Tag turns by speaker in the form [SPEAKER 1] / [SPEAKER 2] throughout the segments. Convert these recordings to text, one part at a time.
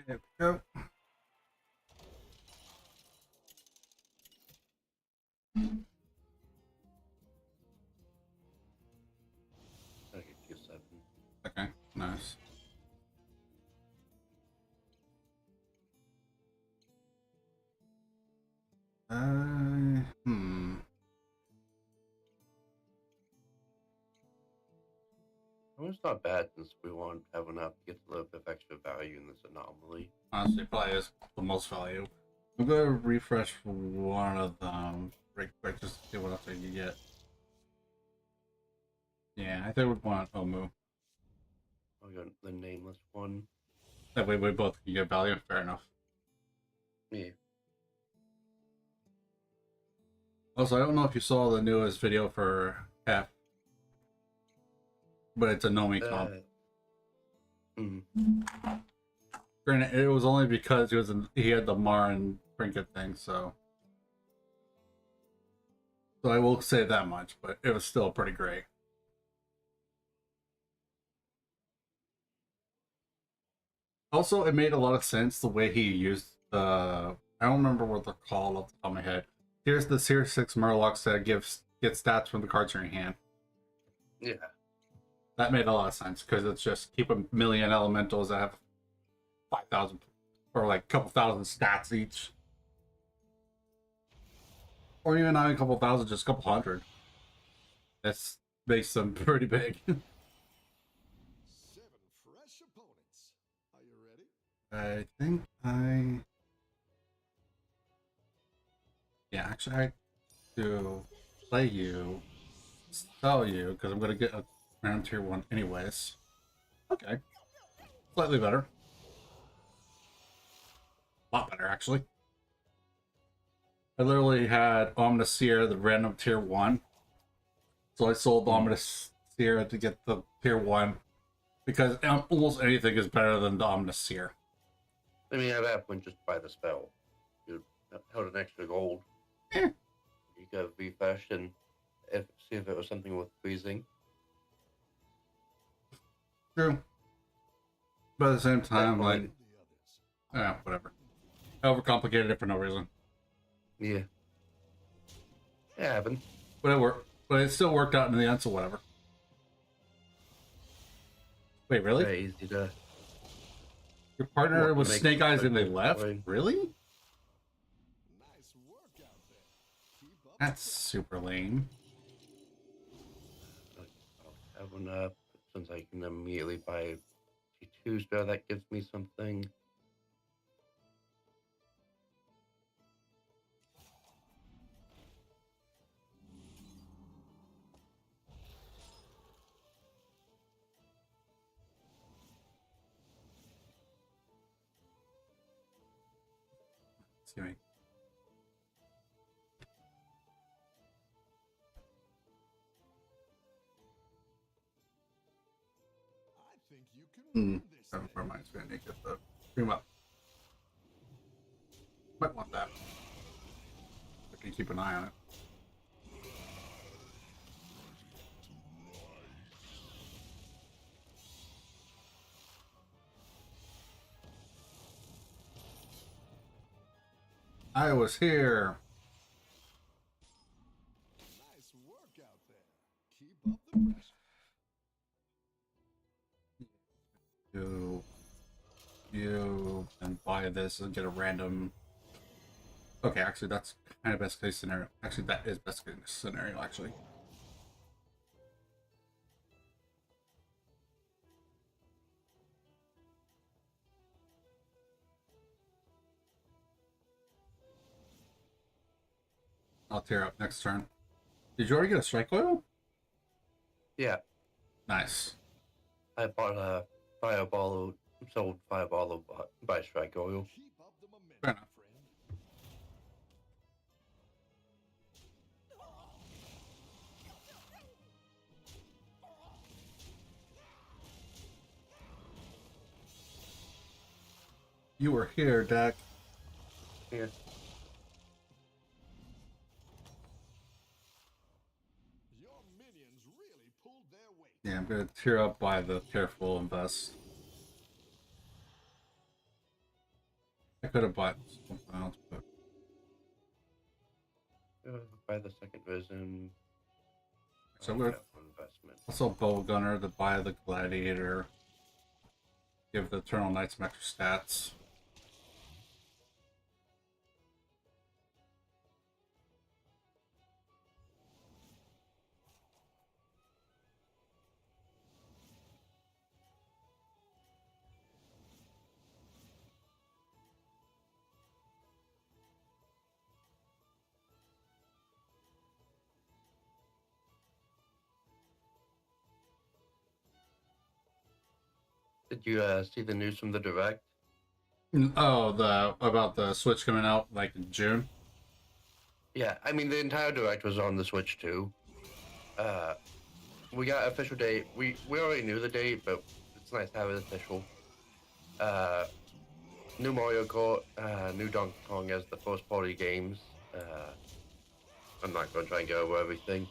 [SPEAKER 1] There we go.
[SPEAKER 2] I get you 7.
[SPEAKER 1] Okay, nice. Hmm.
[SPEAKER 2] I mean, it's not bad since we won't have enough to get a little bit of extra value in this anomaly.
[SPEAKER 1] Honestly, probably is the most value. I'm gonna refresh one of them right quick just to see what else I can get. Yeah, I think we'd want Omu.
[SPEAKER 2] Oh, you got the nameless one.
[SPEAKER 1] That way we both can get value. Fair enough.
[SPEAKER 2] Yeah.
[SPEAKER 1] Also, I don't know if you saw the newest video for F, but it's a Nomi comp. Granted, it was only because he had the Mar and Trinket thing, so I will say that much, but it was still pretty great. Also, it made a lot of sense the way he used the. I don't remember what they're called off the top of my head. Here's the Tier 6 Murlocs that get stats from the cards in your hand.
[SPEAKER 2] Yeah.
[SPEAKER 1] That made a lot of sense because it's just keep a million elementals that have 5,000 or like a couple thousand stats each. Or even not a couple thousand, just a couple hundred. That's makes them pretty big.
[SPEAKER 3] 7 fresh opponents. Are you ready?
[SPEAKER 1] I think yeah, actually I do play you, sell you, because I'm gonna get a round tier 1 anyways. Okay. Slightly better. A lot better actually. I literally had Omniseer, the random tier 1. So I sold Omniseer to get the tier 1 because almost anything is better than the Omniseer.
[SPEAKER 2] I mean, at that point, just buy the spell. You held an extra gold.
[SPEAKER 1] Eh.
[SPEAKER 2] You could refresh and see if it was something worth freezing.
[SPEAKER 1] True. But at the same time, like, yeah, whatever. I overcomplicated it for no reason.
[SPEAKER 2] Yeah. It happened.
[SPEAKER 1] But it worked. But it still worked out in the end, so whatever. Wait, really?
[SPEAKER 2] Very easy to.
[SPEAKER 1] Your partner was
[SPEAKER 2] Make
[SPEAKER 1] Snake Eyes and they
[SPEAKER 2] something
[SPEAKER 1] left?
[SPEAKER 2] play.
[SPEAKER 1] Really?
[SPEAKER 3] Nice work out there. Keep up.
[SPEAKER 1] That's super lame.
[SPEAKER 2] I'll have one up since I can immediately buy T2 spell that gives me something.
[SPEAKER 1] Excuse me.
[SPEAKER 3] I think you can win this
[SPEAKER 1] That
[SPEAKER 3] thing.
[SPEAKER 1] reminds me, I need to get the stream up. Might want that. I can keep an eye on it. I was here.
[SPEAKER 3] Nice work out there. Keep up the pressure.
[SPEAKER 1] You and buy this and get a random. Okay, actually, that's kind of best case scenario. Actually, that is best case scenario. Actually, I'll tear up next turn. Did you already get a strike oil?
[SPEAKER 2] Yeah.
[SPEAKER 1] Nice.
[SPEAKER 2] I bought a fireball, sold fireball by strike oil.
[SPEAKER 3] Keep up the momentum,
[SPEAKER 1] Fair enough.
[SPEAKER 3] friend.
[SPEAKER 1] You were here, Dak.
[SPEAKER 2] Yeah.
[SPEAKER 3] Your minions really pulled their weight.
[SPEAKER 1] Yeah, I'm gonna tear up by the careful invest. I could have bought something else, but
[SPEAKER 2] Buy the second version.
[SPEAKER 1] so we're
[SPEAKER 2] Investment.
[SPEAKER 1] also Bow Gunner to buy the Gladiator. Give the Eternal Knight some extra stats.
[SPEAKER 2] Did you see the news from the direct?
[SPEAKER 1] Oh, the about the Switch coming out like in June.
[SPEAKER 2] Yeah, I mean the entire direct was on the Switch too. We got official date. We already knew the date, but it's nice to have it official. New Mario Kart, new Donkey Kong as the first party games. I'm not gonna try and go over everything.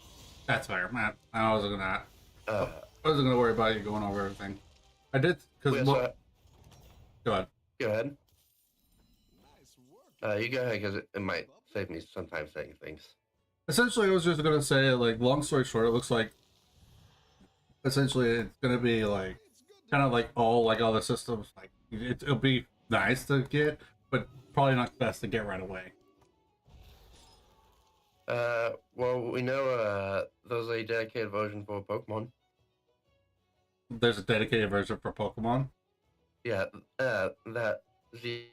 [SPEAKER 1] That's fair, man. I wasn't gonna.
[SPEAKER 2] Uh,
[SPEAKER 1] I wasn't gonna worry about you going over everything. I did
[SPEAKER 2] we
[SPEAKER 1] because
[SPEAKER 2] also,
[SPEAKER 1] go ahead.
[SPEAKER 2] go ahead.
[SPEAKER 3] Nice work.
[SPEAKER 2] You go ahead because it might save me sometimes saying things.
[SPEAKER 1] Essentially, I was just gonna say, like, long story short, it looks like essentially it's gonna be like kind of like all the systems. Like it'll be nice to get, but probably not best to get right away.
[SPEAKER 2] Well, we know there's a dedicated version for Pokemon.
[SPEAKER 1] There's a dedicated version for Pokemon.
[SPEAKER 2] Yeah, that the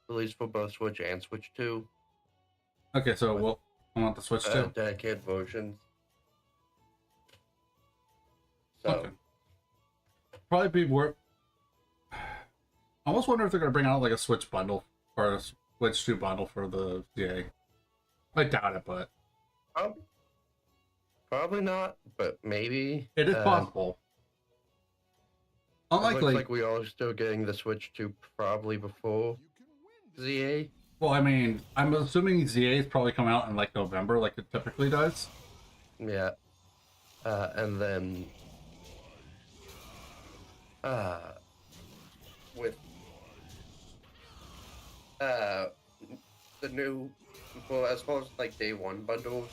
[SPEAKER 2] released for both Switch and Switch 2.
[SPEAKER 1] Okay, so we'll I want the Switch too.
[SPEAKER 2] Dedicated versions. So,
[SPEAKER 1] Okay. Probably be worth. I almost wonder if they're gonna bring out like a Switch bundle or a Switch 2 bundle for the CA. I doubt it, but
[SPEAKER 2] probably not, but maybe.
[SPEAKER 1] it is possible.
[SPEAKER 2] It looks
[SPEAKER 1] Unlikely.
[SPEAKER 2] like we are still getting the Switch 2 probably before
[SPEAKER 3] You can win this.
[SPEAKER 2] ZA.
[SPEAKER 1] Well, I mean, I'm assuming ZA is probably coming out in like November, like it typically does.
[SPEAKER 2] Yeah. And then with the new, well, as far as like day one bundles,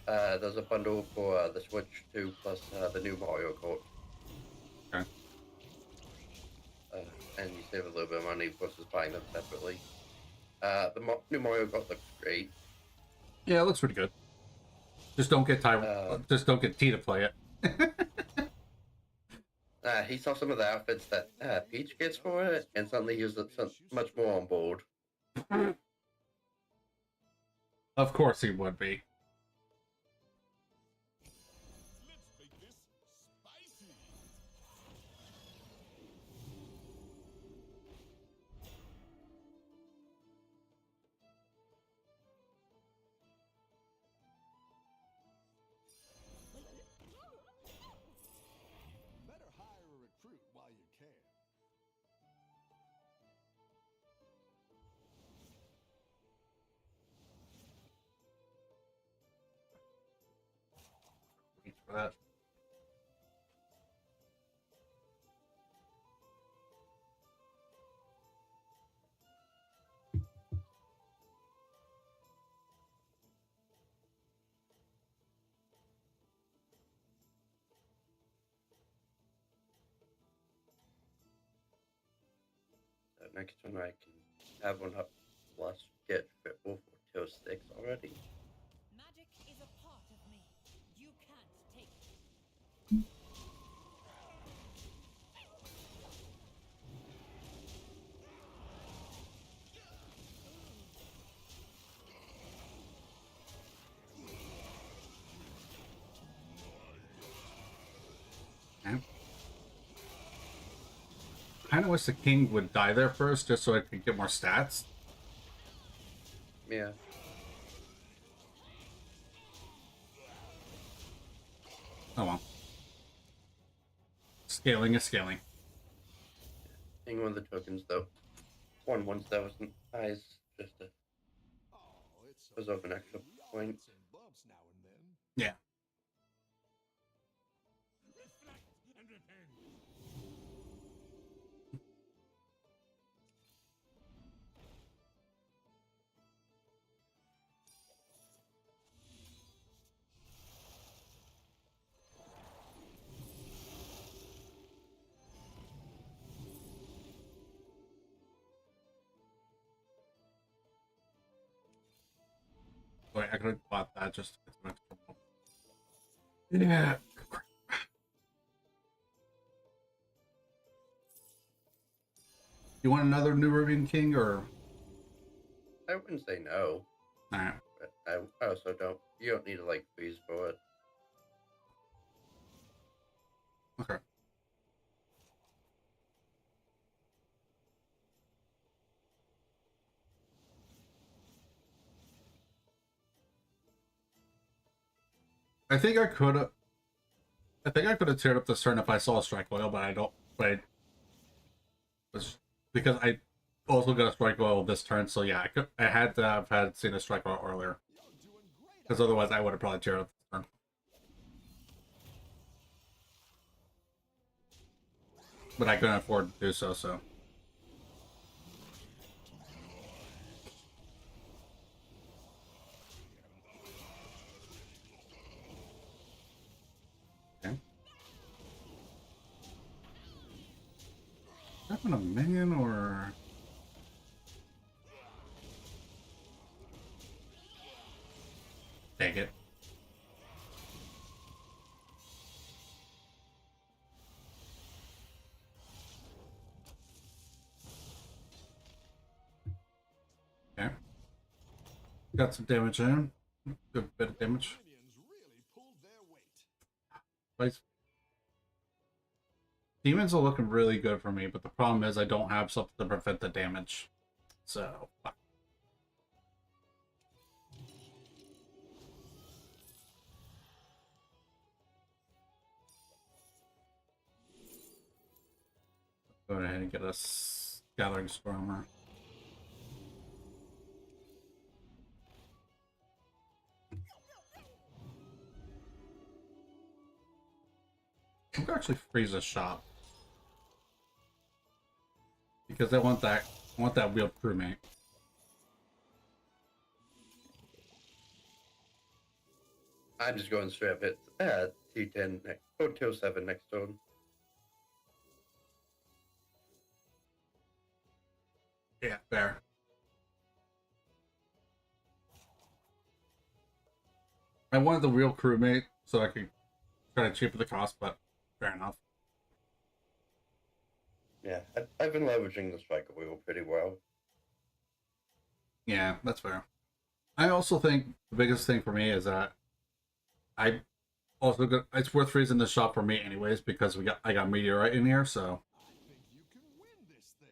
[SPEAKER 2] there's a bundle for the Switch 2 plus the new Mario Kart.
[SPEAKER 1] Okay.
[SPEAKER 2] And you save a little bit of money versus buying them separately. The new Mario Kart looks great.
[SPEAKER 1] Yeah, it looks pretty good. Just don't get just don't get T to play it.
[SPEAKER 2] He saw some of the outfits that Peach gets for it, and suddenly he was much more on board.
[SPEAKER 1] Of course he would be.
[SPEAKER 3] Let's make this spicy. Better hire a recruit while you can.
[SPEAKER 1] Wait for that.
[SPEAKER 2] Next one I can have one up plus get triple for tier 6 already.
[SPEAKER 4] Magic is a part of me. You can't take it.
[SPEAKER 1] Okay. Kind of wish the king would die there first, just so I could get more stats.
[SPEAKER 2] Yeah.
[SPEAKER 1] Oh well. Scaling is scaling.
[SPEAKER 2] Being one of the tokens though. Once that wasn't nice, just to
[SPEAKER 3] Oh, it's
[SPEAKER 2] preserve an extra point.
[SPEAKER 3] lots and bumps now and then.
[SPEAKER 1] Yeah.
[SPEAKER 3] Reflect and repent.
[SPEAKER 1] Wait, I could have bought that just to get some extra money. Yeah. You want another New Rubian King or?
[SPEAKER 2] I wouldn't say no,
[SPEAKER 1] Nah.
[SPEAKER 2] but I also don't. You don't need to like freeze for it.
[SPEAKER 1] Okay. I think I could have. I think I could have teared up this turn if I saw a strike oil, but I don't. But I was because I also got a strike oil this turn, so yeah, I could. I had to have had seen a strike oil earlier,
[SPEAKER 3] You're doing great.
[SPEAKER 1] because otherwise I would have probably teared up this turn. But I couldn't afford to do so. So okay. Having a minion or? Take it. Okay. Got some damage in. Good bit of damage.
[SPEAKER 3] Minions really pulled their weight.
[SPEAKER 1] Nice. Demons are looking really good for me, but the problem is I don't have something to prevent the damage. So, fuck. Go ahead and get us Gathering Stormer. I'm gonna actually freeze a shop because I want that. I want that wheeled crewmate.
[SPEAKER 2] I'm just going straight up hit T10 next, or T07 next turn.
[SPEAKER 1] Yeah, fair. I wanted the real crewmate so I could try to cheapen the cost, but fair enough.
[SPEAKER 2] Yeah, I've been leveraging the striker wheel pretty well.
[SPEAKER 1] Yeah, that's fair. I also think the biggest thing for me is that I also got, it's worth freezing the shop for me anyways because I got Meteorite in here, so
[SPEAKER 3] I think you can win this thing.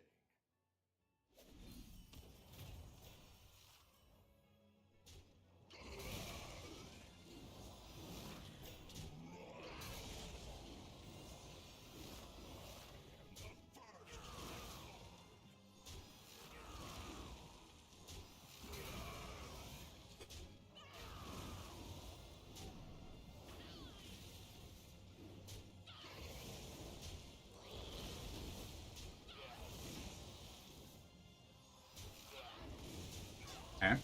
[SPEAKER 1] okay.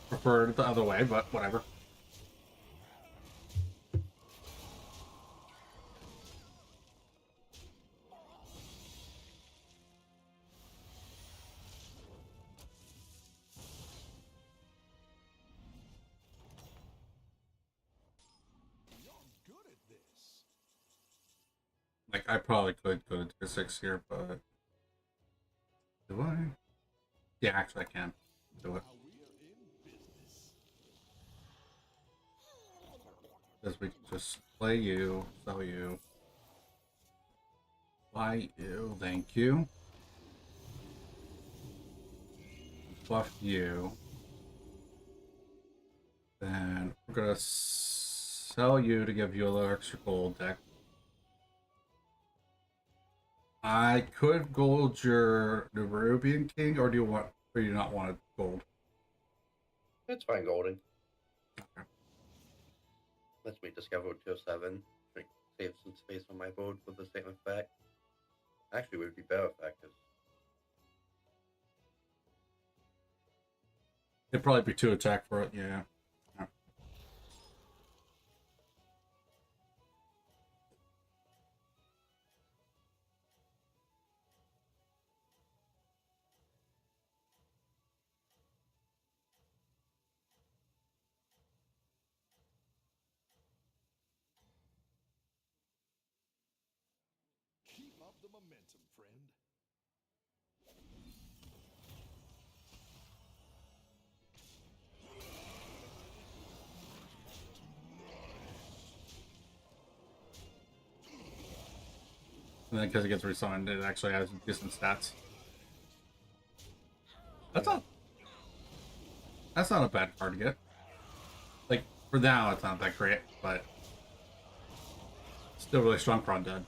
[SPEAKER 1] Prefer it the other way, but whatever.
[SPEAKER 3] You're good at this.
[SPEAKER 1] Like I probably could go to tier 6 here, but do I? Yeah, actually I can do it.
[SPEAKER 3] Now we're in business.
[SPEAKER 1] Because we can just play you, sell you, buy you, thank you. Buff you. Then we're gonna sell you to give you a little extra gold deck. I could gold your Nerubian King, or do you want, or do you not want gold?
[SPEAKER 2] It's fine, Golden.
[SPEAKER 1] Okay.
[SPEAKER 2] Let's me discover T07. Save some space on my board for the same effect. Actually, would be better effective.
[SPEAKER 1] It'd probably be 2 attack for it, yeah. Yeah.
[SPEAKER 3] the momentum, friend.
[SPEAKER 1] And then because it gets resummoned, it actually has decent stats. That's not a bad card to get. Like, for now, it's not that great, but still really strong for undead.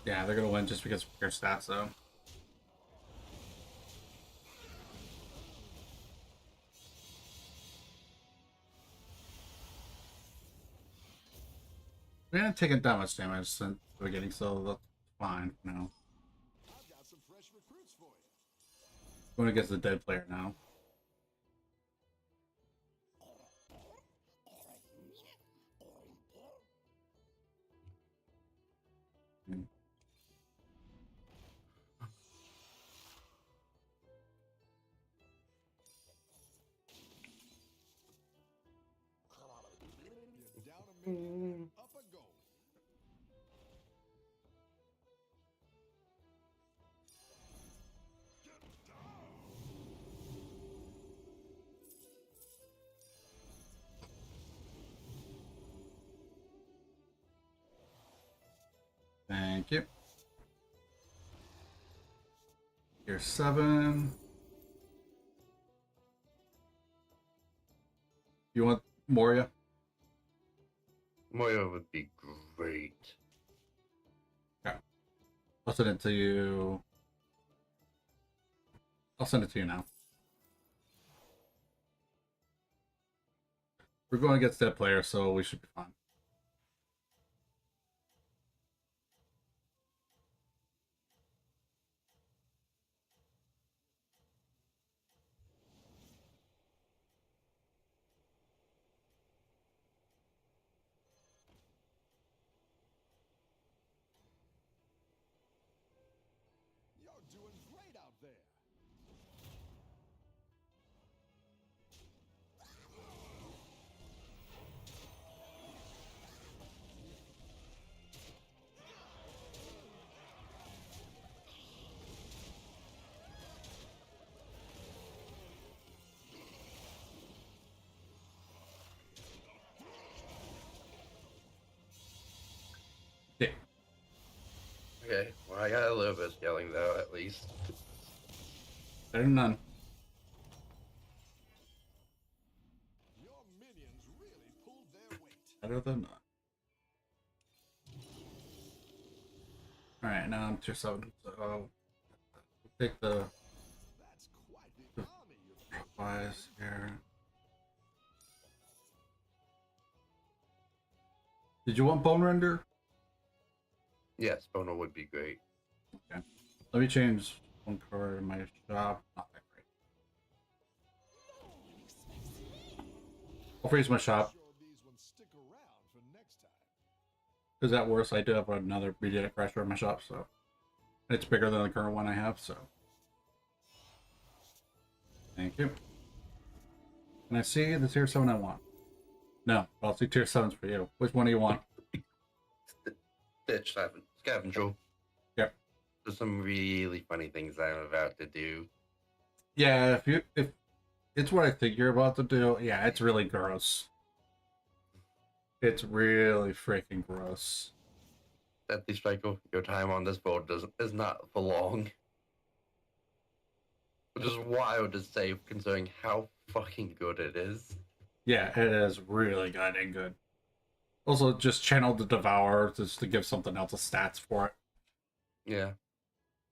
[SPEAKER 1] Yeah, they're gonna win just because of their stats, though. We haven't taken that much damage since the beginning, so that's fine for now.
[SPEAKER 3] I've got some fresh recruits for you.
[SPEAKER 1] Going against the dead player now. Hmm.
[SPEAKER 3] You're down a minion, up a goal.
[SPEAKER 1] Thank you. Here's 7. You want Moria?
[SPEAKER 2] Moyo would be great.
[SPEAKER 1] Okay. I'll send it to you. I'll send it to you now. We're going against that player, so we should be fine.
[SPEAKER 3] You're doing great out there.
[SPEAKER 1] Yeah.
[SPEAKER 2] Okay, well, I got a little bit of scaling, though, at least.
[SPEAKER 1] Better than none.
[SPEAKER 3] Your minions really pulled their weight.
[SPEAKER 1] Better than none. Alright, now I'm tier 7, so I'll take the
[SPEAKER 3] That's quite the army you've built.
[SPEAKER 1] supplies here. Did you want Bone Render?
[SPEAKER 2] Yes, Bono would be great.
[SPEAKER 1] Okay. Let me change one card in my shop. Not that great. I'll freeze my shop.
[SPEAKER 3] Sure these ones stick around for next time.
[SPEAKER 1] Because at worst, I do have another media crasher in my shop, so it's bigger than the current one I have, so. Thank you. Can I see the tier 7 I want? No, I'll see tier 7s for you. Which one do you want?
[SPEAKER 2] Ditch scavenger.
[SPEAKER 1] Yep.
[SPEAKER 2] There's some really funny things I'm about to do.
[SPEAKER 1] Yeah, if it's what I think you're about to do, yeah, it's really gross. It's really freaking gross.
[SPEAKER 2] At least, Michael, your time on this boat is not for long. Which is wild to say, considering how fucking good it is.
[SPEAKER 1] Yeah, it is really good and good. Also, just channel the Devour just to give something else a stats for it.
[SPEAKER 2] Yeah.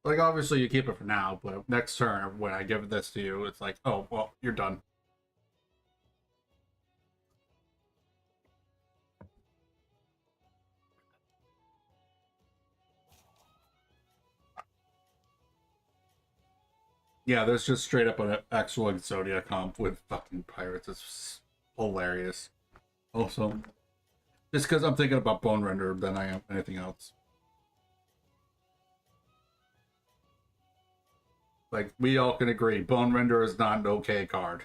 [SPEAKER 1] Like, obviously, you keep it for now, but next turn, when I give this to you, it's like, oh, well, you're done. Yeah, there's just straight up an actual Exodia comp with fucking pirates. It's hilarious. Also, just because I'm thinking about Bone Render than I am anything else. Like, we all can agree, Bone Render is not an okay card.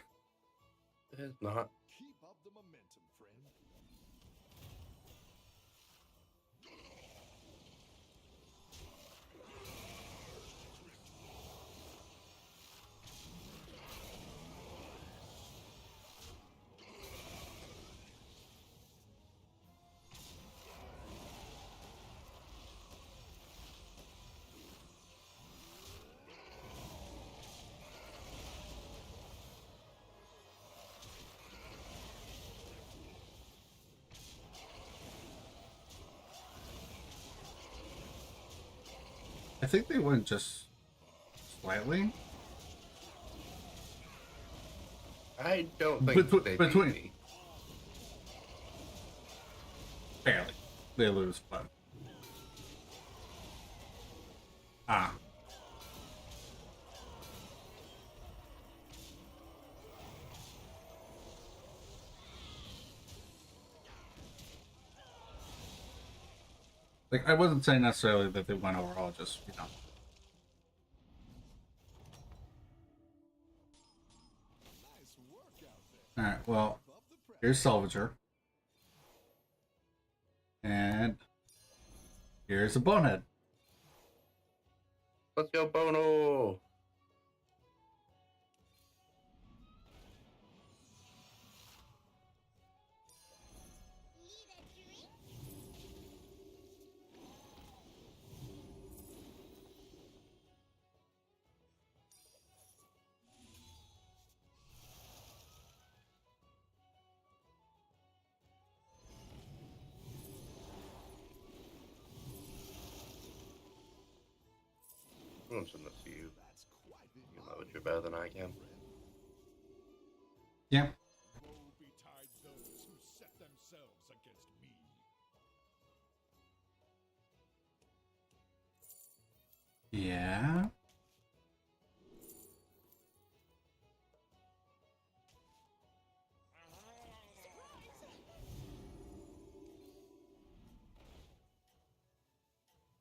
[SPEAKER 2] It is not.
[SPEAKER 3] Keep up the momentum, friend.
[SPEAKER 1] I think they went just slightly.
[SPEAKER 2] I don't think they beat
[SPEAKER 1] Between
[SPEAKER 2] me.
[SPEAKER 1] barely. They lose, but ah. Like, I wasn't saying necessarily that they went overall, just, you know.
[SPEAKER 3] Nice work out there.
[SPEAKER 1] Alright, well,
[SPEAKER 3] Keep up the pressure.
[SPEAKER 1] here's Salvager. And here's a Bonehead.
[SPEAKER 2] Let's go, Bono! I want to see you.
[SPEAKER 3] That's quite the
[SPEAKER 2] You know that you're better than I can.
[SPEAKER 1] Yeah.
[SPEAKER 3] Woe betide those who set themselves against me.
[SPEAKER 1] Yeah.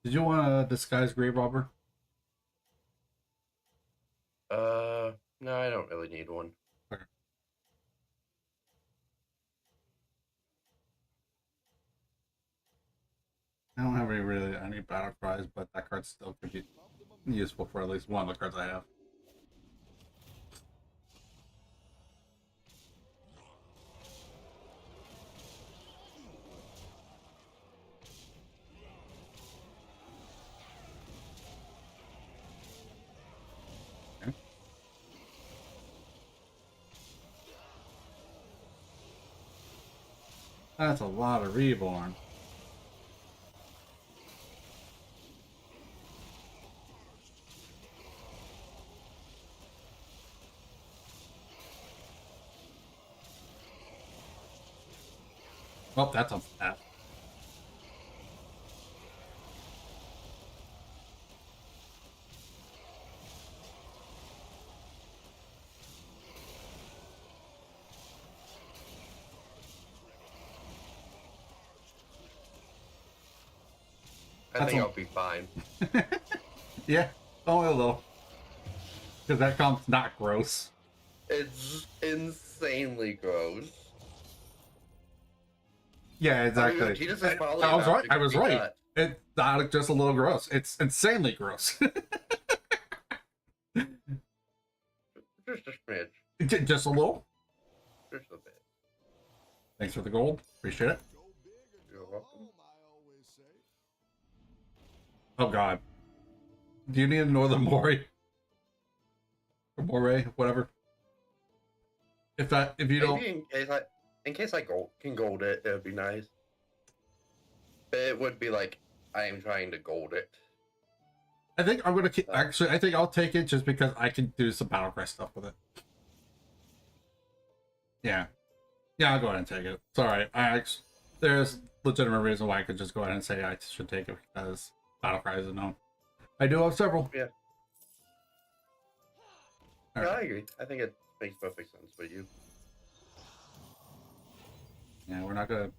[SPEAKER 1] Did you want to disguise Grave Robber?
[SPEAKER 2] No, I don't really need one.
[SPEAKER 1] Okay. I don't have any battle cries, but that card still could be useful for at least one of the cards I have. Okay. That's a lot of Reborn. Oh, that's a that.
[SPEAKER 2] I
[SPEAKER 1] That's
[SPEAKER 2] think
[SPEAKER 1] a-
[SPEAKER 2] I'll be fine.
[SPEAKER 1] Yeah, only a little. Because that comp's not gross.
[SPEAKER 2] It's insanely gross.
[SPEAKER 1] Yeah,
[SPEAKER 2] I mean,
[SPEAKER 1] exactly.
[SPEAKER 2] Vegeta's is probably
[SPEAKER 1] I was
[SPEAKER 2] enough
[SPEAKER 1] right.
[SPEAKER 2] to
[SPEAKER 1] I was
[SPEAKER 2] beat
[SPEAKER 1] right.
[SPEAKER 2] that.
[SPEAKER 1] It's not just a little gross. It's insanely gross.
[SPEAKER 2] Just a smidge.
[SPEAKER 1] Just a little.
[SPEAKER 2] Just a bit.
[SPEAKER 1] Thanks for the gold. Appreciate it.
[SPEAKER 3] Go big or
[SPEAKER 2] You're
[SPEAKER 3] go
[SPEAKER 2] welcome.
[SPEAKER 3] home, I always say.
[SPEAKER 1] Oh god. Do you need a Northern Mori? Or Moray, whatever. If you don't,
[SPEAKER 2] Maybe in case I can gold it, it would be nice. But it would be like I am trying to gold it.
[SPEAKER 1] I think I'm gonna keep. Actually, I think I'll take it just because I can do some Battlecry stuff with it. Yeah, yeah, I'll go ahead and take it. It's all right. There's legitimate reason why I could just go ahead and say I should take it because Battlecry is a known. I do have several.
[SPEAKER 2] Yeah.
[SPEAKER 1] All
[SPEAKER 2] Yeah,
[SPEAKER 1] right.
[SPEAKER 2] I agree. I think it makes perfect sense for you.
[SPEAKER 1] Yeah, we're not gonna.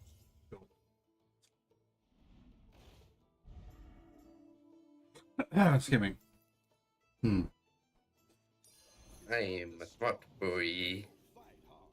[SPEAKER 1] Excuse me.
[SPEAKER 2] I'm a smart boy.
[SPEAKER 3] Fight hard.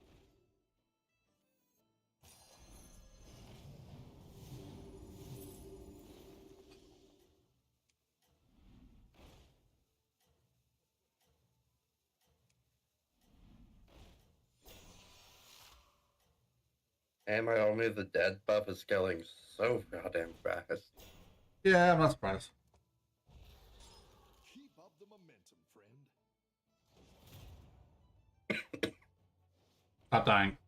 [SPEAKER 2] And my Army of the Dead buff is scaling so goddamn fast.
[SPEAKER 1] Yeah, I'm not surprised.
[SPEAKER 3] Keep up the momentum, friend.
[SPEAKER 1] Stop dying.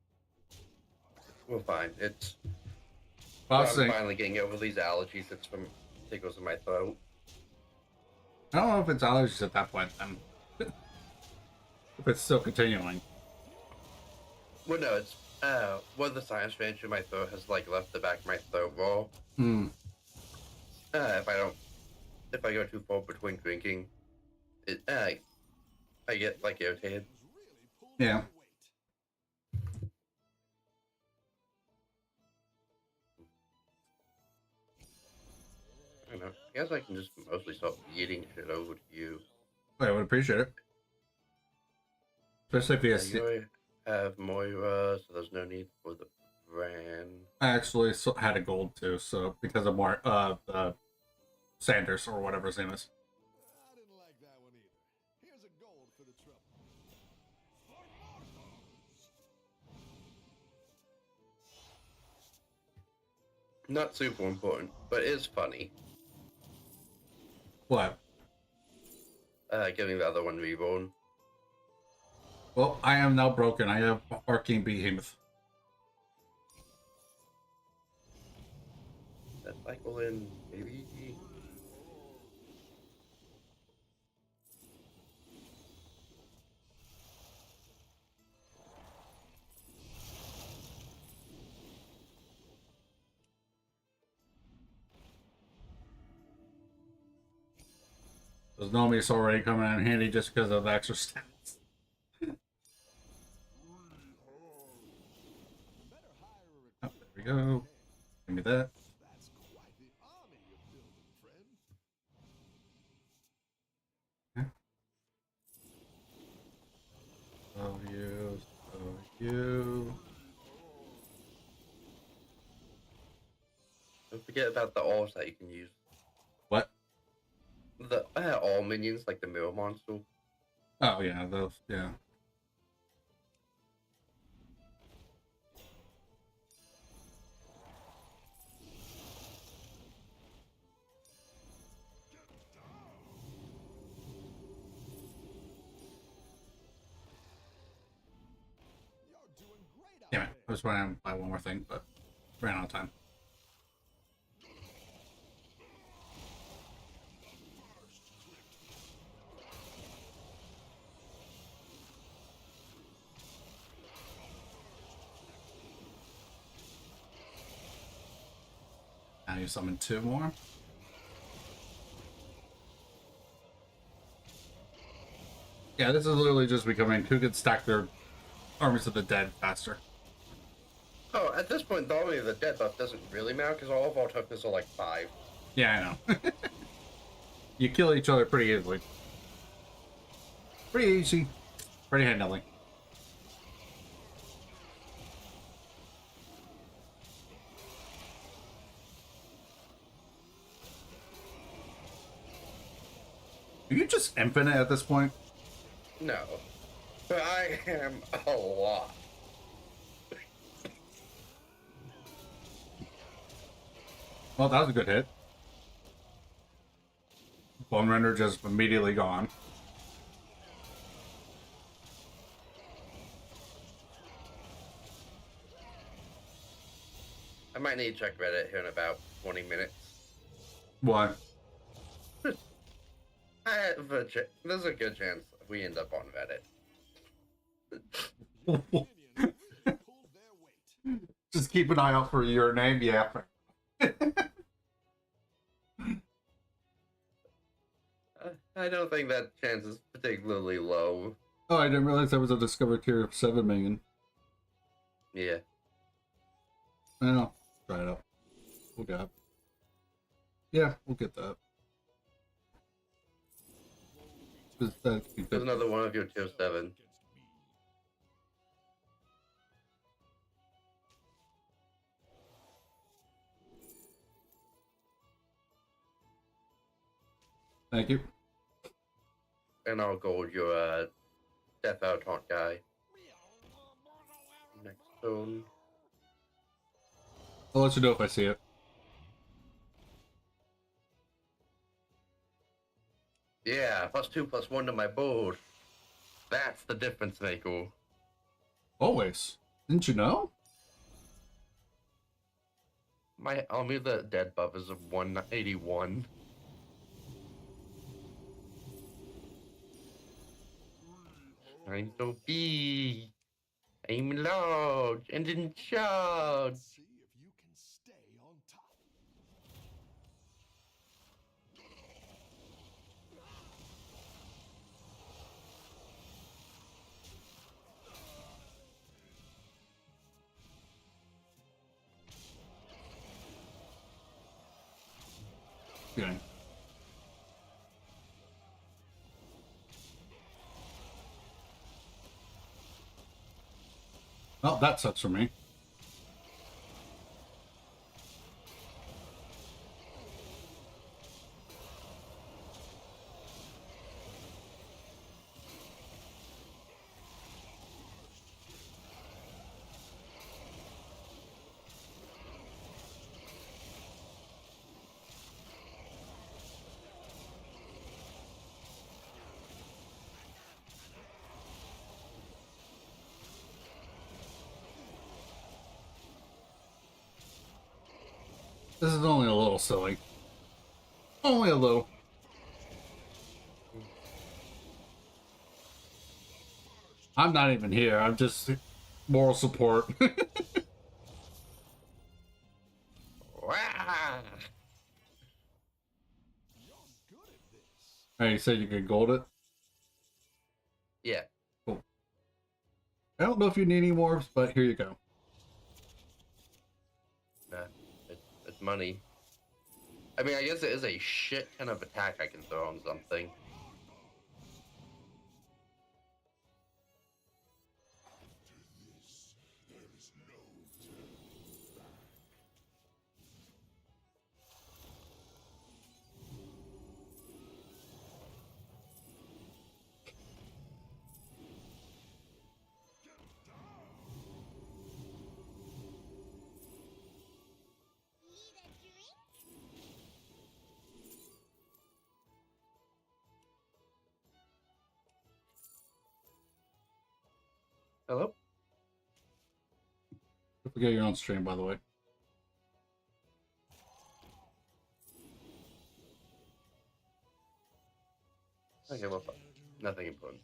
[SPEAKER 2] We're fine. It's
[SPEAKER 1] Well, I
[SPEAKER 2] I'm
[SPEAKER 1] was saying,
[SPEAKER 2] finally getting over these allergies. It's from tickles in my throat.
[SPEAKER 1] I don't know if it's allergies at that point then. If it's still continuing.
[SPEAKER 2] Well, no, it's one of the sinus veins in my throat has like left the back of my throat raw.
[SPEAKER 1] Hmm.
[SPEAKER 2] If I go too far between drinking, it I get like irritated.
[SPEAKER 3] Really pulled
[SPEAKER 1] Yeah.
[SPEAKER 3] my weight.
[SPEAKER 2] I don't know. I guess I can just mostly stop eating shit over to you.
[SPEAKER 1] I would appreciate it. Especially if you
[SPEAKER 2] You already have Moira, so there's no need for the brand.
[SPEAKER 1] I actually had a gold too, so because of Sanders or whatever his name is.
[SPEAKER 3] I didn't like that one either. Here's a gold for the trouble.
[SPEAKER 2] Not super important, but it is funny.
[SPEAKER 1] What?
[SPEAKER 2] Getting the other one reborn.
[SPEAKER 1] Well, I am now broken. I have Arcane Behemoth.
[SPEAKER 2] That cycle in, maybe.
[SPEAKER 1] There's Nomi's already coming in handy just because of the extra stats.
[SPEAKER 3] Better hire a
[SPEAKER 1] Oh, there we go. Give me that.
[SPEAKER 3] That's quite the army you're building, friend.
[SPEAKER 1] So you, so you.
[SPEAKER 2] Don't forget about the alls that you can use.
[SPEAKER 1] What?
[SPEAKER 2] The all minions, like the mirror monster.
[SPEAKER 1] Oh yeah, those. Yeah.
[SPEAKER 3] You're doing great out
[SPEAKER 1] Damn it! I
[SPEAKER 3] there.
[SPEAKER 1] was trying to buy one more thing, but ran out of time. Now you summon two more. Yeah, this is literally just becoming who can stack their armies of the dead faster.
[SPEAKER 2] Oh, at this point, the army of the dead buff doesn't really matter because all of our tokens are like 5.
[SPEAKER 1] Yeah, I know. You kill each other pretty easily. Pretty easy. Pretty handily. Are you just infinite at this point?
[SPEAKER 2] No. But I am a lot.
[SPEAKER 1] Well, that was a good hit. Bone Render just immediately gone.
[SPEAKER 2] I might need to check Reddit here in about 20 minutes.
[SPEAKER 1] Why?
[SPEAKER 2] There's a good chance we end up on Reddit.
[SPEAKER 3] Your minions really pulled their weight.
[SPEAKER 1] Just keep an eye out for your name, yeah.
[SPEAKER 2] I don't think that chance is particularly low.
[SPEAKER 1] Oh, I didn't realize that was a discovered tier of 7 million.
[SPEAKER 2] Yeah.
[SPEAKER 1] Well, try it out. We'll get it. Yeah, we'll get that.
[SPEAKER 2] There's another one of your tier 7.
[SPEAKER 1] Thank you.
[SPEAKER 2] And I'll go with your Death Out Taunt guy. Next turn.
[SPEAKER 1] I'll let you know if I see it.
[SPEAKER 2] Yeah, +2/+1 to my board. That's the difference maker.
[SPEAKER 1] Always. Didn't you know?
[SPEAKER 2] My army the dead buff is of 181. I'm so big. I'm large and in charge.
[SPEAKER 3] See if you can stay on top.
[SPEAKER 1] Okay. Well, that sucks for me. This is only a little silly. Only a little. I'm not even here. I'm just moral support.
[SPEAKER 2] Wah!
[SPEAKER 3] You're good at this.
[SPEAKER 1] Hey, you said you could gold it?
[SPEAKER 2] Yeah.
[SPEAKER 1] Cool. I don't know if you need any more, but here you go.
[SPEAKER 2] Nah, it's money. I mean, I guess it is a shit ton of attack I can throw on something. Hello?
[SPEAKER 1] Don't forget you're on stream, by the way.
[SPEAKER 2] Okay, well, nothing important.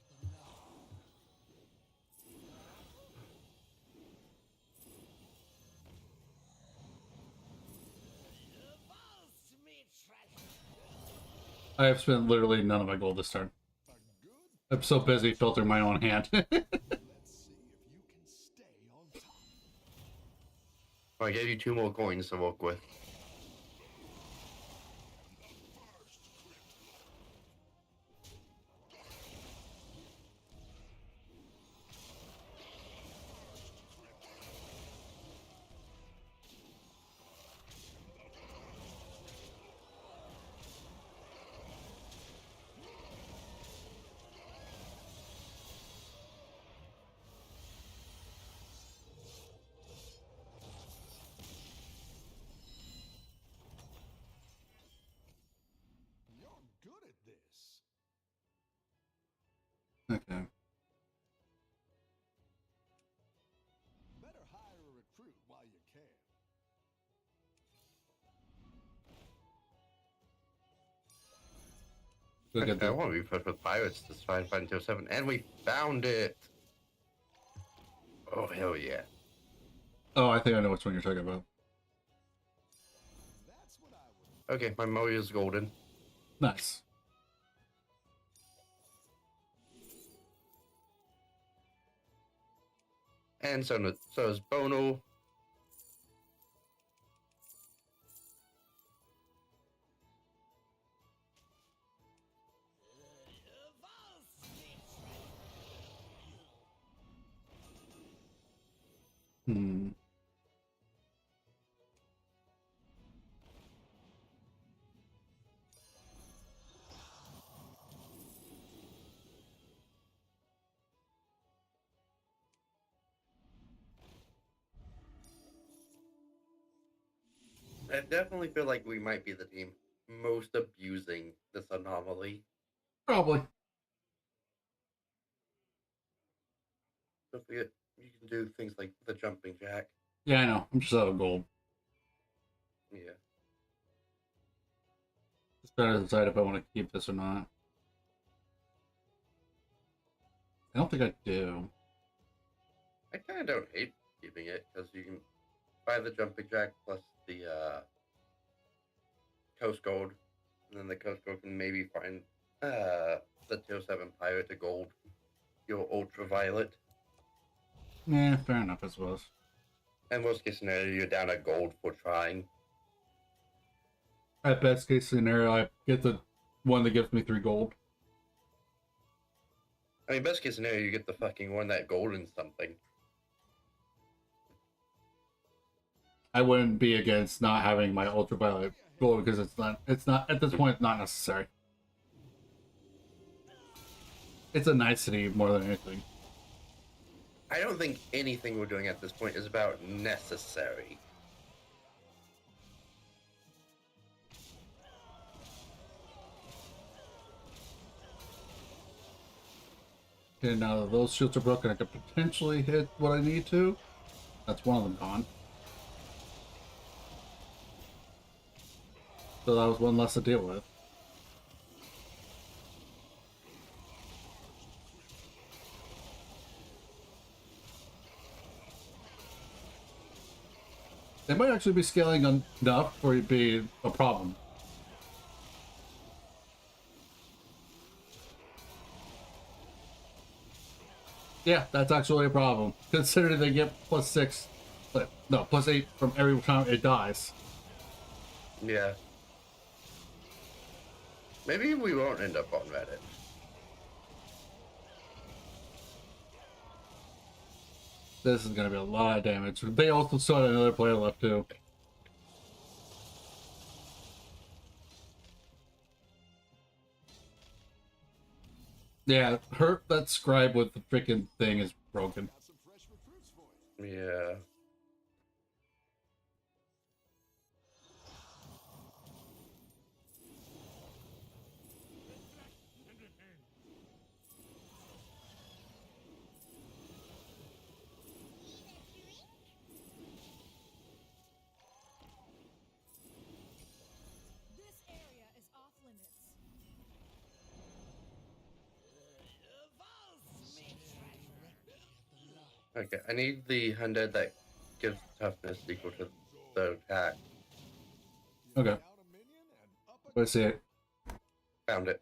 [SPEAKER 1] I have spent literally none of my gold this turn. I'm so busy filtering my own hand.
[SPEAKER 3] Let's see if you can stay on top.
[SPEAKER 2] I gave you 2 more coins to work with.
[SPEAKER 3] You're good at this.
[SPEAKER 1] Okay.
[SPEAKER 3] Better hire a recruit while you can.
[SPEAKER 1] Look at
[SPEAKER 2] I
[SPEAKER 1] that.
[SPEAKER 2] want to be put with pirates to find 7, and we found it! Oh, hell yeah.
[SPEAKER 1] Oh, I think I know which one you're talking about.
[SPEAKER 3] That's what I would.
[SPEAKER 2] Okay, my Moe is golden.
[SPEAKER 1] Nice.
[SPEAKER 2] And so is Bono. I definitely feel like we might be the team most abusing this anomaly.
[SPEAKER 1] Probably.
[SPEAKER 2] Don't forget, you can do things like the jumping jack.
[SPEAKER 1] Yeah, I know. I'm just out of gold.
[SPEAKER 2] Yeah.
[SPEAKER 1] Just trying to decide if I want to keep this or not. I don't think I do.
[SPEAKER 2] I kind of don't hate keeping it because you can buy the jumping jack plus the coast gold, and then the coast gold can maybe find the tier 7 pirate to gold your ultraviolet.
[SPEAKER 1] Yeah, fair enough, I suppose.
[SPEAKER 2] And worst case scenario, you're down a gold for trying.
[SPEAKER 1] At best case scenario, I get the one that gives me 3 gold.
[SPEAKER 2] I mean, best case scenario, you get the fucking one that golden something.
[SPEAKER 1] I wouldn't be against not having my ultraviolet gold because it's not at this point, it's not necessary. It's a nicety more than anything.
[SPEAKER 2] I don't think anything we're doing at this point is about necessary.
[SPEAKER 1] Okay, now that those shields are broken, I could potentially hit what I need to. That's one of them gone. So that was one less to deal with. They might actually be scaling enough for it to be a problem. Yeah, that's actually a problem. Considering they get +6, but no, +8 from every time it dies.
[SPEAKER 2] Yeah. Maybe we won't end up on Reddit.
[SPEAKER 1] This is gonna be a lot of damage. They also saw another player left too. Yeah, that scribe with the freaking thing is broken.
[SPEAKER 3] Got some fresh recruits for you.
[SPEAKER 2] Yeah.
[SPEAKER 4] This area is off limits.
[SPEAKER 2] Okay, I need the undead that gives toughness equal to the attack.
[SPEAKER 1] Okay,
[SPEAKER 3] Down a minion and up a
[SPEAKER 1] let's see it.
[SPEAKER 2] Found it.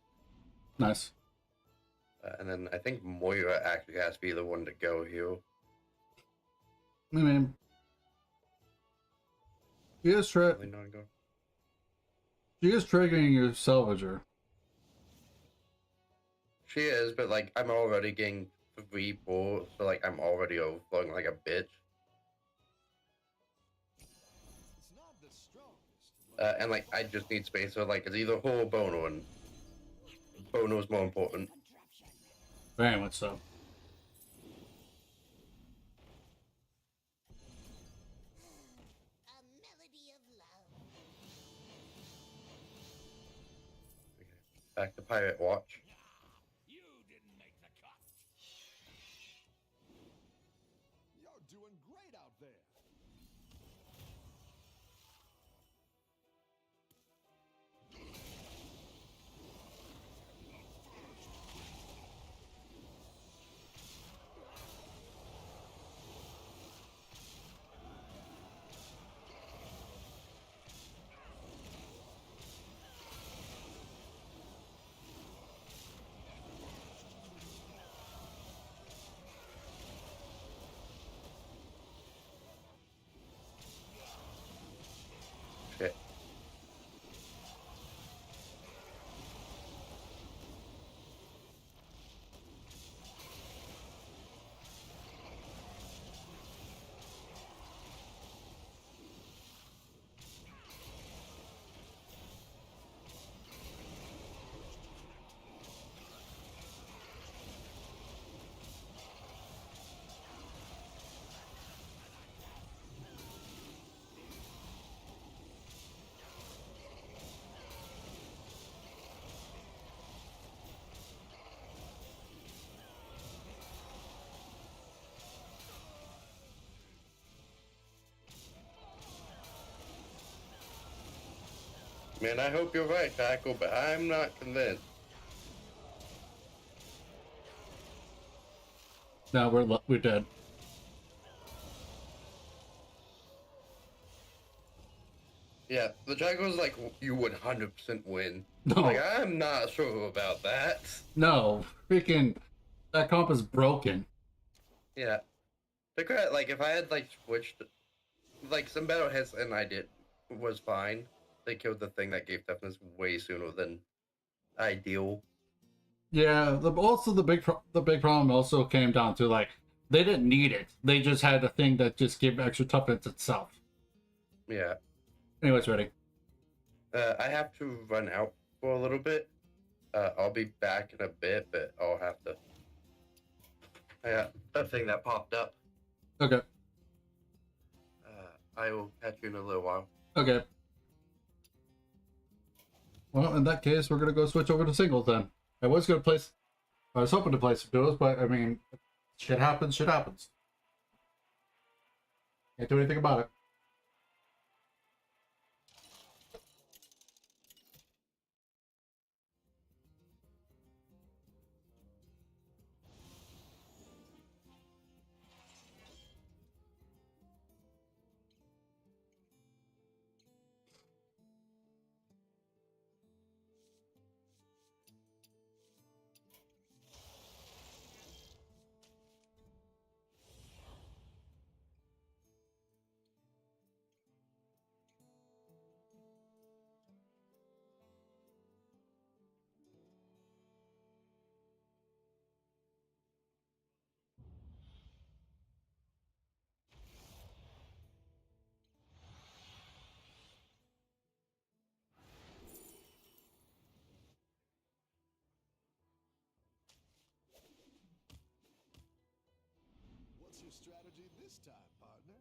[SPEAKER 1] Nice.
[SPEAKER 2] And then I think Moira actually has to be the one to go here.
[SPEAKER 1] I mean, she is
[SPEAKER 2] Really not go.
[SPEAKER 1] triggering your salvager.
[SPEAKER 2] She is, but like I'm already getting 3-4, so like I'm already overflowing like a bitch.
[SPEAKER 3] It's not the strongest.
[SPEAKER 2] And like I just need space, so like it's either her or Bono, and Bono is more important.
[SPEAKER 1] Very much so.
[SPEAKER 5] A melody of love.
[SPEAKER 2] Okay. Back to Pirate Watch.
[SPEAKER 3] You're doing great out there.
[SPEAKER 2] Shit. Man, I hope you're right, Tackle, but I'm not convinced.
[SPEAKER 1] No, we're dead.
[SPEAKER 2] Yeah, the Jaguars like you would 100% win.
[SPEAKER 1] No,
[SPEAKER 2] Like I'm not sure about that.
[SPEAKER 1] no, freaking that comp is broken.
[SPEAKER 2] Yeah, because like if I had like switched, like some battle hits and I did was fine. They killed the thing that gave toughness way sooner than ideal.
[SPEAKER 1] Yeah, also the big problem also came down to like they didn't need it. They just had a thing that just gave extra toughness itself.
[SPEAKER 2] Yeah.
[SPEAKER 1] Anyways, ready.
[SPEAKER 2] I have to run out for a little bit. I'll be back in a bit, but I'll have to. I got a thing that popped up.
[SPEAKER 1] Okay.
[SPEAKER 2] I will catch you in a little while.
[SPEAKER 1] Okay. Well, in that case, we're gonna go switch over to singles then. I was hoping to play some duos, but I mean, shit happens. Shit happens. Can't do anything about it.
[SPEAKER 3] What's your strategy this time, partner?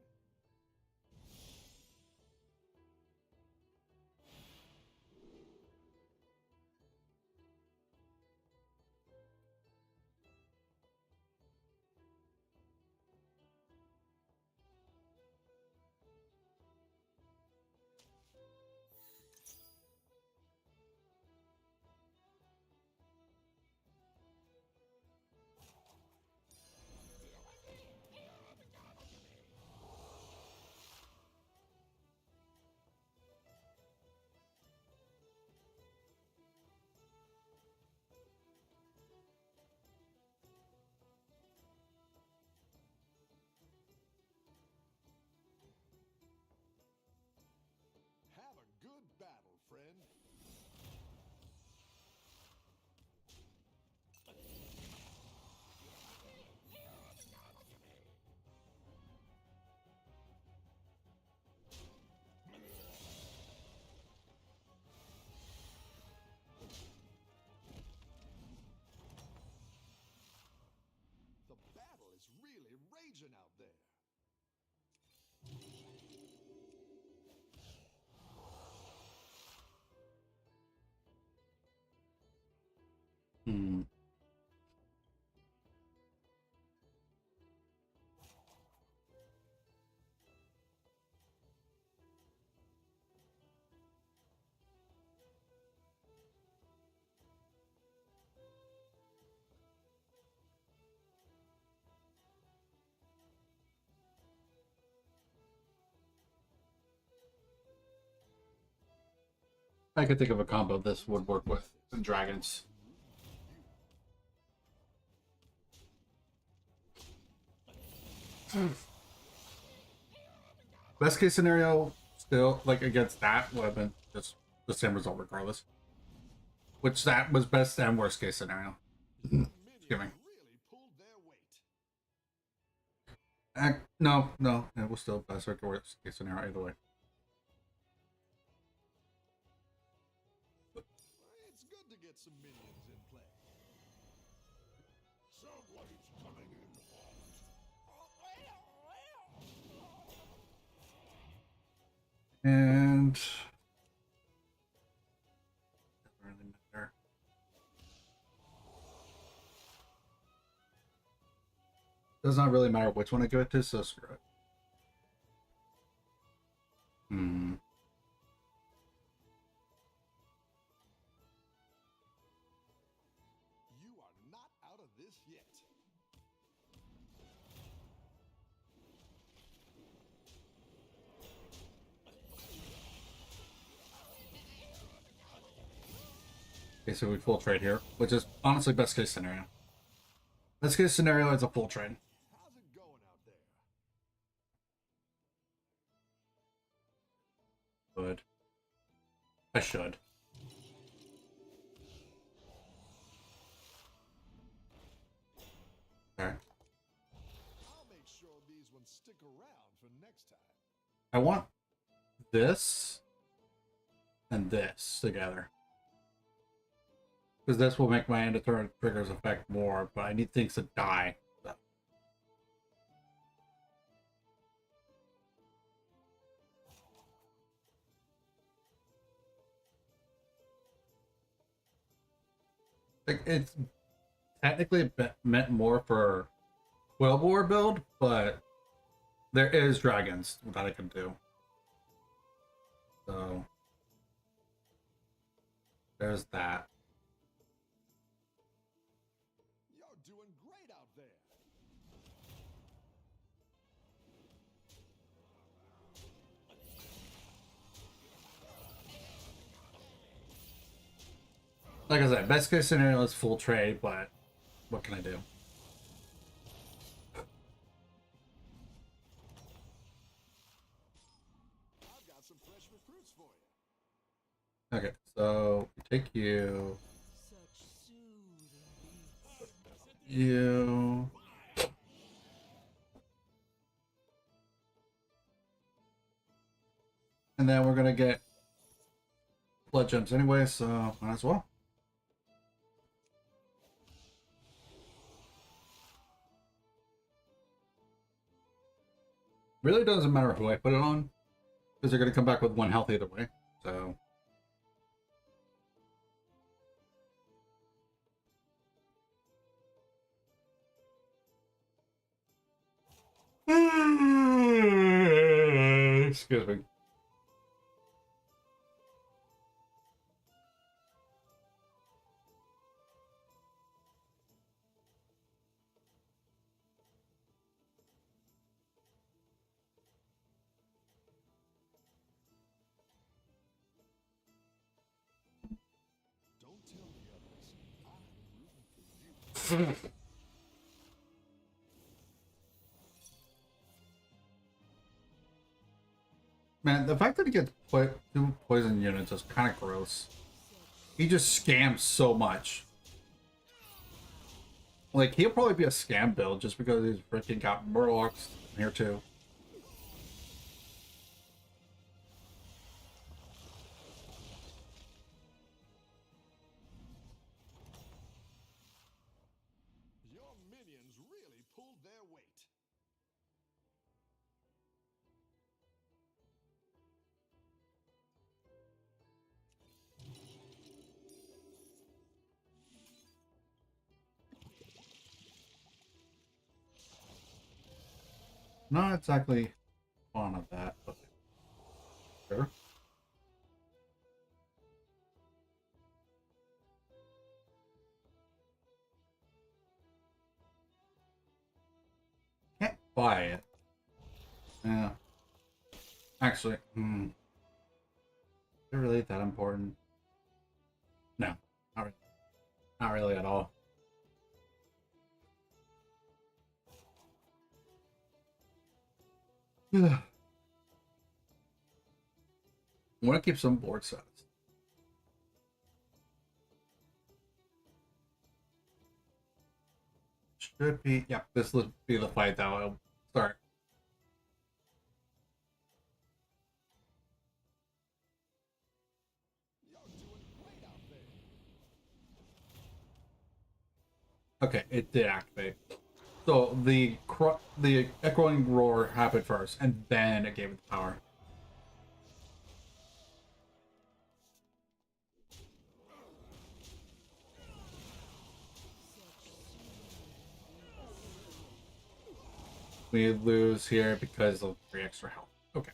[SPEAKER 3] Have a good battle, friend. The battle is really raging out there.
[SPEAKER 1] Hmm. I could think of a combo this would work with dragons. Best case scenario, still like against that would have been just the same result regardless. Which that was best and worst case scenario.
[SPEAKER 3] Minions
[SPEAKER 1] Excuse me.
[SPEAKER 3] really pulled their weight.
[SPEAKER 1] No, it was still best or worst case scenario either way.
[SPEAKER 3] It's good to get some minions in play. Someone's coming in hot.
[SPEAKER 1] And doesn't really matter. Does not really matter which one I give it to, so screw it. Hmm.
[SPEAKER 3] yet.
[SPEAKER 1] Okay, so we full trade here, which is honestly best case scenario. Best case scenario is a full trade.
[SPEAKER 3] How's it going out there?
[SPEAKER 1] Good. I should. Okay.
[SPEAKER 3] I'll make sure these ones stick around for next time.
[SPEAKER 1] I want this and this together. Because this will make my end of turn triggers affect more, but I need things to die. Like, it's technically meant more for Quill War build, but there is dragons that I can do. So there's that.
[SPEAKER 3] You're doing great out there.
[SPEAKER 1] Like I said, best case scenario is full trade, but what can I do?
[SPEAKER 3] I've got some fresh recruits for you.
[SPEAKER 1] Okay, so we take you. You. And then we're gonna get blood gems anyway, so might as well. Really doesn't matter who I put it on, because they're gonna come back with 1 health either way. So excuse me.
[SPEAKER 3] Don't tell the others. I'm rooting for you.
[SPEAKER 1] Man, the fact that he gets 2 poison units is kind of gross. He just scams so much. Like, he'll probably be a scam build just because he's freaking got Murlocs here too.
[SPEAKER 3] Your minions really pulled their weight.
[SPEAKER 1] Not exactly fond of that, but sure. Can't buy it. Yeah. Actually, is it really that important? No, not really. Not really at all. I want to keep some board size. Should be, yeah, this would be the fight that will start.
[SPEAKER 3] You're doing great out there.
[SPEAKER 1] Okay, it did activate. So the echoing roar happened first, and then it gave it the power. We lose here because of 3 extra health. Okay.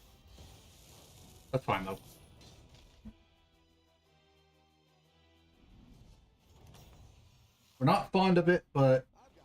[SPEAKER 1] That's fine, though. We're not fond of it, but
[SPEAKER 3] I've got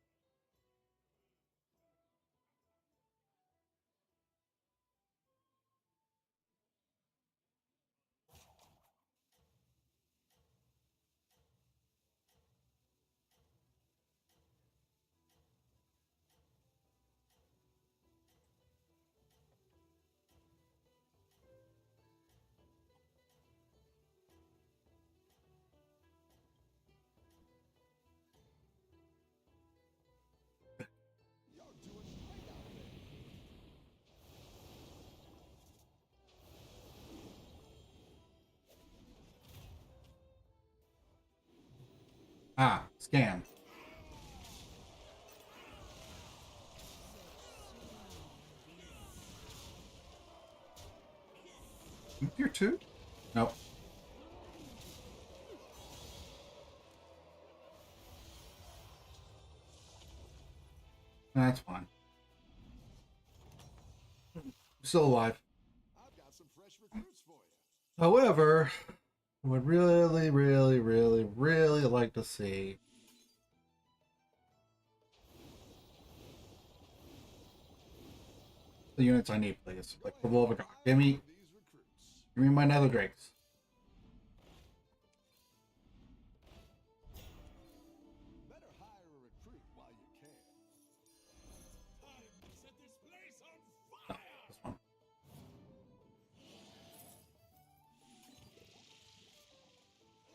[SPEAKER 1] Ah, scam. Tier 2? Nope. That's fine. Still alive.
[SPEAKER 3] I've got some fresh recruits for you.
[SPEAKER 1] However, I would really, really, really, really like to see the units I need, please. Like for love of God.
[SPEAKER 3] Hire one of these recruits.
[SPEAKER 1] Give me my nether drakes.
[SPEAKER 3] Better hire a recruit while you can.
[SPEAKER 6] Time to set this place on
[SPEAKER 1] No,
[SPEAKER 6] fire!
[SPEAKER 1] this one.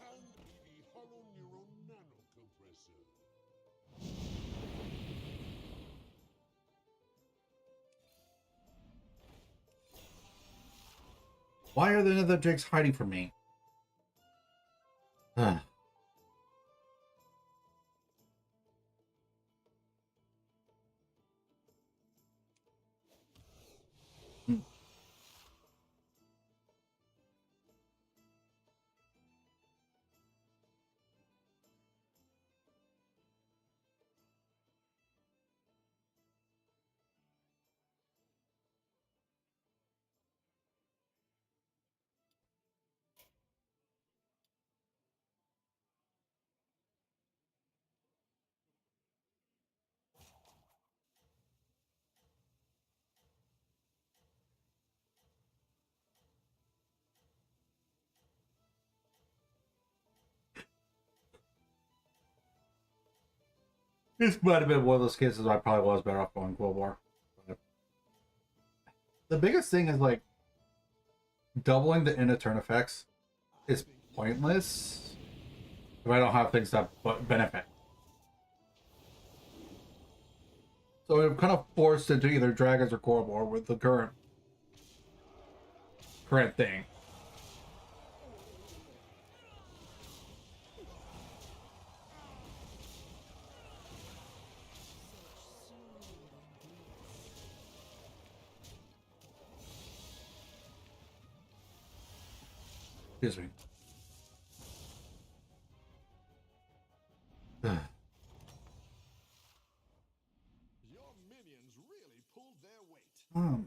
[SPEAKER 6] Hand me the hollow neuron nano compressor.
[SPEAKER 1] Why are the nether drakes hiding from me? Ugh. This might have been one of those cases I probably was better off going World War. But the biggest thing is like doubling the end of turn effects is pointless if I don't have things that benefit. So I'm kind of forced into either dragons or Korobor with the current thing. Excuse me.
[SPEAKER 3] Your minions really pulled their weight.
[SPEAKER 1] Oh.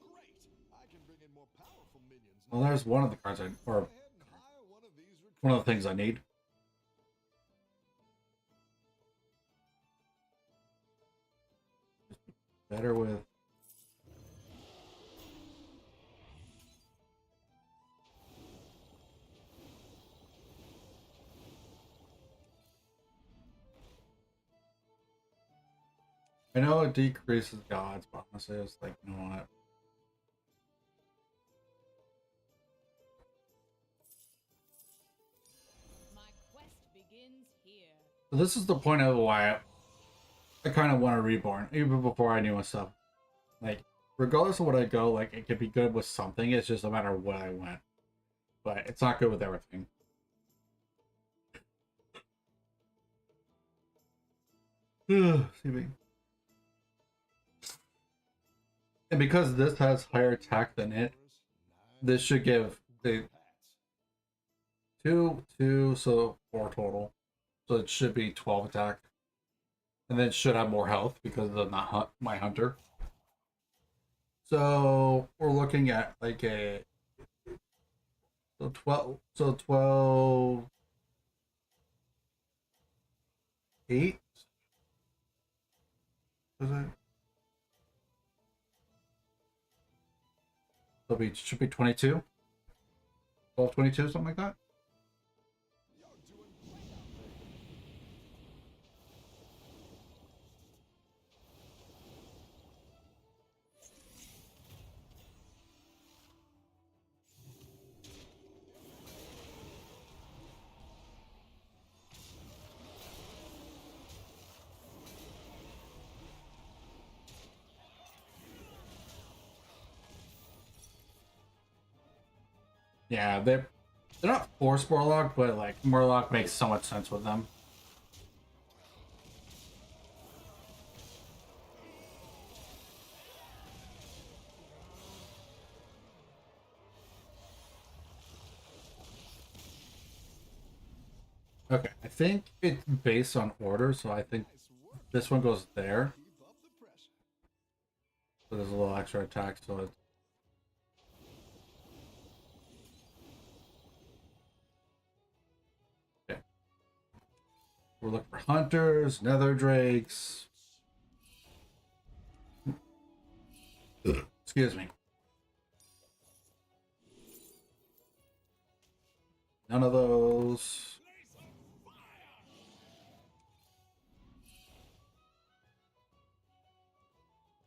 [SPEAKER 3] Great. I can bring in more powerful minions.
[SPEAKER 1] Well,
[SPEAKER 3] now.
[SPEAKER 1] there's one of the cards
[SPEAKER 3] Go
[SPEAKER 1] or
[SPEAKER 3] ahead and hire one of these recruits.
[SPEAKER 1] one of the things I need. Better with. I know it decreases gods, but honestly, it's like, you know what?
[SPEAKER 4] My quest begins here.
[SPEAKER 1] So this is the point of why I kind of want a reborn, even before I knew my stuff. Like, regardless of what I go, like, it could be good with something. It's just a matter of what I went. But it's not good with everything. Excuse me. And because this has higher attack than it, this should give the two, so 4 total. So it should be 12 attack. And then it should have more health because of not my hunter. So we're looking at like a 12 8 is it? So it should be 22. 12, 22, something like that.
[SPEAKER 3] You're doing great out there.
[SPEAKER 1] Yeah, They're not forced Morlock, but like Morlock makes so much sense with them. Okay, I think it's based on order, so I think
[SPEAKER 3] Nice work.
[SPEAKER 1] this one goes there.
[SPEAKER 3] Keep up the pressure.
[SPEAKER 1] So there's a little extra attack, so it's... Okay. We're looking for hunters, nether drakes. Excuse me. None of those.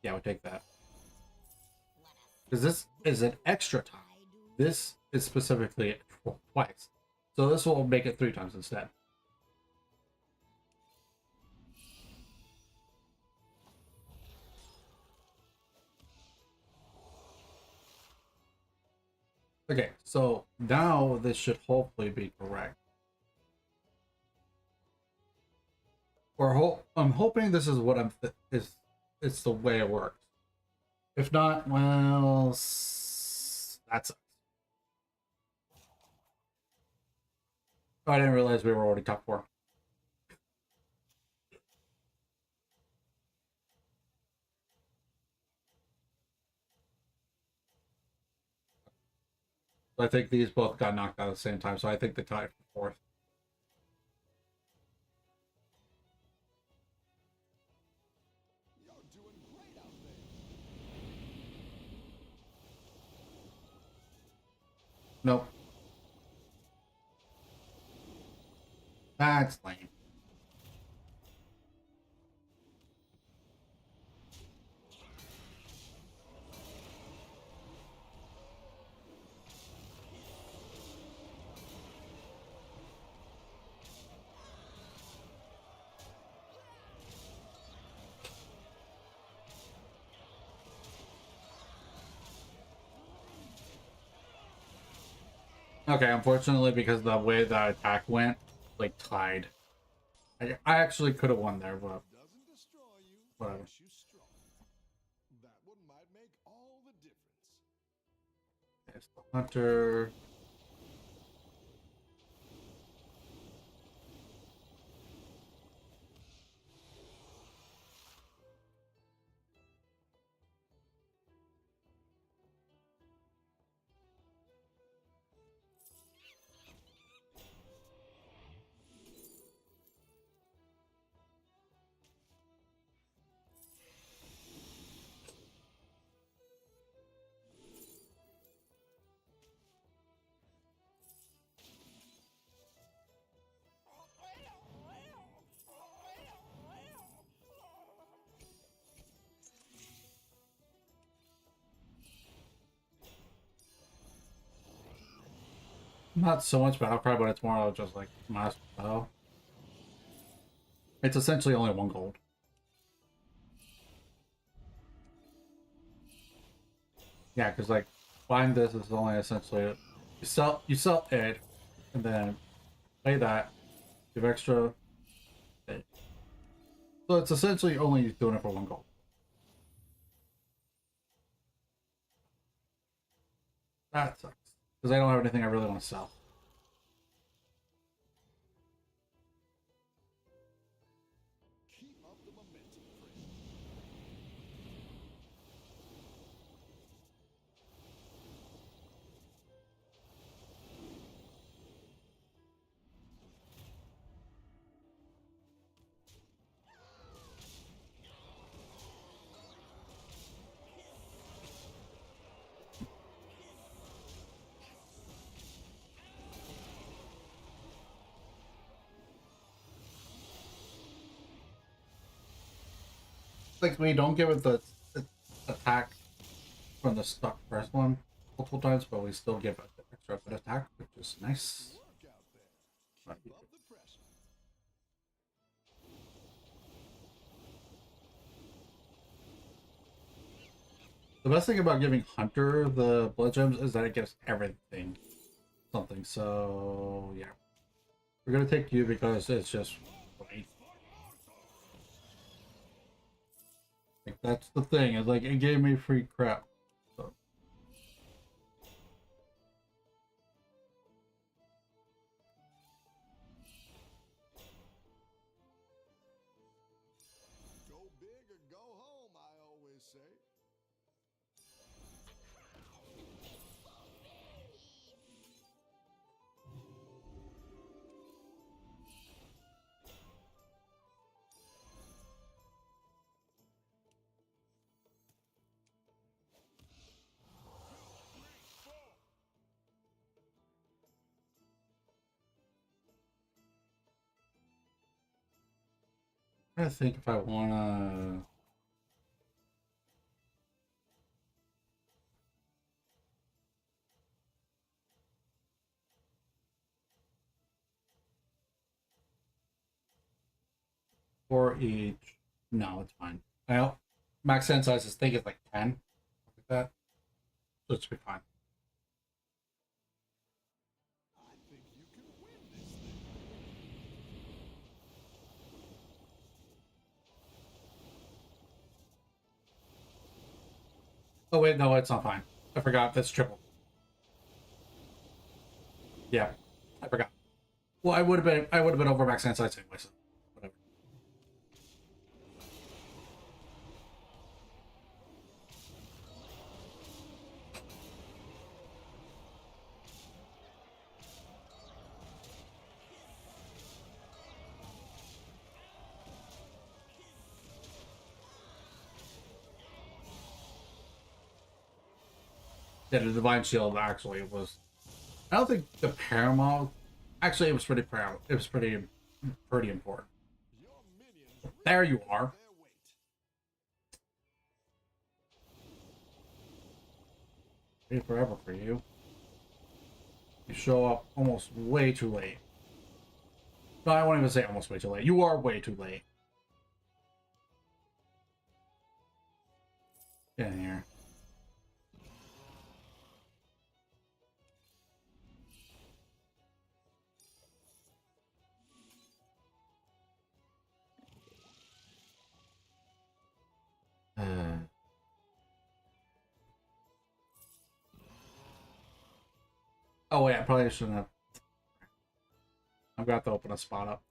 [SPEAKER 1] Yeah, we'll take that. Because this is an extra time. This is specifically twice. So this will make it 3 times instead. Okay, so now this should hopefully be correct. I'm hoping this is what it's the way it works. If not, well, that sucks. Oh, I didn't realize we were already top 4. So I think these both got knocked out at the same time, so I think they tied for 4th.
[SPEAKER 3] You're doing great out there.
[SPEAKER 1] Nope. That's lame. Okay, unfortunately, because the way the attack went, like tied. I actually could have won there, but
[SPEAKER 3] Doesn't destroy you,
[SPEAKER 1] whatever.
[SPEAKER 3] makes you strong. That one might make all the difference.
[SPEAKER 1] There's the hunter. Not so much battle cry, but it's more of just like master battle. It's essentially only 1 gold. Yeah, because like buying this is only essentially you sell it, and then play that, give extra. Ed. So it's essentially only doing it for 1 gold. That sucks because I don't have anything I really want to sell.
[SPEAKER 3] Keep up the momentum, friend.
[SPEAKER 1] Like we don't give it the attack from the stuck first one multiple times, but we still give it the extra bit attack, which is nice.
[SPEAKER 3] Work out there. Keep up the pressure.
[SPEAKER 1] The best thing about giving Hunter the blood gems is that it gives everything. something. So yeah, we're gonna take you because it's just right. Like that's the thing. It's like it gave me free crap. So
[SPEAKER 6] Go big or go home, I always say.
[SPEAKER 1] I think if I wanna. For each. No, it's fine. Well, max send size I think is like 10. Like that. So it should be fine.
[SPEAKER 6] I think you can win this thing.
[SPEAKER 1] Oh wait, no, it's not fine. I forgot that's triple. Yeah, I forgot. Well, I would have been over max send size anyway, so whatever. Yeah, the divine shield actually was. I don't think the paramount. Actually, it was pretty proud. It was pretty important.
[SPEAKER 6] Your minions
[SPEAKER 1] There
[SPEAKER 6] really
[SPEAKER 1] you
[SPEAKER 6] pulled
[SPEAKER 1] are.
[SPEAKER 6] their weight.
[SPEAKER 1] Wait forever for you. You show up almost way too late. No, I won't even say almost way too late. You are way too late. Get in here. Oh wait, I probably shouldn't have. I'm gonna have to open a spot up.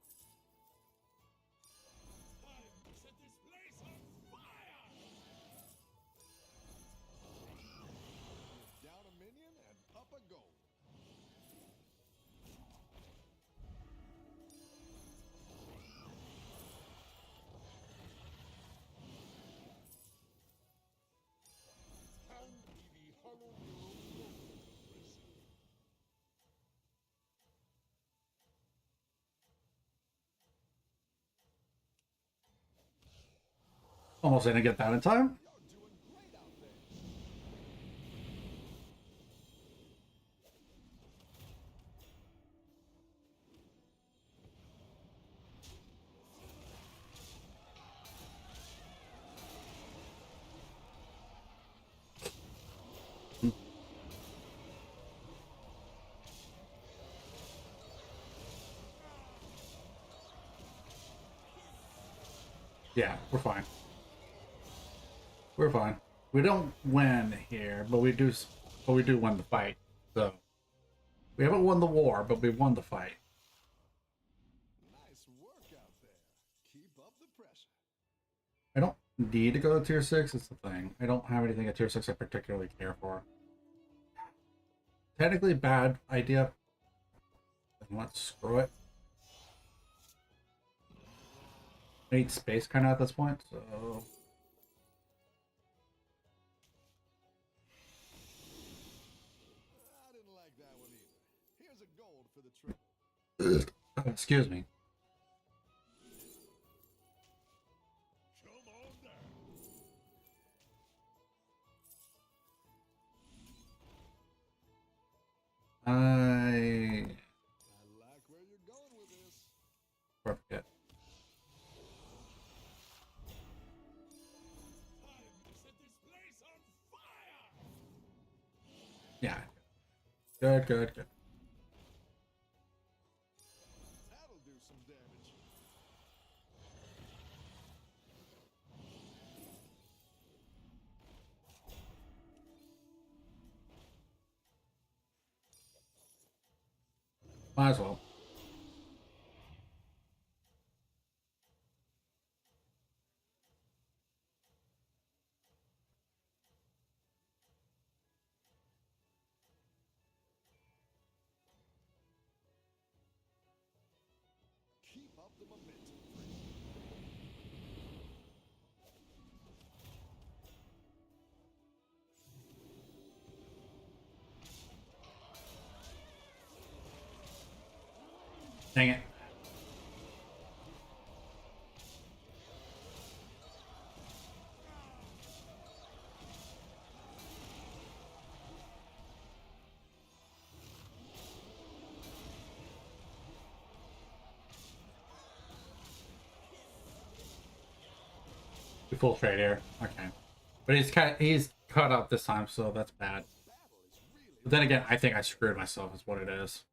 [SPEAKER 3] Set this place on fire!
[SPEAKER 6] Down a minion and up a goal. Hand me the hollow neural pressure.
[SPEAKER 1] Almost didn't get that in time.
[SPEAKER 6] You're doing great out there.
[SPEAKER 1] Yeah, we're fine. We're fine. We don't win here, but we do. But we do win the fight. So we haven't won the war, but we won the fight.
[SPEAKER 6] Nice work out there. Keep up the pressure.
[SPEAKER 1] I don't need to go to tier 6. It's the thing. I don't have anything at tier 6 I particularly care for. Technically, bad idea. Then let's screw it. I need space kind of at this point, so.
[SPEAKER 6] I didn't like that one either. Here's a gold for the triple.
[SPEAKER 1] Excuse me.
[SPEAKER 3] Come on down.
[SPEAKER 1] I
[SPEAKER 6] like where you're going with this.
[SPEAKER 1] forget.
[SPEAKER 3] Time to set this place on fire!
[SPEAKER 1] Yeah. Good, good, good. Might as well.
[SPEAKER 3] Keep up the momentum.
[SPEAKER 1] Dang it. We full trade here. Okay. But he's cut up this time, so that's bad. But then again, I think I screwed myself is what it is.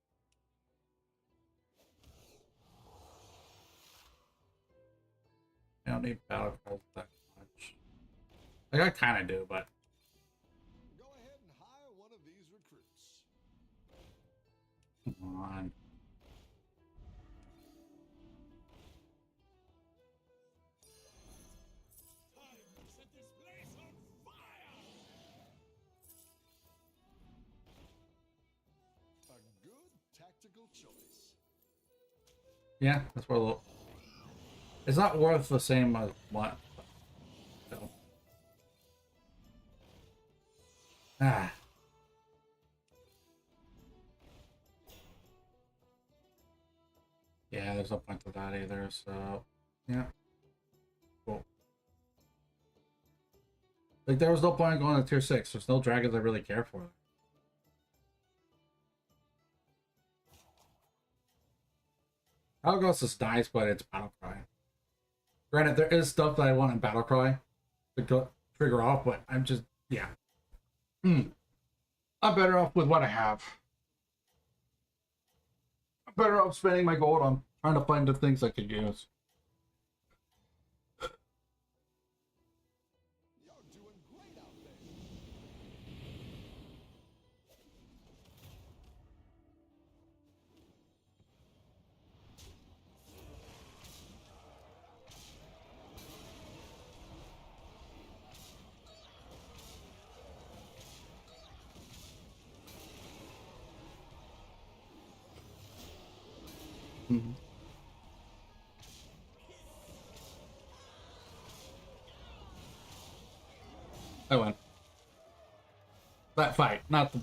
[SPEAKER 1] I don't need battle cards that much. Like I kinda do, but
[SPEAKER 3] Go ahead and hire one of these recruits.
[SPEAKER 1] come on.
[SPEAKER 3] A good tactical choice.
[SPEAKER 1] Yeah, that's where a little. It's not worth the same as what. So. Ah. Yeah, there's no point to that either, so yeah. Cool. Like there was no point in going to tier 6. There's no dragons I really care for. Algos is nice, but it's Battlecry. Granted, there is stuff that I want in Battlecry to go trigger off, but I'm just yeah. I'm better off with what I have. I'm better off spending my gold on trying to find the things I could use.
[SPEAKER 3] You're doing great out there.
[SPEAKER 1] I win. That fight, not the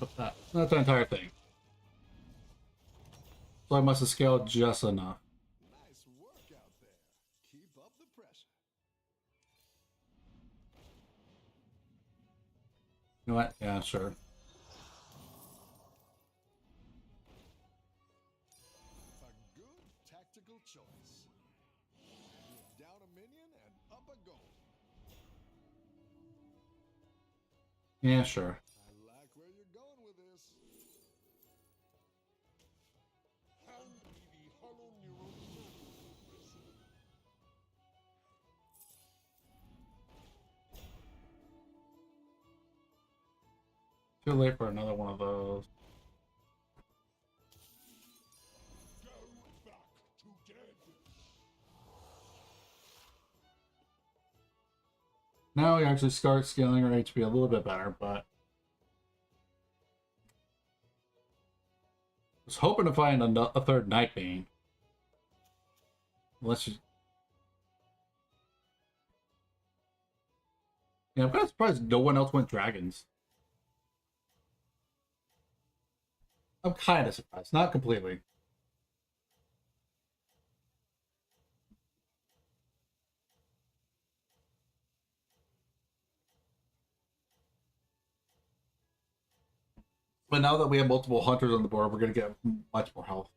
[SPEAKER 1] entire thing. So I must have scaled just enough.
[SPEAKER 3] Nice work out there. Keep up the pressure.
[SPEAKER 1] You know what? Yeah, sure.
[SPEAKER 3] A good tactical choice. Move down a minion and up a goal.
[SPEAKER 1] Yeah, sure.
[SPEAKER 3] I like where you're going with this.
[SPEAKER 6] Hand me the hollow neural nanocodes.
[SPEAKER 1] Too late for another one of those.
[SPEAKER 6] Go back to dead.
[SPEAKER 1] Now we actually start scaling our HP a little bit better, but I was hoping to find a third Night Bane. Unless you... Yeah, I'm kind of surprised no one else went dragons. I'm kind of surprised, not completely. But now that we have multiple hunters on the board, we're going to get much more health.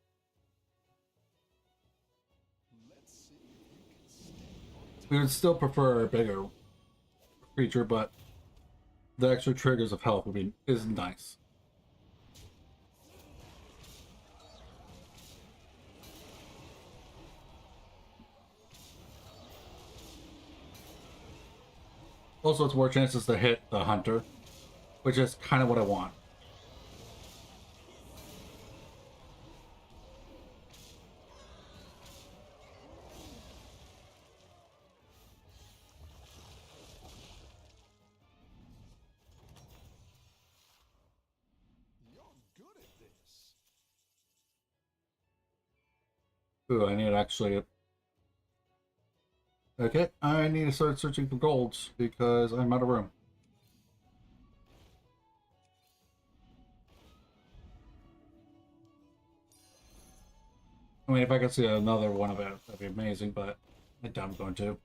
[SPEAKER 3] Let's see if you can stay on top.
[SPEAKER 1] We would still prefer a bigger creature, but the extra triggers of health is nice. Also, it's more chances to hit the hunter, which is kind of what I want. Ooh, I need to actually. Okay, I need to start searching for golds because I'm out of room. I mean, if I could see another one of it, that'd be amazing, but I doubt I'm going to.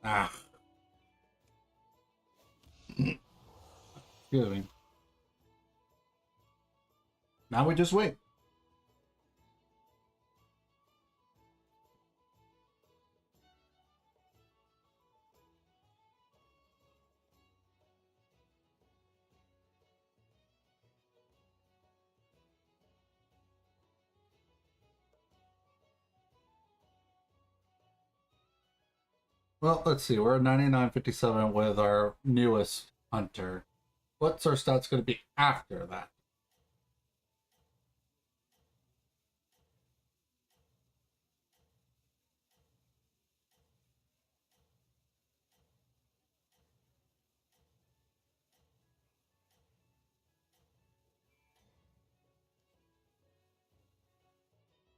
[SPEAKER 1] Ah. Excuse me. Now we just wait. Well, let's see. We're at 99.57 with our newest hunter. What's our stats going to be after that?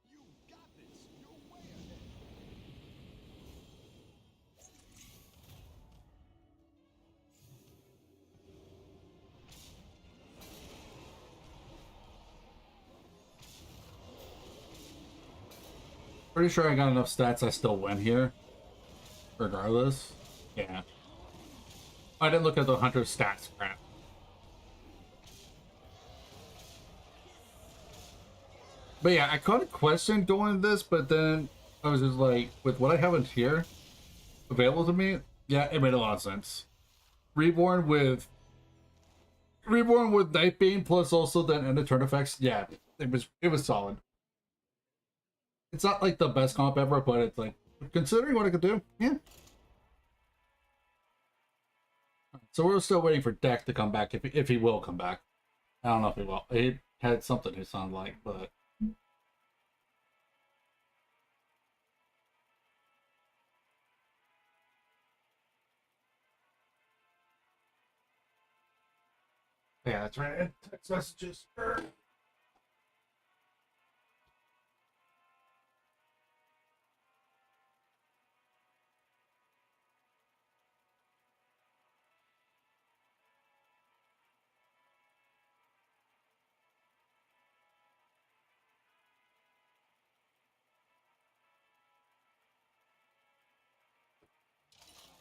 [SPEAKER 3] You got this. You're way ahead.
[SPEAKER 1] Pretty sure I got enough stats I still win here. Regardless. Yeah. I didn't look at the hunter's stats, crap. But yeah, I caught a question doing this, but then I was just like, with what I have in here available to me, yeah, it made a lot of sense. Reborn with Night Bane plus also then end of turn effects, yeah, it was solid. It's not like the best comp ever, but it's like considering what I could do, yeah. So we're still waiting for Deck to come back if he will come back. I don't know if he will. He had something to sound like, but yeah, that's right. And text messages.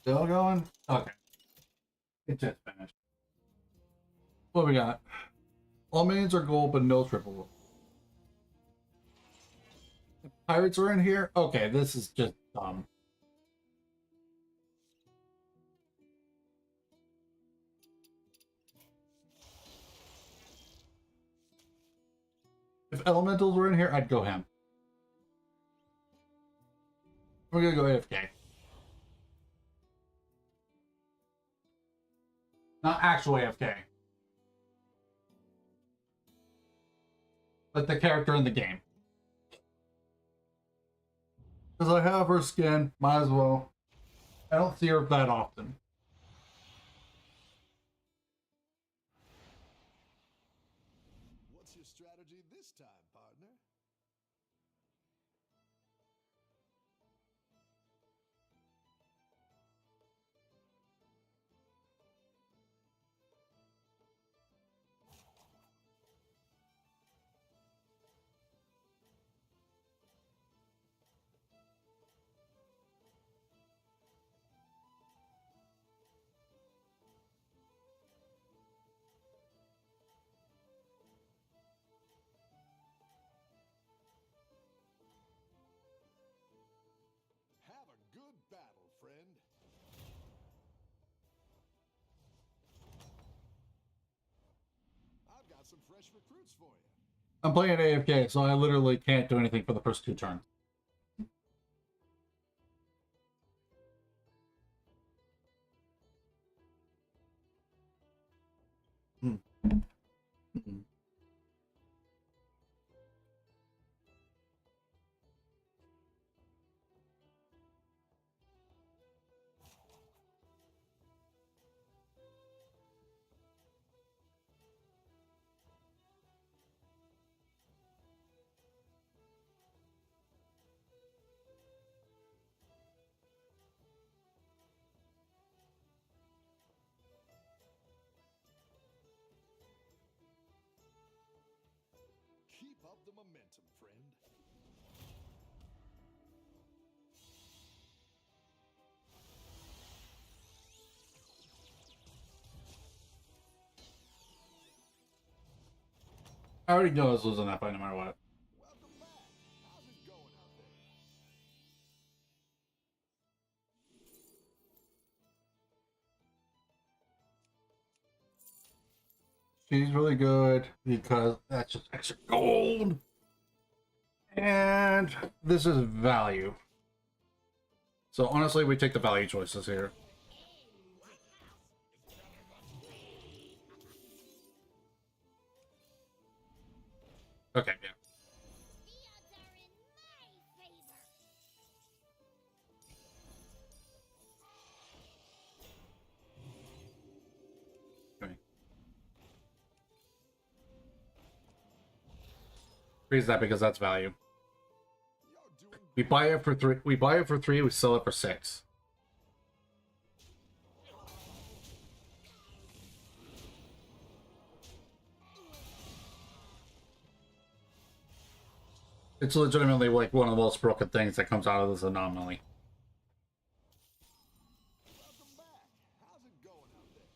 [SPEAKER 1] Still going? Okay. It just finished. What we got? All minions are gold, but no triple gold. Pirates are in here? Okay, this is just dumb. If elementals were in here, I'd go ham. We're gonna go AFK. Not actual AFK. But the character in the game. Because I have her skin, might as well. I don't see her that often.
[SPEAKER 3] What's your strategy this time, partner? Have a good battle, friend. I've got some fresh recruits for you.
[SPEAKER 1] I'm playing AFK, so I literally can't do anything for the first 2 turns. Hmm. Hmm.
[SPEAKER 3] the momentum, friend.
[SPEAKER 1] I already know I was losing that fight no matter what.
[SPEAKER 3] Welcome back. How's it going out there?
[SPEAKER 1] She's really good because that's just extra gold. And this is value. So honestly, we take the value choices here. Okay, yeah.
[SPEAKER 5] The odds are in my favor.
[SPEAKER 1] Okay. Freeze that because that's value.
[SPEAKER 3] You're doing
[SPEAKER 1] We buy it for 3. We buy it for 3. We sell it for 6. It's legitimately like one of the most broken things that comes out of this anomaly.
[SPEAKER 3] welcome back. How's it going out there?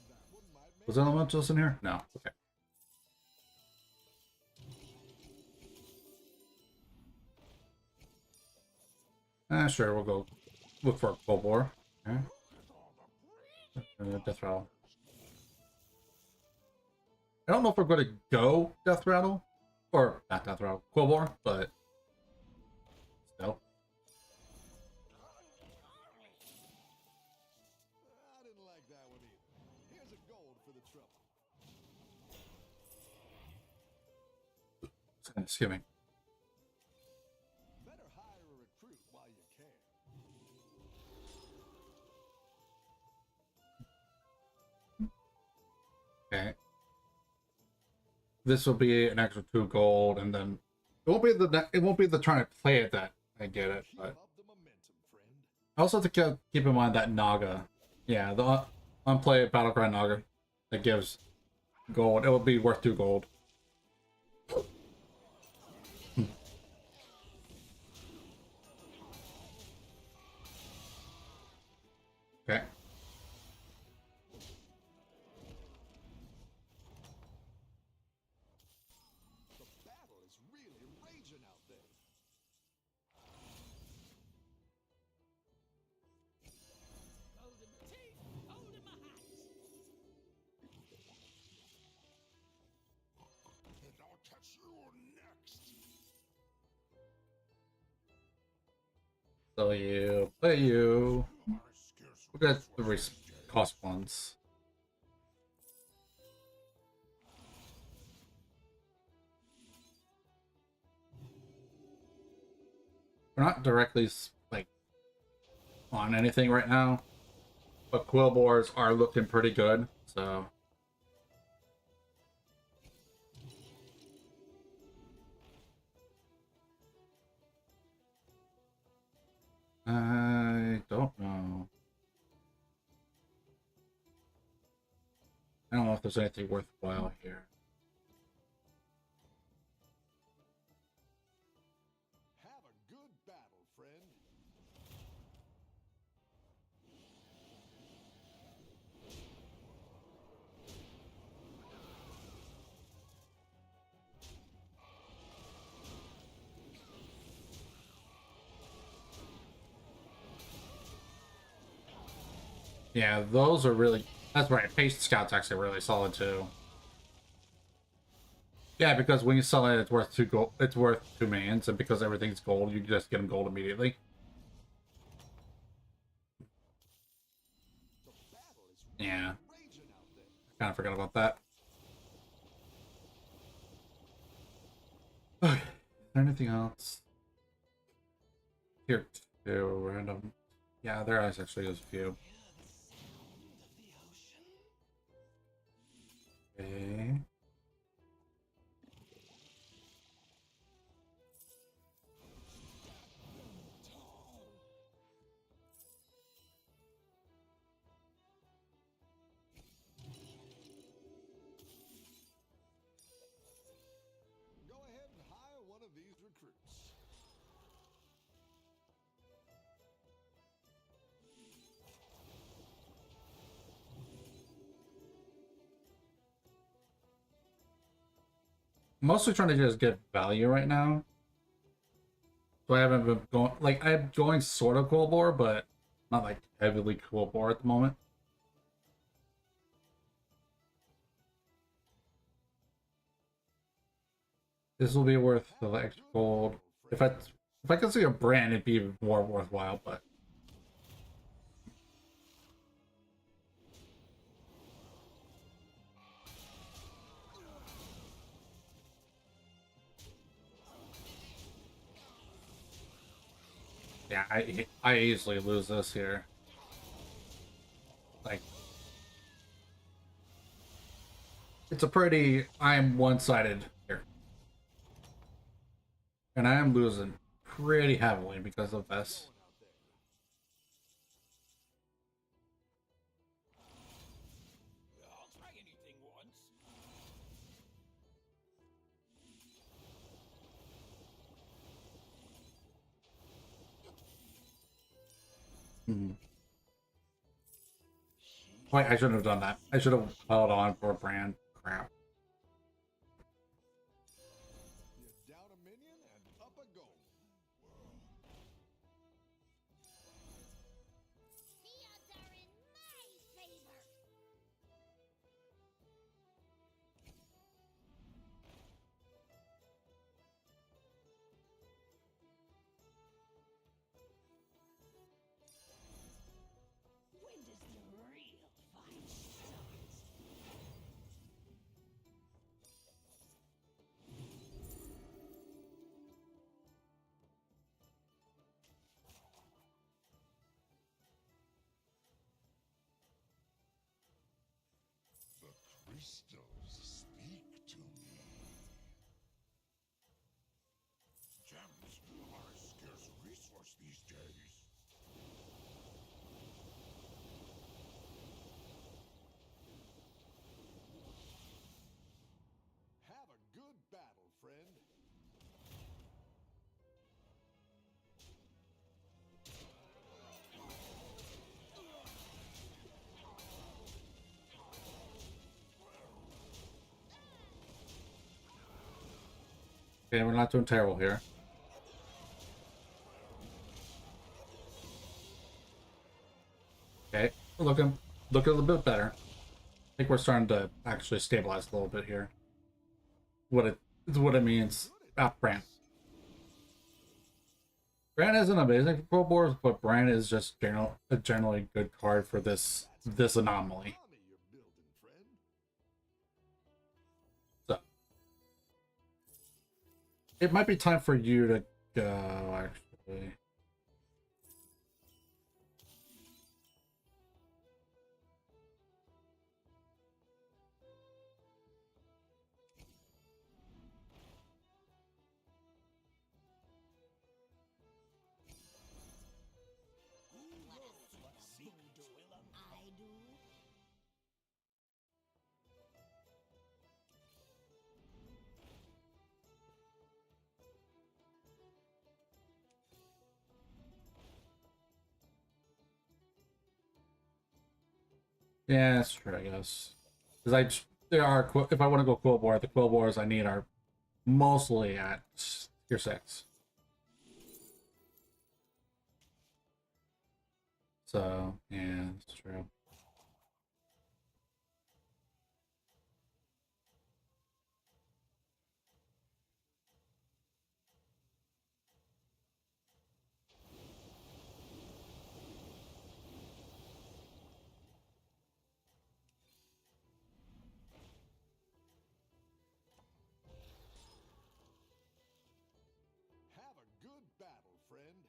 [SPEAKER 3] That one might make
[SPEAKER 1] Was elementals in here? No. Okay. Sure, we'll go look for a Cold War. Okay. Death Rattle. I don't know if we're going to go Death Rattle. Or, not Death Rattle, Cold War, but still.
[SPEAKER 3] I didn't like that one either. Here's a gold for the trouble.
[SPEAKER 1] Skimming.
[SPEAKER 3] Better hire a recruit while you can.
[SPEAKER 1] Okay. This will be an extra 2 gold, and then it won't be the trying to play it that I get it,
[SPEAKER 3] Keep
[SPEAKER 1] but
[SPEAKER 3] up the momentum, friend.
[SPEAKER 1] I also have to keep in mind that Naga. Yeah, the unplay Battleground Naga that gives gold. It will be worth 2 gold. Okay.
[SPEAKER 3] The battle is really raging out there.
[SPEAKER 4] Hold in my teeth, hold in my hat.
[SPEAKER 6] And I'll catch you next.
[SPEAKER 1] So you play you.
[SPEAKER 6] You are scarce
[SPEAKER 1] We'll get the cost ones. We're not directly like on anything right now, but Quillbores are looking pretty good. So I don't know. I don't know if there's anything worthwhile here.
[SPEAKER 3] Have a good battle, friend.
[SPEAKER 1] Yeah, those are really. That's right. Pace Scout's actually really solid too. Yeah, because when you sell it, it's worth 2 gold. It's worth 2 mans, and because everything's gold, you just get them gold immediately.
[SPEAKER 3] The battle is really
[SPEAKER 1] Yeah,
[SPEAKER 3] raging out there.
[SPEAKER 1] kind of forgot about that. Okay, is there anything else? Here, 2 random. Yeah, there is actually a few. Okay.
[SPEAKER 3] fruits.
[SPEAKER 1] I'm mostly trying to just get value right now. So I haven't been going, like, I'm going sort of cool bore, but not like heavily cool bore at the moment. This will be worth the extra gold. If I could see a brand, it'd be more worthwhile, but yeah, I easily lose this here. Like, it's a pretty, I'm one-sided here. And I am losing pretty heavily because of this.
[SPEAKER 6] I'll try anything once.
[SPEAKER 1] Mhm. Wait, I shouldn't have done that. I should have held on for a brand. Crap.
[SPEAKER 3] You're down a minion and up a goal.
[SPEAKER 5] The odds are in my favor.
[SPEAKER 4] When does the real fight start?
[SPEAKER 6] The crystals speak to me. Gems are a scarce resource these days.
[SPEAKER 3] Have a good battle, friend.
[SPEAKER 1] Okay, we're not doing terrible here. Okay, looking a little bit better. I think we're starting to actually stabilize a little bit here. What it means. Ah, Brand. Brand isn't amazing for Pro Boards, but Brand is just a generally good card for this anomaly.
[SPEAKER 3] Army you're building, friend.
[SPEAKER 1] So it might be time for you to go, actually.
[SPEAKER 5] I do.
[SPEAKER 1] Yeah, that's true, I guess. Because if I want to go Quill Board, the Quill Boards I need are mostly at tier 6. So, yeah, that's true.
[SPEAKER 3] Have a good battle, friend.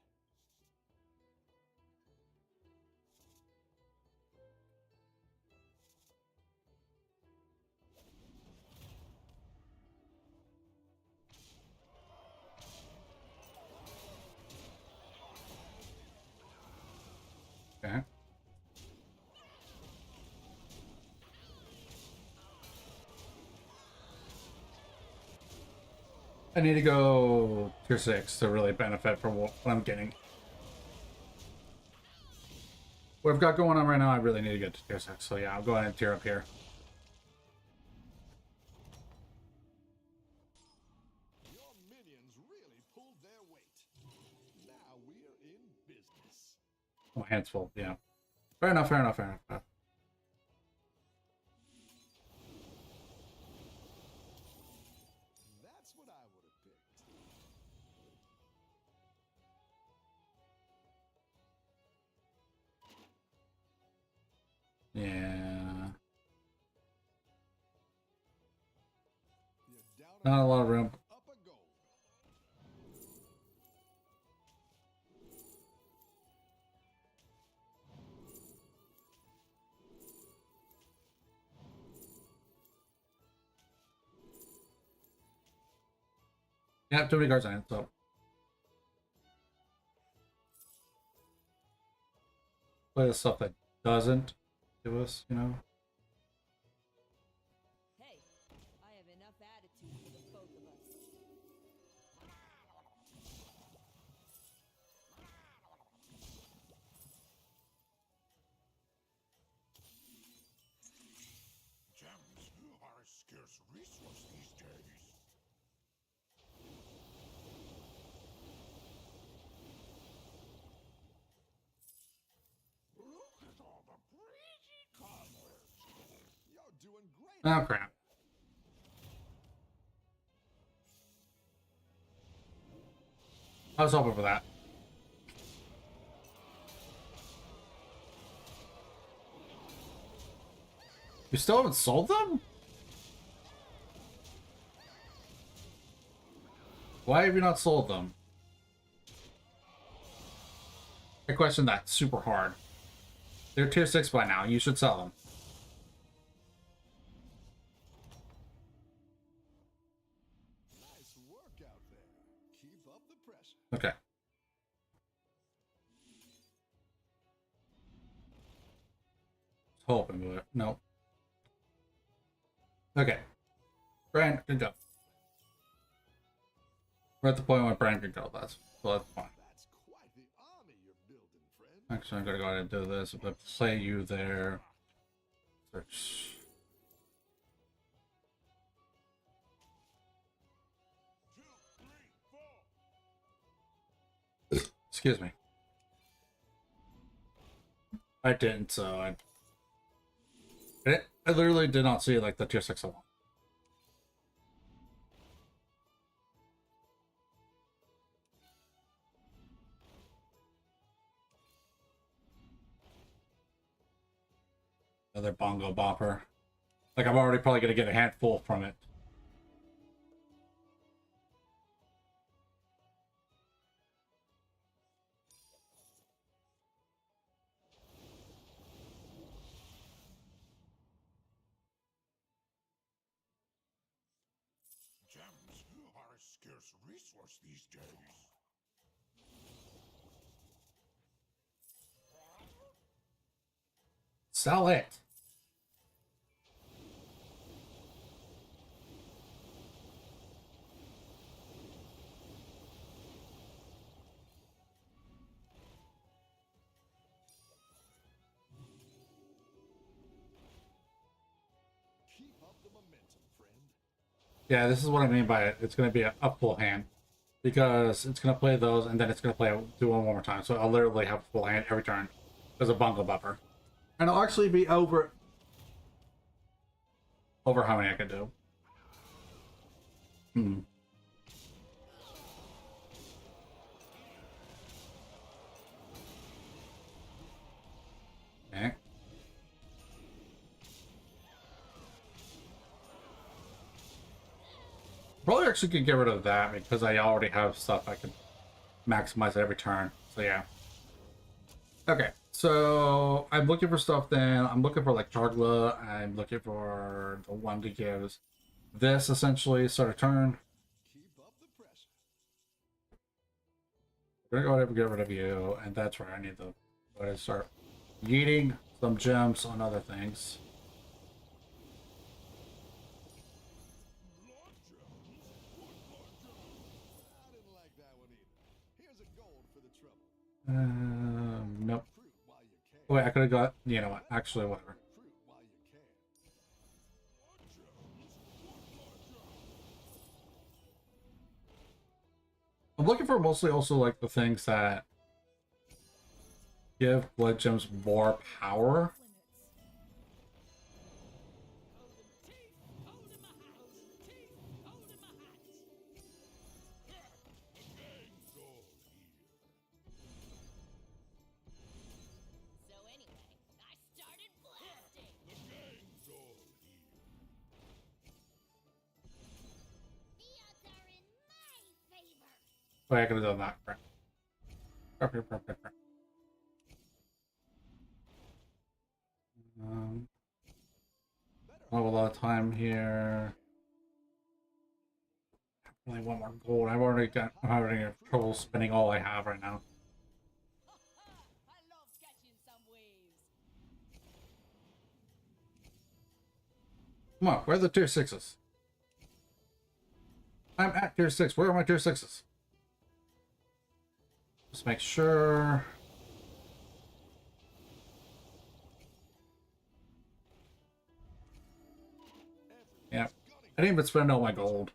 [SPEAKER 1] I need to go tier 6 to really benefit from what I'm getting. What I've got going on right now, I really need to get to tier 6. So yeah, I'll go ahead and tier up here.
[SPEAKER 3] Your minions really pulled their weight. Now we're in business.
[SPEAKER 1] Oh, hands full, yeah. Fair enough, fair enough, fair enough.
[SPEAKER 3] That's what I would have picked.
[SPEAKER 1] Yeah.
[SPEAKER 3] You're down
[SPEAKER 1] Not a lot of room.
[SPEAKER 3] up a goal.
[SPEAKER 1] Yeah, too many cards on it, so. Play the stuff that doesn't give us, you know?
[SPEAKER 4] Hey, I have enough attitude for the both of us.
[SPEAKER 6] Gems are a scarce resource these days. Look at all the pretty colors.
[SPEAKER 3] You're doing great.
[SPEAKER 1] Oh, crap. I was hoping for that. You still haven't sold them? Why have you not sold them? I question that super hard. They're tier 6 by now. You should sell them.
[SPEAKER 3] Nice work out there. Keep up the pressure.
[SPEAKER 1] Okay. Hoping, but no. Okay. Brand can go. We're at the point where Brand can go. That's fine.
[SPEAKER 3] That's quite the army you're building, friend.
[SPEAKER 1] Actually, I'm gonna go ahead and do this. I'm gonna play you there. Search. Excuse me. I didn't, so I literally did not see like the tier 6 alone. Another bongo bopper. Like I'm already probably gonna get a handful from it.
[SPEAKER 6] Gems are a scarce resource these days.
[SPEAKER 1] Sell it.
[SPEAKER 3] Keep up the momentum, friend.
[SPEAKER 1] Yeah, this is what I mean by it. It's going to be a full hand. Because it's going to play those, and then it's going to do one more time. So I'll literally have a full hand every turn. As a bungle buffer. And I'll actually be over how many I can do. Okay. Probably actually could get rid of that because I already have stuff I can maximize every turn. So yeah. Okay, so I'm looking for stuff then. I'm looking for like Chargla. I'm looking for the one that gives this essentially start a turn.
[SPEAKER 3] Keep up the pressure.
[SPEAKER 1] We're gonna go ahead and get rid of you, and that's where I need to go ahead and start yeeting some gems on other things. Nope.
[SPEAKER 3] Recruit while you can.
[SPEAKER 1] Wait, I could have got, you know what, actually, whatever.
[SPEAKER 3] Recruit while you can.
[SPEAKER 1] I'm looking for mostly also like the things that give blood gems more power.
[SPEAKER 5] So anyway, I started blasting. The odds are in my favor.
[SPEAKER 1] Wait, I could have done that. Crap. Crap. I have a lot of time here. I really want more gold. I'm having trouble spending all I have right now.
[SPEAKER 4] I love catching some waves.
[SPEAKER 1] Come on, where are the tier 6s? I'm at tier 6. Where are my tier 6s? Just make sure. Yeah. I didn't even spend all my gold.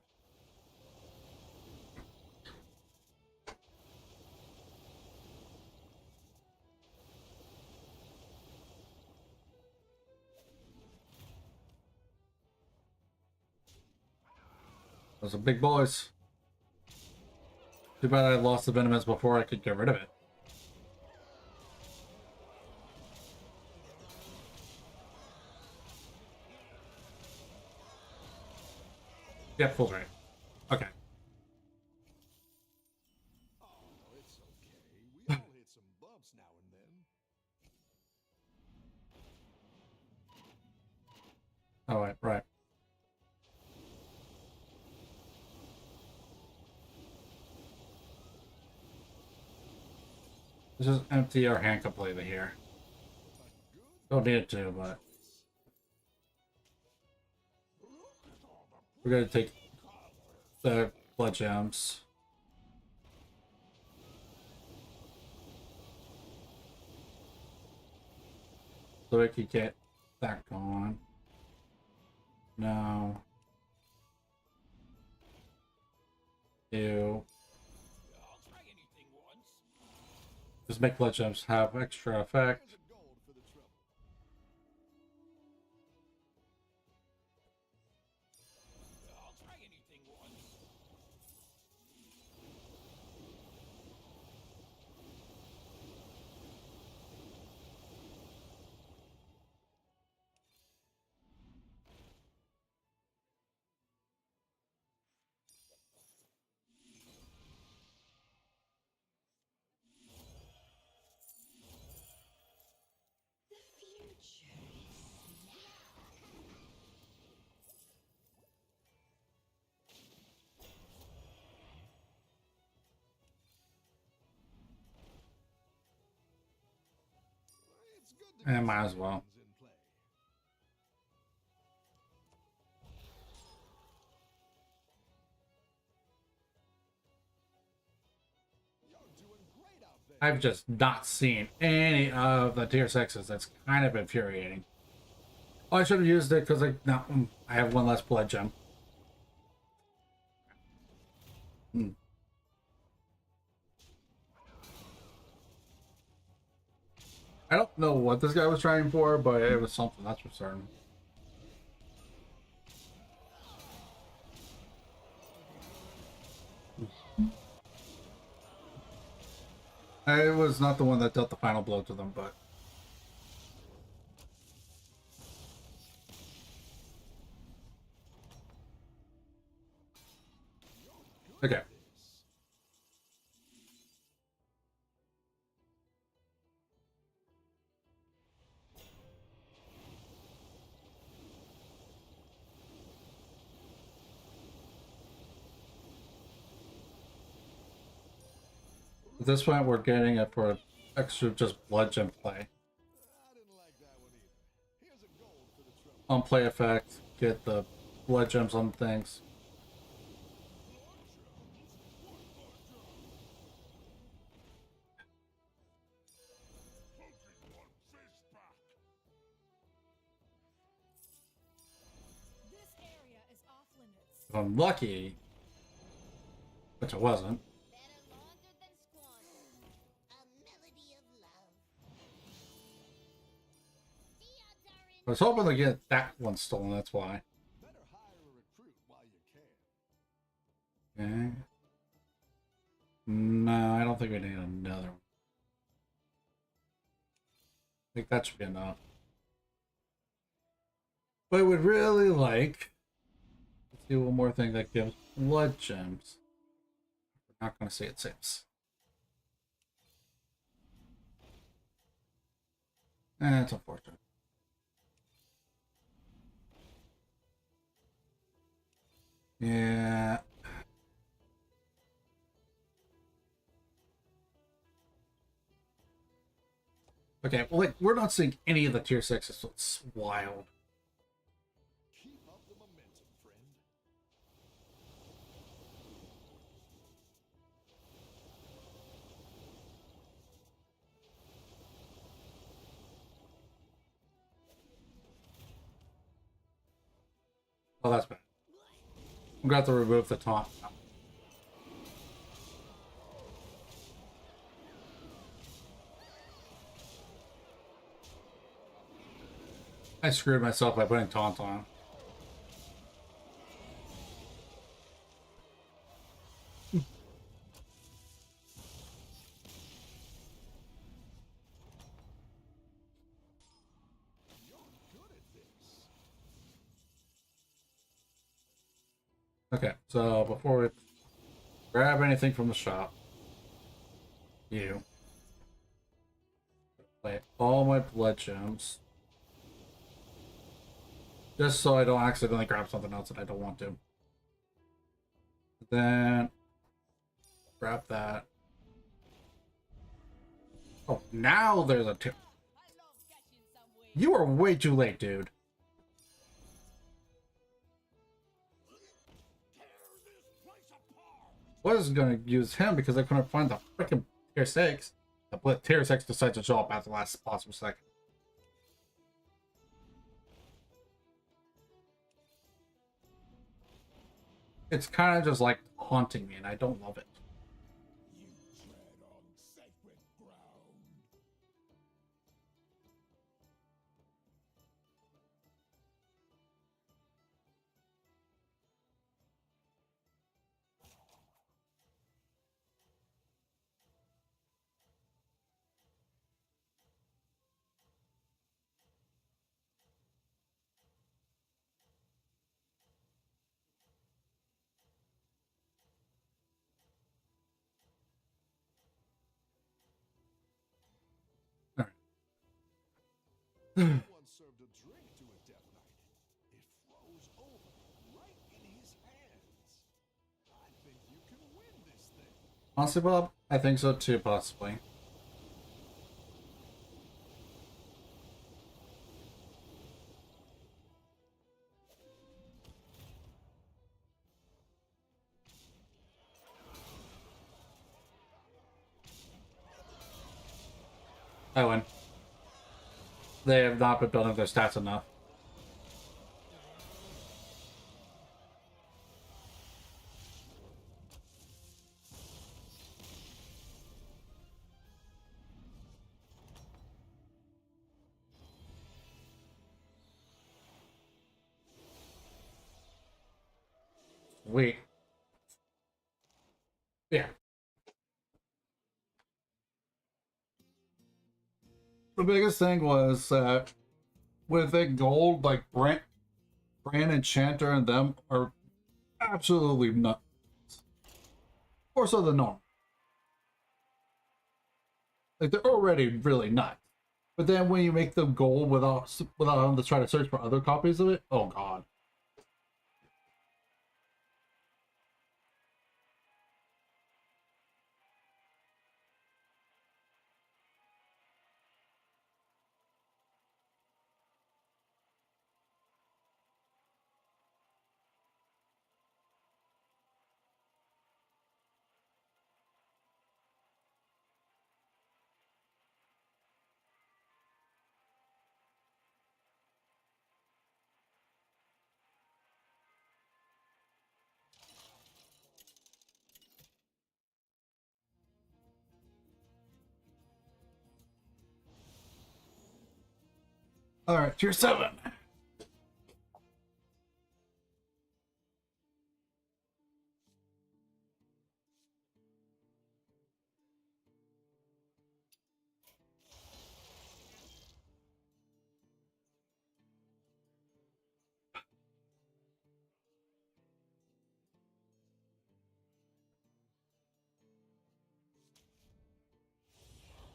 [SPEAKER 1] Those are big boys. Too bad I lost the venomous before I could get rid of it. Yep, full rate. Okay.
[SPEAKER 3] Oh, it's okay. We all hit some bumps now and then.
[SPEAKER 1] All right, right. Let's just empty our hand completely here. Don't need it to, but we're gonna take the blood gems. So we can get that gone. No. Ew. Just make blood gems have extra effect.
[SPEAKER 3] There's a gold for the trouble.
[SPEAKER 5] The future is now.
[SPEAKER 3] It's good to
[SPEAKER 1] And
[SPEAKER 3] get
[SPEAKER 1] might
[SPEAKER 3] some
[SPEAKER 1] as well.
[SPEAKER 3] friends in play. You're doing great out there.
[SPEAKER 1] I've just not seen any of the tier 6s. That's kind of infuriating. Oh, I should have used it because I have one less blood gem. I don't know what this guy was trying for, but it was something, that's for certain. I was not the one that dealt the final blow to them, but... Okay. At this point, we're getting it for extra just blood gem play.
[SPEAKER 3] I didn't like that one either. Here's a gold for the trouble.
[SPEAKER 1] On play effect, get the blood gems on things. If I'm lucky, which I wasn't.
[SPEAKER 5] Better launder than squander. A melody of love. The odds are in
[SPEAKER 1] I was hoping to get that one stolen, that's why.
[SPEAKER 3] Better hire a recruit while you can.
[SPEAKER 1] Okay. No, I don't think we need another one. I think that should be enough. But I would really like to see one more thing that gives blood gems. We're not going to say it seems. It's unfortunate. Yeah. Okay, well, like, we're not seeing any of the tier 6s, so it's wild.
[SPEAKER 3] Keep up the momentum, friend.
[SPEAKER 1] Oh, that's bad. I'm going to have to remove the taunt. I screwed myself by putting taunt on.
[SPEAKER 3] You're good at this.
[SPEAKER 1] Okay, so before we grab anything from the shop, you play all my blood gems. Just so I don't accidentally grab something else that I don't want to. Then grab that. Oh, now there's a two.
[SPEAKER 4] I love catching some wind.
[SPEAKER 1] You are way too late, dude. Was gonna use him because I couldn't find the freaking tier 6. The tier 6 decides to show up at the last possible second. It's kind of just like haunting me, and I don't love it.
[SPEAKER 6] You tread on sacred ground.
[SPEAKER 3] Someone served a drink to a death knight. It froze over right in his hands. I think you can win this thing.
[SPEAKER 1] Honestly, Bob, I think so too, possibly. I win. They have not been building their stats enough. Wait. Yeah. The biggest thing was that with it gold, like Brand Enchanter and them are absolutely nuts. Or so the norm. Like they're already really nuts. But then when you make them gold without having to try to search for other copies of it, oh god. Alright, tier 7.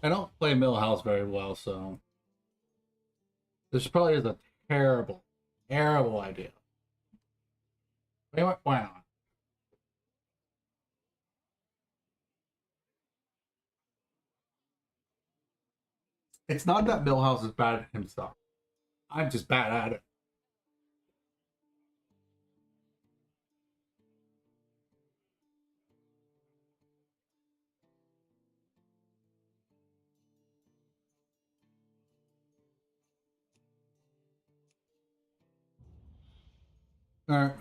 [SPEAKER 1] I don't play Millhouse very well, so this probably is a terrible, terrible idea. Wow. It's not that Millhouse is bad at himself. I'm just bad at it. Alright.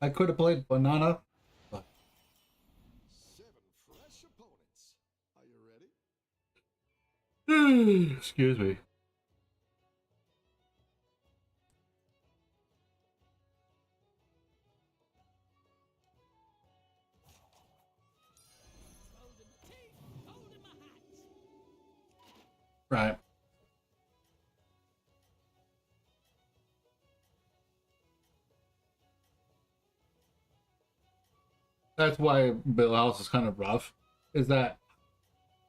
[SPEAKER 1] I could have played Banana, but
[SPEAKER 3] 7 fresh opponents. Are you ready?
[SPEAKER 1] excuse me.
[SPEAKER 4] Holding my teeth, holding my hands.
[SPEAKER 1] Right. That's why Bill House is kind of rough. Is that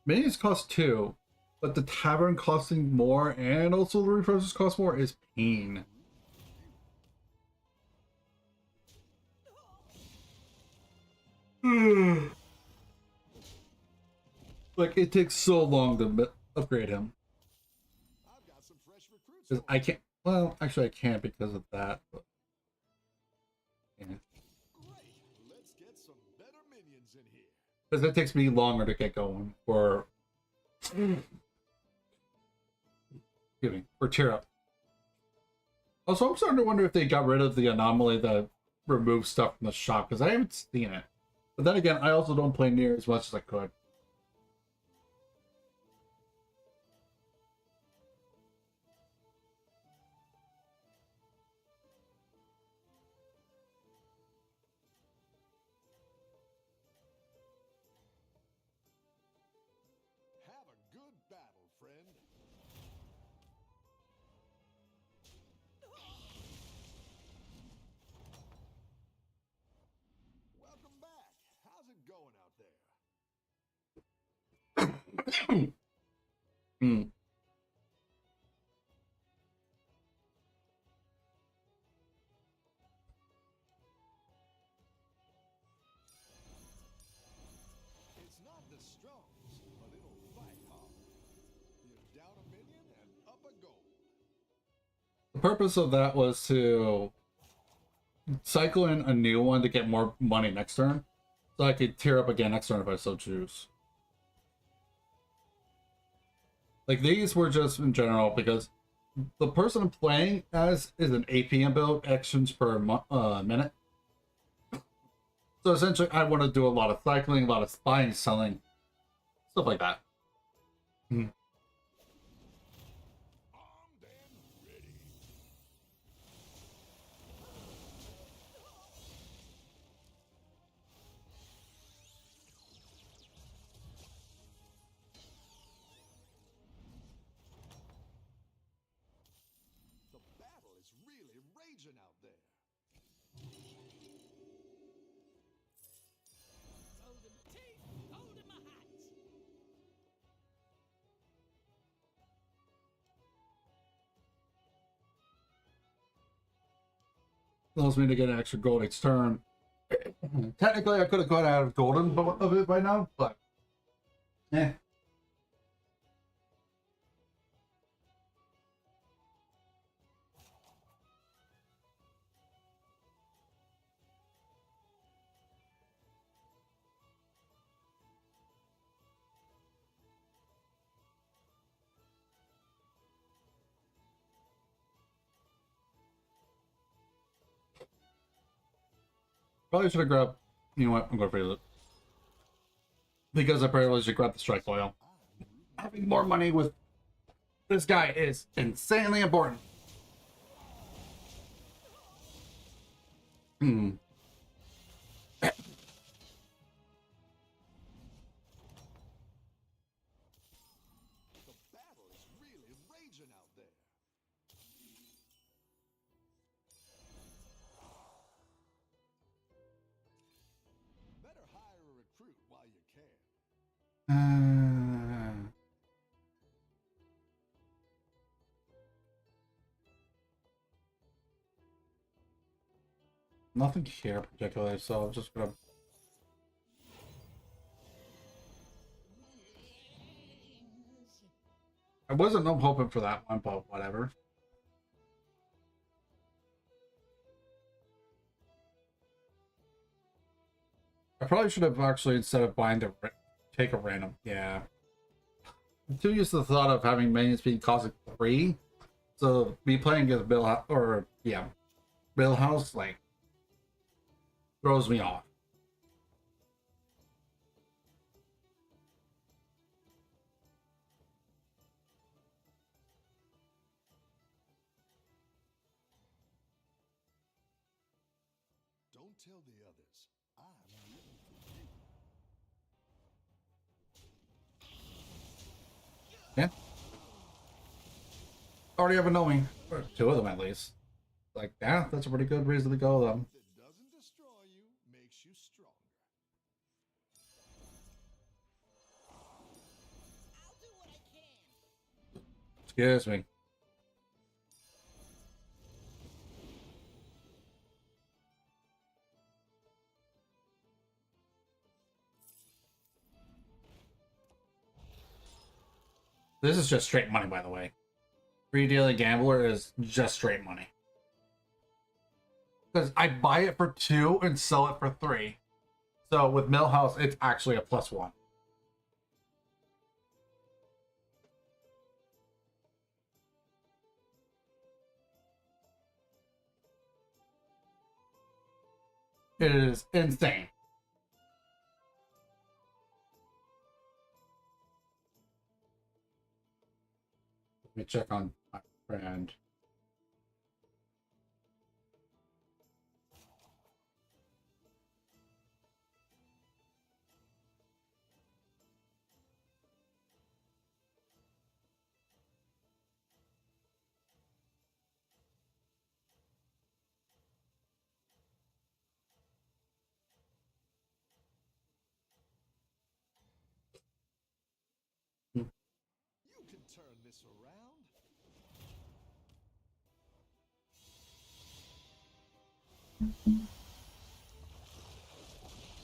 [SPEAKER 1] minis cost 2, but the tavern costing more and also the resources cost more is pain. Like, it takes so long to upgrade him.
[SPEAKER 3] I've got some fresh recruits.
[SPEAKER 1] Because I can't. Well, actually, I can't because of that. But yeah.
[SPEAKER 3] Great. Let's get some better minions in here.
[SPEAKER 1] Because it takes me longer to get going for. Excuse me, for tier up. Also, I'm starting to wonder if they got rid of the anomaly that removes stuff from the shop because I haven't seen it. But then again, I also don't play near as much as I could.
[SPEAKER 3] Have a good battle, friend. Welcome back. How's it going out there?
[SPEAKER 1] Hmm.
[SPEAKER 3] It's not the strongest, but it'll fight hard. You're down a minion and up a gold.
[SPEAKER 1] The purpose of that was to cycle in a new one to get more money next turn. So I could tier up again next turn if I so choose. Like, these were just in general because the person I'm playing as is an APM build, actions per minute. So essentially, I want to do a lot of cycling, a lot of buying, selling, stuff like that.
[SPEAKER 3] Armed and ready. The battle is really raging out there.
[SPEAKER 4] Holding my teeth, holding my hands.
[SPEAKER 1] Allows me to get an extra gold each turn. Technically, I could have got out of golden of it by now, but eh. Probably should have grabbed. You know what? I'm going to freeze it. Because I probably should grab the strike oil. having more money with this guy is insanely important. Hmm.
[SPEAKER 3] The battle is really raging out there. Better hire a recruit while you can.
[SPEAKER 1] Nothing here particularly, so I'm just gonna. I wasn't hoping for that one, but whatever. I probably should have actually, instead of buying the take a random. Yeah. I'm too used to the thought of having minions being costing 3. So me playing against Bill or yeah, Bill House like throws me off.
[SPEAKER 3] Don't tell the others. I'm rooting for you.
[SPEAKER 1] Yeah. Already have a knowing. Or 2 of them at least. Like, yeah, that's a pretty good reason to go then.
[SPEAKER 3] That doesn't destroy you makes you stronger.
[SPEAKER 5] I'll do what I can.
[SPEAKER 1] Excuse me. This is just straight money, by the way. Free Daily Gambler is just straight money. Because I buy it for 2 and sell it for 3. So with Millhouse, it's actually a +1. It is insane. Let me check on my friend.
[SPEAKER 3] You can turn this around.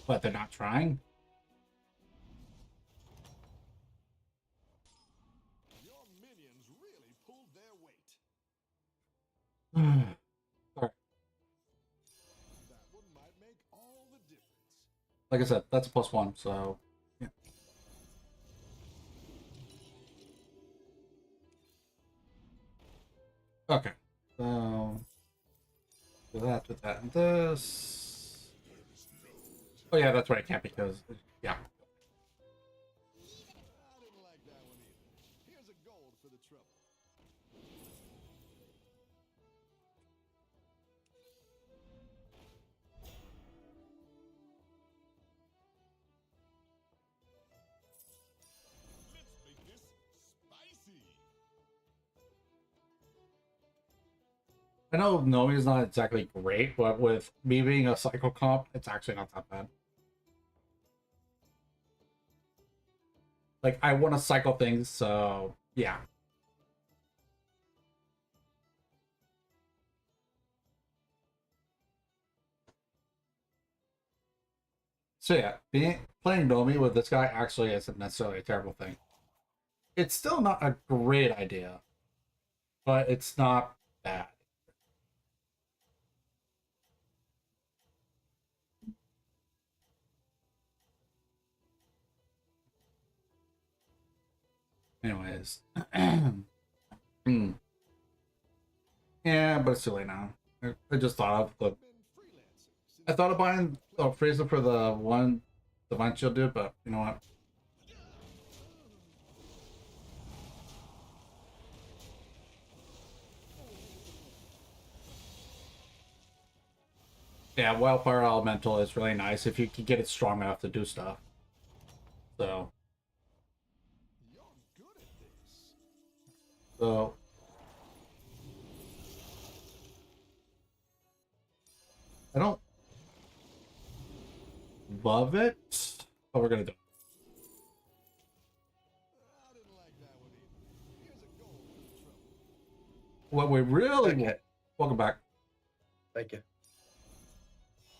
[SPEAKER 1] But they're not trying.
[SPEAKER 3] Your minions really pulled their weight.
[SPEAKER 1] Alright.
[SPEAKER 3] That one might make all the difference.
[SPEAKER 1] Like I said, that's a +1, so yeah. Okay. So do that, and this. Oh yeah, that's right, I can't because yeah.
[SPEAKER 3] I didn't like that one either. Here's a gold for the trouble. Let's make this spicy.
[SPEAKER 1] I know Nomi is not exactly great, but with me being a cycle comp, it's actually not that bad. Like, I want to cycle things, so yeah. So yeah, playing Nomi with this guy actually isn't necessarily a terrible thing. It's still not a great idea, but it's not bad. Anyways. Hmm. Yeah, but it's too late now. I just thought of the.
[SPEAKER 3] Been freelancing since
[SPEAKER 1] I thought of buying a freezer for the one Divine Shield dude, but you know what? Yeah, Wildfire Elemental is really nice if you can get it strong enough to do stuff. So,
[SPEAKER 3] You're good at this.
[SPEAKER 1] so I don't love it, but we're gonna do it.
[SPEAKER 3] I didn't like that one either. Here's a goal for the trouble.
[SPEAKER 1] What we really
[SPEAKER 2] Okay.
[SPEAKER 1] want, welcome back.
[SPEAKER 2] Thank you.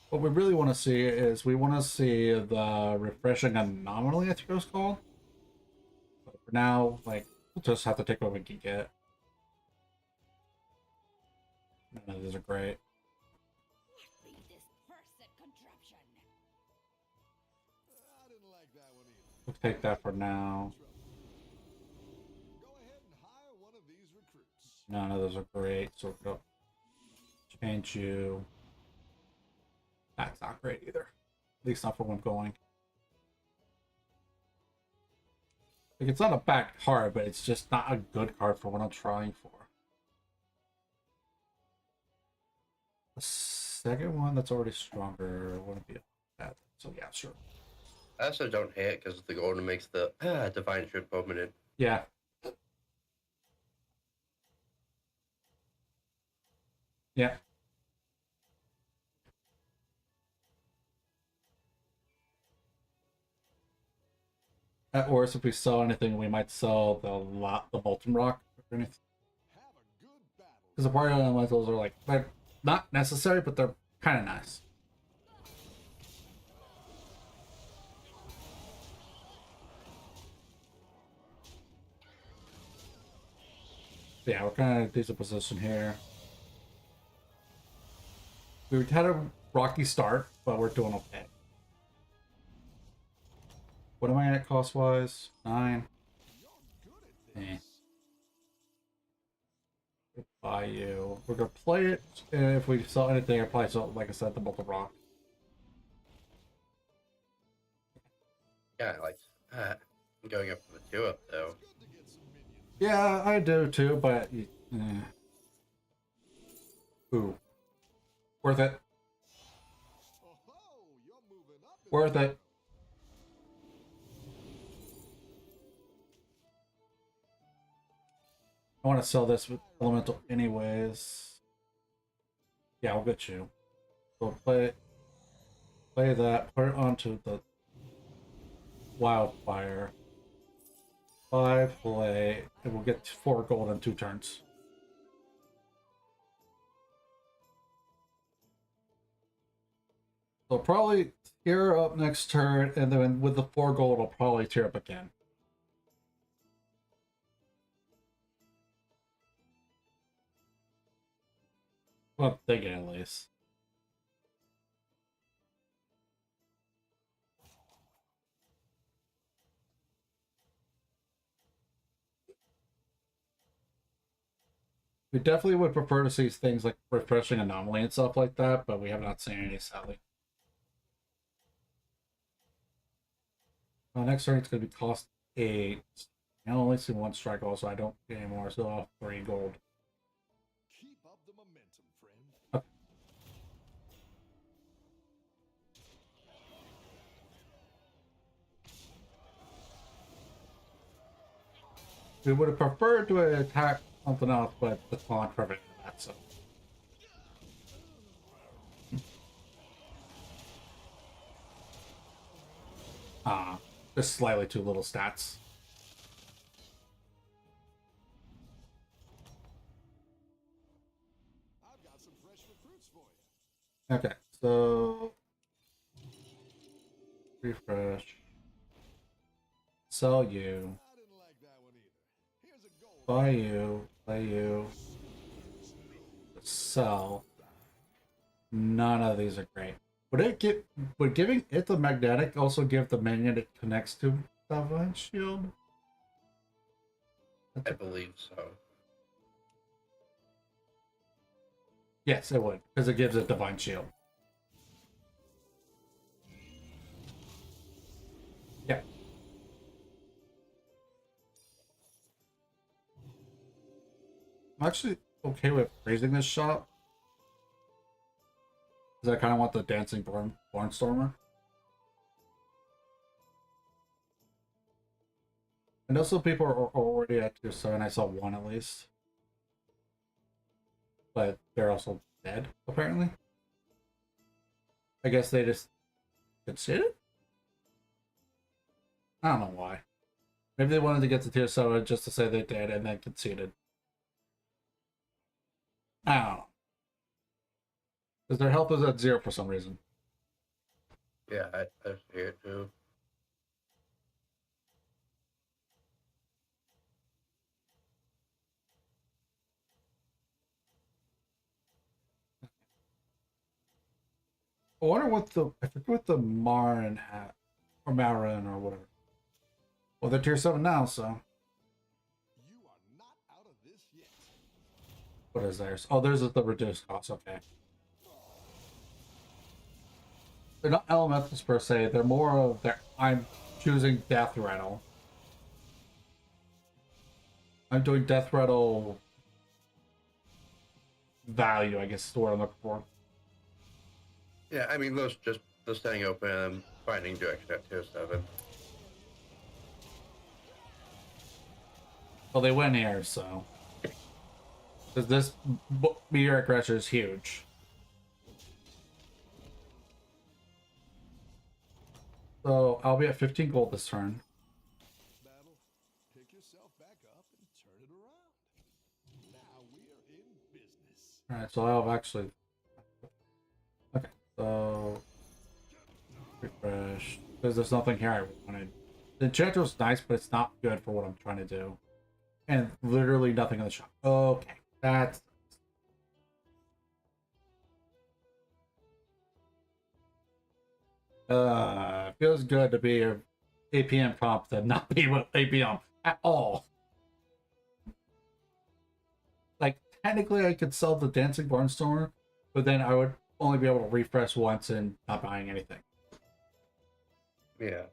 [SPEAKER 1] What we really want to see is we want to see the refreshing anomaly, I think it was called. But for now, like, we'll just have to take what we can get. None of these are great.
[SPEAKER 4] Be this cursed contraption.
[SPEAKER 3] I didn't like that one either.
[SPEAKER 1] We'll take that for now.
[SPEAKER 3] Go ahead and hire one of these recruits.
[SPEAKER 1] None of those are great, so we'll go change you. That's not great either. At least not for where I'm going. Like, it's not a bad card, but it's just not a good card for what I'm trying for. The second one that's already stronger wouldn't be bad. So yeah, sure.
[SPEAKER 2] I also don't hate because the golden makes the divine ship permanent.
[SPEAKER 1] Yeah. Yeah. At worst, if we sell anything, we might sell the molten rock or anything.
[SPEAKER 3] Have a good battle.
[SPEAKER 1] Because the party elementals are like, they're not necessary, but they're kind of nice. Yeah, we're kind of in a decent position here. We had a rocky start, but we're doing okay. What am I at cost-wise? 9.
[SPEAKER 3] You're good at
[SPEAKER 1] Eh.
[SPEAKER 3] this.
[SPEAKER 1] We'll buy you. We're gonna play it, and if we sell anything, I probably sell, like I said, the molten rock.
[SPEAKER 2] Yeah, like going up for the 2-up though.
[SPEAKER 3] Good to get some minions.
[SPEAKER 1] Yeah, I do too, but ooh, worth it.
[SPEAKER 3] Oh, you're moving up. in
[SPEAKER 1] Worth
[SPEAKER 3] the-
[SPEAKER 1] it. I want to sell this with elemental anyways. Yeah, I'll get you. So play that. Put it onto the wildfire. 5 play, and we'll get 4 gold in 2 turns. So probably tear up next turn, and then with the 4 gold, I'll probably tear up again. Well, I'm thinking at least. We definitely would prefer to see things like refreshing anomaly and stuff like that, but we have not seen any, sadly. Next turn it's going to be cost 8. I only see 1 strike also, I don't get any more, so I'll have 3 gold.
[SPEAKER 3] Keep up the momentum, friend.
[SPEAKER 1] We would have preferred to attack something else, but the taunt prevented that, so. Just slightly too little stats.
[SPEAKER 3] I've got some fresh recruits for you.
[SPEAKER 1] Okay, so refresh. Sell you.
[SPEAKER 3] I didn't like that one either. Here's a goal.
[SPEAKER 1] Buy you. Play you. Sell. None of these are great. Would giving it the magnetic also give the minion it connects to Divine Shield?
[SPEAKER 2] I believe so.
[SPEAKER 1] Yes, it would, because it gives it Divine Shield. Yeah. I'm actually okay with raising this shop. Because I kind of want the dancing barnstormer. I know some people are already at tier 7. I saw one at least. But they're also dead, apparently. I guess they just conceded? I don't know why. Maybe they wanted to get to tier 7 just to say they did and then conceded. I don't know. Because their health was at 0 for some reason.
[SPEAKER 2] Yeah, I see it too.
[SPEAKER 1] I wonder what I forget what the Marin hat, or Marin or whatever. Well, they're tier 7 now, so.
[SPEAKER 3] You are not out of this yet.
[SPEAKER 1] What is theirs? Oh, theirs is the reduced cost, okay. They're not elementals per se, they're more of I'm choosing Death Rattle. I'm doing Death Rattle value, I guess is the word I'm looking for.
[SPEAKER 2] Yeah, I mean, those just the staying open and finding direction at tier 7.
[SPEAKER 1] Well, they win here, so. Because this meteoric crusher is huge. So I'll be at 15 gold this turn.
[SPEAKER 3] Battle, pick yourself back up and turn it around. Now we're in business.
[SPEAKER 1] Alright, so I'll actually. Okay, so. Refresh. Because there's nothing here I wanted. The enchanter was nice, but it's not good for what I'm trying to do. And literally nothing in the shop. Okay, that's. Feels good to be a APM prompt and not be with APM at all. Like, technically I could sell the Dancing Barnstormer, but then I would only be able to refresh once and not buying anything.
[SPEAKER 2] Yeah.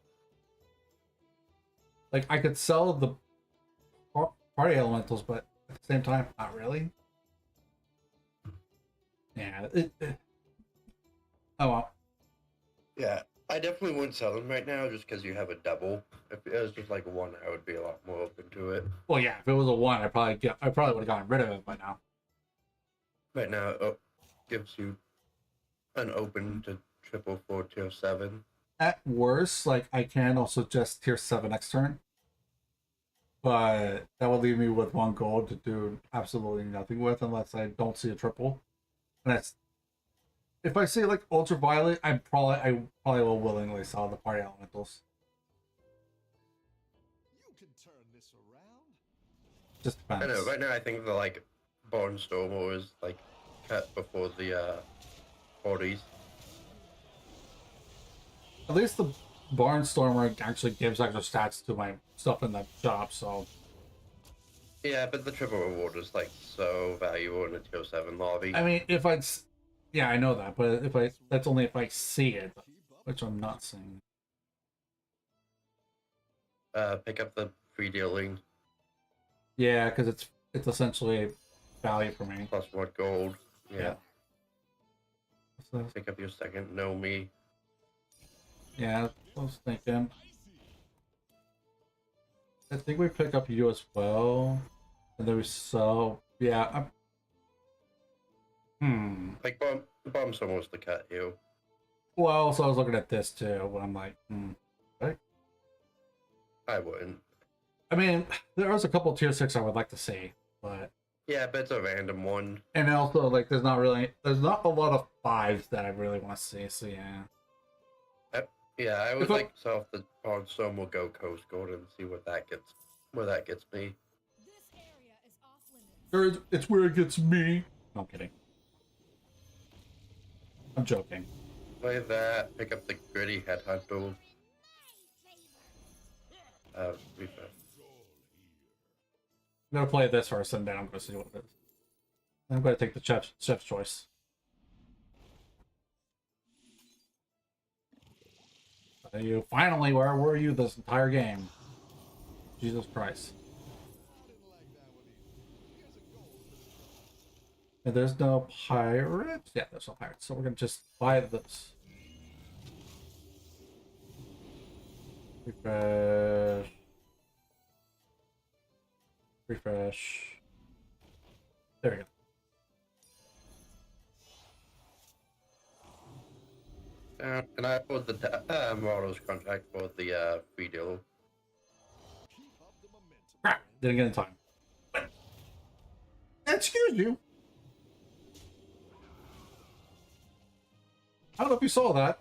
[SPEAKER 1] Like, I could sell the party elementals, but at the same time, not really. Yeah. Oh well.
[SPEAKER 2] Yeah, I definitely wouldn't sell them right now just because you have a double. If it was just like one, I would be a lot more open to it.
[SPEAKER 1] Well, yeah. If it was a 1, I probably would have gotten rid of it by now.
[SPEAKER 2] Right now, it gives you an open to triple for tier 7.
[SPEAKER 1] At worst, like I can also just tier 7 next turn, but that would leave me with 1 gold to do absolutely nothing with unless I don't see a triple. And that's if I see like ultraviolet, I probably will willingly sell the party elementals.
[SPEAKER 3] You can turn this around.
[SPEAKER 1] Just
[SPEAKER 2] I
[SPEAKER 1] depends.
[SPEAKER 2] know, right now I think the like Barnstormer is like cut before the 40s.
[SPEAKER 1] At least the Barnstormer actually gives extra stats to my stuff in the shop, so
[SPEAKER 2] Yeah, but the triple reward is like so valuable in a tier 7 lobby.
[SPEAKER 1] I mean yeah, I know that, but that's only if I see it, which I'm not seeing.
[SPEAKER 2] Pick up the free dealing
[SPEAKER 1] Yeah, because it's essentially value for me.
[SPEAKER 2] plus 1 gold. Yeah.
[SPEAKER 1] So,
[SPEAKER 2] Pick up your second know me.
[SPEAKER 1] yeah, I was thinking. I think we pick up you as well, and then we sell. Yeah.
[SPEAKER 2] Like Barnstormer was the cut you.
[SPEAKER 1] Well, so I was looking at this too, but I'm like,
[SPEAKER 2] I wouldn't.
[SPEAKER 1] I mean, there was a couple tier 6 I would like to see, but
[SPEAKER 2] Yeah, but it's a random one.
[SPEAKER 1] and also like there's not a lot of 5s that I really want to see. So yeah.
[SPEAKER 2] Yeah, I would
[SPEAKER 1] If I-
[SPEAKER 2] like to sell the Barnstormer go Coast Gold and see what that gets. Where that gets me.
[SPEAKER 4] This area is off limits.
[SPEAKER 1] It's where it gets me. No, I'm kidding. I'm joking.
[SPEAKER 2] Play that. Pick up the gritty headhunter. Refresh.
[SPEAKER 1] I'm gonna play this first, and then I'm gonna see what it is. I'm gonna take the chef's choice. You finally, where were you this entire game? Jesus Christ! And there's no pirates. Yeah, there's no pirates. So we're gonna just buy this. Refresh. Refresh. There we go.
[SPEAKER 2] And I put the models contract for the free deal.
[SPEAKER 3] Keep up the momentum.
[SPEAKER 1] Crap! Didn't get in time. But, excuse you. I don't know if you saw that,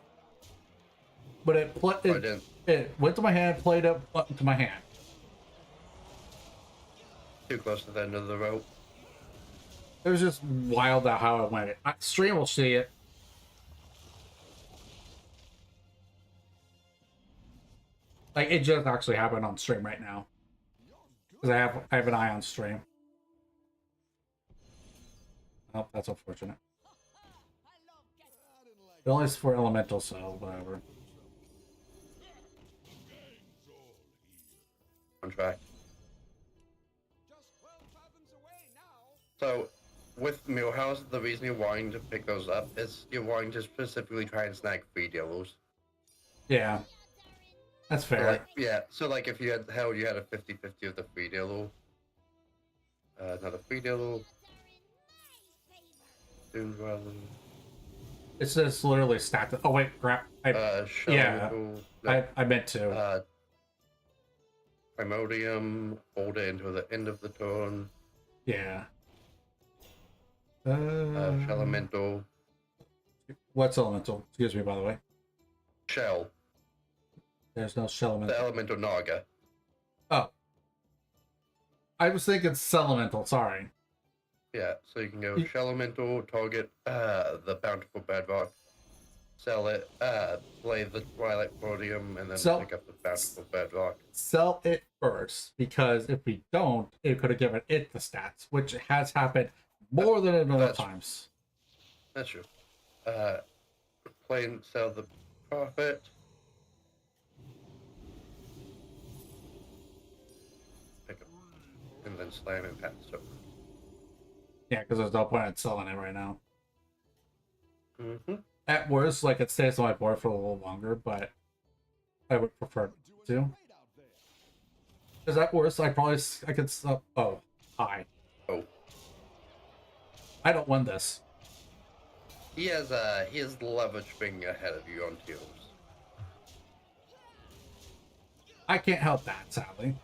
[SPEAKER 1] but
[SPEAKER 2] I didn't.
[SPEAKER 1] it went to my hand, played up to my hand.
[SPEAKER 2] Too close to the end of the rope.
[SPEAKER 1] It was just wild at how it went. Stream will see it. Like it just actually happened on stream right now. Because I have an eye on stream. Oh, that's unfortunate. It only is for elemental, so whatever.
[SPEAKER 2] Contract.
[SPEAKER 3] Just 12 fathoms away now.
[SPEAKER 2] So, with Millhouse, the reason you're wanting to pick those up is you're wanting to specifically try and snag free deals.
[SPEAKER 1] Yeah, that's
[SPEAKER 2] So,
[SPEAKER 1] fair.
[SPEAKER 2] like, yeah, so like if you had you had a 50-50 of the free deal, another free deal, soon rather
[SPEAKER 1] It's just literally stacked. Oh wait, crap. Yeah, I meant to.
[SPEAKER 2] Primordium, hold it until the end of the turn,
[SPEAKER 1] Yeah.
[SPEAKER 2] Elemental,
[SPEAKER 1] What's elemental? Excuse me, by the way.
[SPEAKER 2] Shell,
[SPEAKER 1] There's no shell
[SPEAKER 2] the
[SPEAKER 1] elemental.
[SPEAKER 2] Elemental Naga.
[SPEAKER 1] Oh. I was thinking elemental, sorry.
[SPEAKER 2] Yeah, so you can go Shellamental, target the Bountiful Bedrock, sell it, play the Twilight Podium, and then pick up the Bountiful Bedrock.
[SPEAKER 1] Sell it first, because if we don't, it could have given it the stats, which has happened more than enough times.
[SPEAKER 2] That's true. Play and sell the Prophet. Pick up, and then slam and pass over.
[SPEAKER 1] Yeah, because there's no point in selling it right now.
[SPEAKER 2] Mm-hmm.
[SPEAKER 1] At worst, like it stays on my board for a little longer, but I would prefer to. Because at worst, I could sell. Oh, hi.
[SPEAKER 2] Oh.
[SPEAKER 1] I don't win this.
[SPEAKER 2] He has leverage being ahead of you on tiers.
[SPEAKER 1] I can't help that, sadly.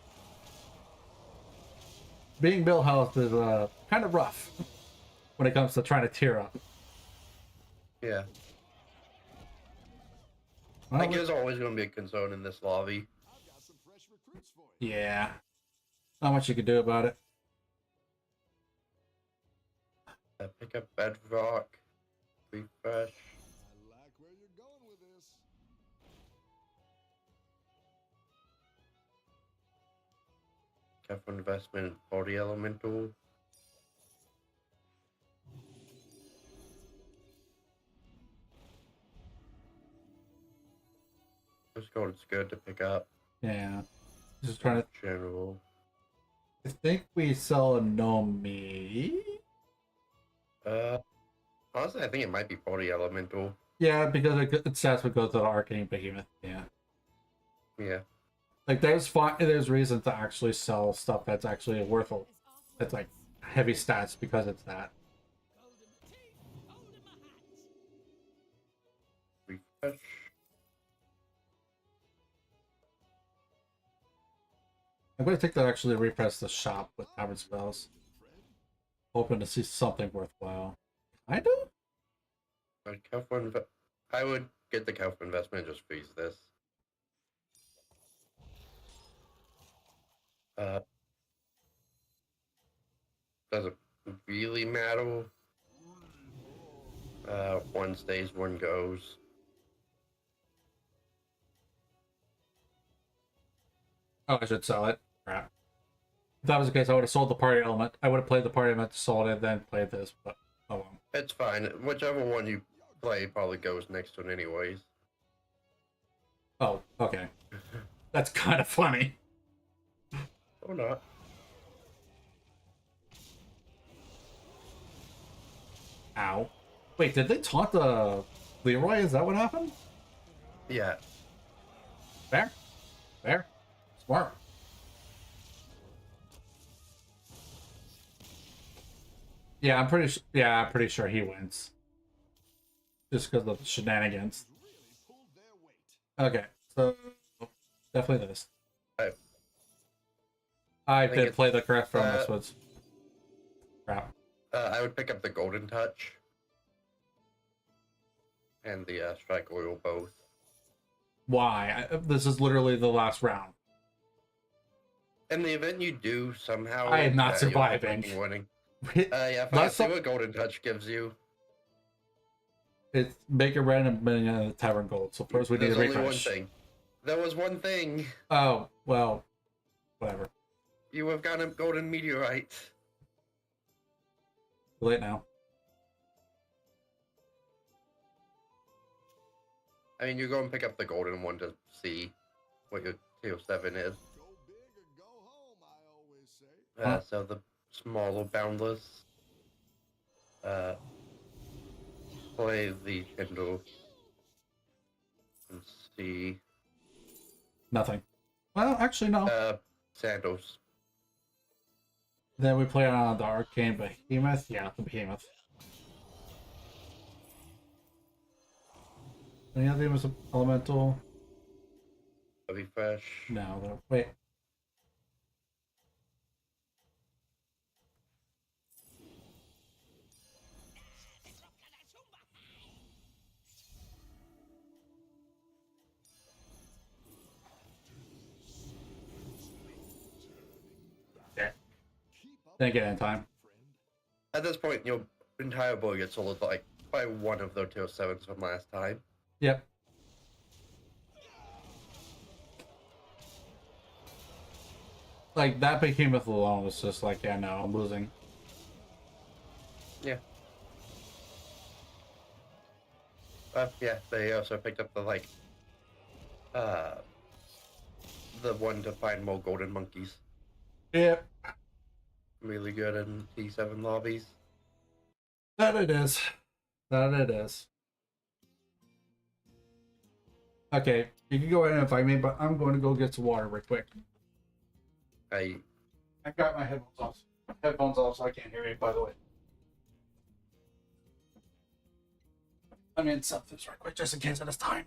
[SPEAKER 1] Being Bill Health is kind of rough when it comes to trying to tier up.
[SPEAKER 2] Yeah.
[SPEAKER 1] Well,
[SPEAKER 2] I think there's always going to be a concern in this lobby.
[SPEAKER 3] I've got some fresh recruits for you.
[SPEAKER 1] yeah. Not much you can do about it.
[SPEAKER 2] Pick up Bedrock. Refresh.
[SPEAKER 3] I like where you're going with this.
[SPEAKER 2] Careful investment. Body Elemental. This gold's good to pick up.
[SPEAKER 1] Yeah. Just trying to.
[SPEAKER 2] General.
[SPEAKER 1] I think we sell a Nomi.
[SPEAKER 2] Honestly, I think it might be Body Elemental.
[SPEAKER 1] Yeah, because it stats would go to the Arcane Behemoth. Yeah.
[SPEAKER 2] Yeah.
[SPEAKER 1] Like there's reason to actually sell stuff that's actually worth it. That's like heavy stats because it's that.
[SPEAKER 2] Refresh.
[SPEAKER 1] I'm going to take that actually refresh the shop with Tavern Spells. Hoping to see something worthwhile. Kind of?
[SPEAKER 2] I would get the careful investment and just freeze this. Doesn't really matter. One stays, one goes.
[SPEAKER 1] Oh, I should sell it. Crap. If that was the case, I would have sold the party element. I would have played the party element, sold it, then played this, but oh well.
[SPEAKER 2] It's fine. Whichever one you play probably goes next to it anyways.
[SPEAKER 1] Oh, okay. That's kind of funny.
[SPEAKER 2] Or not.
[SPEAKER 1] Ow. Wait, did they taunt the Leroy? Is that what happened?
[SPEAKER 2] Yeah.
[SPEAKER 1] Fair. Fair. Smart. Yeah, I'm pretty sure he wins. Just because of the shenanigans.
[SPEAKER 3] Really pulled their weight.
[SPEAKER 1] Okay, so definitely this.
[SPEAKER 2] I
[SPEAKER 1] I
[SPEAKER 2] think
[SPEAKER 1] did play the correct from
[SPEAKER 2] that-
[SPEAKER 1] this was crap.
[SPEAKER 2] I would pick up the Golden Touch and the Strike Oil both.
[SPEAKER 1] Why? This is literally the last round.
[SPEAKER 2] In the event you do somehow,
[SPEAKER 1] I am not
[SPEAKER 2] you'll
[SPEAKER 1] surviving.
[SPEAKER 2] fucking winning.
[SPEAKER 1] It's
[SPEAKER 2] Yeah, if I
[SPEAKER 1] Last
[SPEAKER 2] see
[SPEAKER 1] time-
[SPEAKER 2] what Golden Touch gives you.
[SPEAKER 1] make a random minion of the Tavern Gold. So first we need
[SPEAKER 2] There's
[SPEAKER 1] to
[SPEAKER 2] only one
[SPEAKER 1] refresh.
[SPEAKER 2] thing. There was one thing.
[SPEAKER 1] Oh well, whatever.
[SPEAKER 2] You have got a Golden Meteorite.
[SPEAKER 1] Too late now.
[SPEAKER 2] I mean, you go and pick up the Golden one to see what your TO7 is.
[SPEAKER 3] Go big or go home, I always say.
[SPEAKER 2] So the smaller Boundless. Play the Kindle. And see.
[SPEAKER 1] Nothing. Well, actually no.
[SPEAKER 2] Sandals.
[SPEAKER 1] Then we play on the Arcane Behemoth. Yeah, the Behemoth. Any other was elemental?
[SPEAKER 2] Refresh.
[SPEAKER 1] No. Wait. Yeah. Didn't get it in time.
[SPEAKER 2] At this point, your entire board gets sold like by one of the TO7s from last time.
[SPEAKER 1] Yep. Like that Behemoth alone was just like, yeah, no, I'm losing.
[SPEAKER 2] Yeah. Yeah, they also picked up the the one to find more golden monkeys.
[SPEAKER 1] Yep.
[SPEAKER 2] Really good in T7 lobbies.
[SPEAKER 1] That it is. That it is. Okay, you can go ahead and fight me, but I'm going to go get some water real quick.
[SPEAKER 2] I
[SPEAKER 1] Got my headphones off so I can't hear you, by the way. I'm in something right quick just in case it is timed.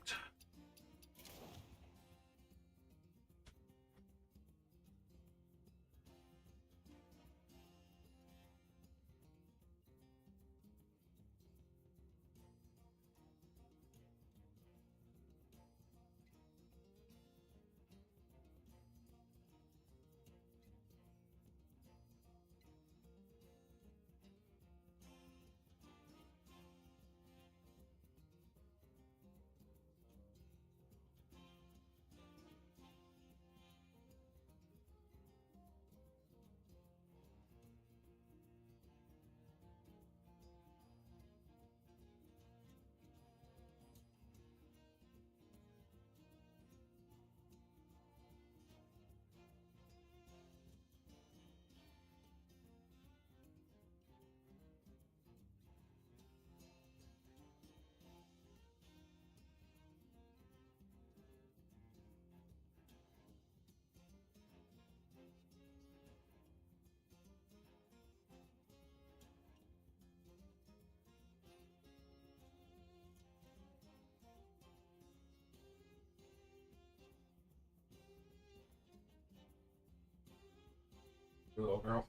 [SPEAKER 1] Little girl.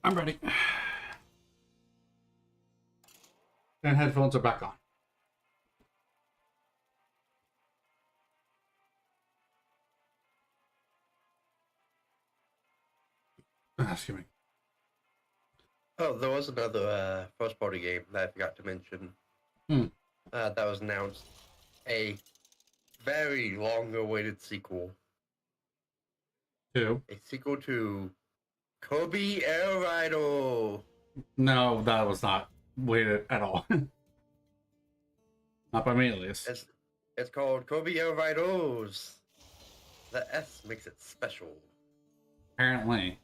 [SPEAKER 1] I'm ready. And headphones are back on. Excuse me.
[SPEAKER 2] Oh, there was another first party game that I forgot to mention.
[SPEAKER 1] Hmm.
[SPEAKER 2] That was announced. A very long awaited sequel.
[SPEAKER 1] Two.
[SPEAKER 2] A sequel to Kobe Air Rider.
[SPEAKER 1] No, that was not weighted at all. Not by me, at least.
[SPEAKER 2] It's called Cobio Vitos. The S makes it special.
[SPEAKER 1] Apparently.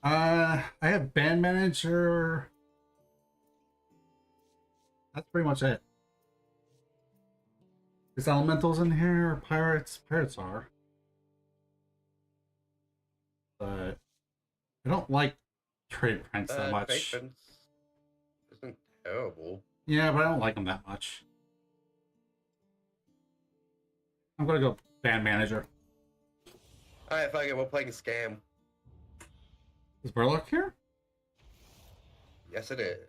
[SPEAKER 1] I have band manager. That's pretty much it. Is elementals in here or pirates? Pirates are. But I don't like trade prints that much.
[SPEAKER 2] Trade Prince isn't terrible.
[SPEAKER 1] Yeah, but I don't like them that much. I'm gonna go band manager.
[SPEAKER 2] Alright, fuck it, we're playing Scam.
[SPEAKER 1] Is Burlock here?
[SPEAKER 2] Yes, it is.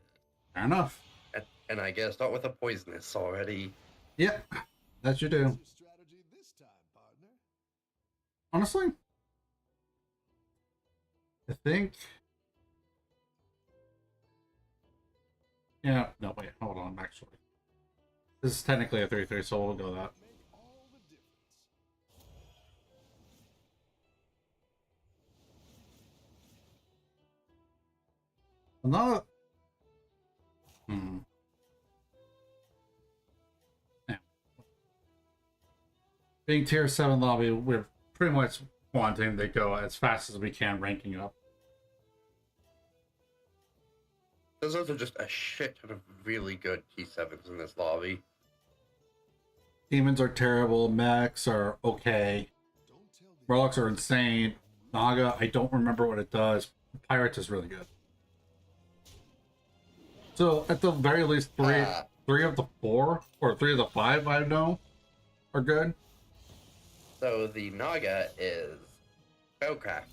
[SPEAKER 1] Fair enough.
[SPEAKER 2] And I guess start with a poisonous already.
[SPEAKER 1] Yep, that you do.
[SPEAKER 3] What's your strategy this time, partner?
[SPEAKER 1] Honestly, I think. Yeah, no, wait, hold on, actually. This is technically a 3-3, so we'll go that.
[SPEAKER 3] Make all the difference.
[SPEAKER 1] Another. Yeah. Being tier 7 lobby, we're pretty much wanting to go as fast as we can ranking up.
[SPEAKER 2] There's also just a shit ton of really good T7s in this lobby.
[SPEAKER 1] Demons are terrible, mechs are okay,
[SPEAKER 3] Don't tell the
[SPEAKER 1] Warlocks are insane, Naga, I don't remember what it does, Pirates is really good. So, at the very least, three of the 4, or 3 of the 5 I know, are good.
[SPEAKER 2] So the Naga is Spellcraft.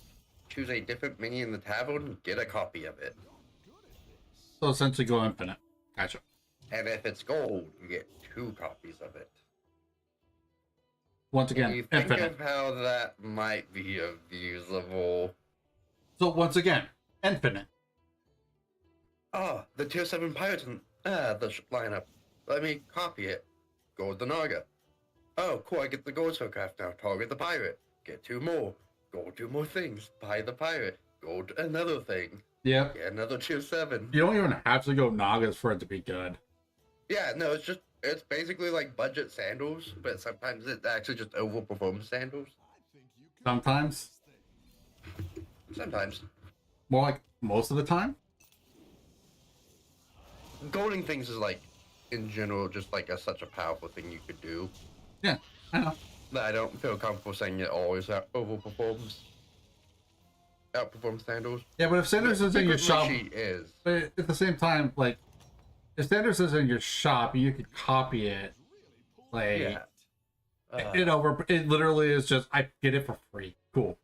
[SPEAKER 2] Choose a different minion in the tavern, get a copy of it.
[SPEAKER 1] So, essentially go infinite. Gotcha.
[SPEAKER 2] And if it's gold, you get 2 copies of it.
[SPEAKER 1] Once
[SPEAKER 2] Can
[SPEAKER 1] again,
[SPEAKER 2] you think
[SPEAKER 1] infinite.
[SPEAKER 2] of how that might be abusable?
[SPEAKER 1] So, once again, infinite.
[SPEAKER 2] Oh, the tier 7 pirates in the lineup. Let me copy it. Go with the Naga. Oh, cool, I get the gold Spellcraft now. Target the pirate. Get 2 more. Go do more things. Buy the pirate. Go do another thing.
[SPEAKER 1] Yep.
[SPEAKER 2] Get another tier 7.
[SPEAKER 1] You don't even have to go Nagas for it to be good.
[SPEAKER 2] Yeah, no, it's basically like budget sandals, but sometimes it actually just overperforms sandals.
[SPEAKER 3] I think you can
[SPEAKER 1] Sometimes.
[SPEAKER 2] Sometimes.
[SPEAKER 1] More like most of the time.
[SPEAKER 2] Golding things is like, in general, just like such a powerful thing you could do.
[SPEAKER 1] Yeah, I know.
[SPEAKER 2] That I don't feel comfortable saying it always outperforms sandals.
[SPEAKER 1] Yeah, but if Sanders is in your shop,
[SPEAKER 2] She is.
[SPEAKER 1] but at the same time, like, if Sanders is in your shop, you could copy it. Like,
[SPEAKER 2] Yeah.
[SPEAKER 1] it literally is just, I get it for free. Cool.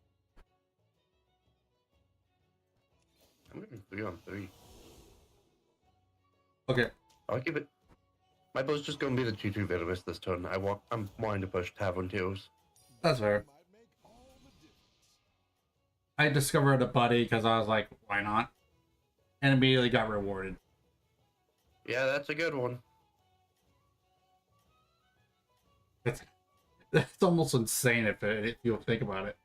[SPEAKER 2] I'm going 3-on-3.
[SPEAKER 1] Okay.
[SPEAKER 2] I'll give it. My build's just going to be the 2-2 Venomous this turn. I'm wanting to push Tavern Teals.
[SPEAKER 1] That's fair.
[SPEAKER 3] might make all the difference.
[SPEAKER 1] I discovered a buddy because I was like, why not? And immediately got rewarded.
[SPEAKER 2] Yeah, that's a good one.
[SPEAKER 1] That's almost insane if you think about it.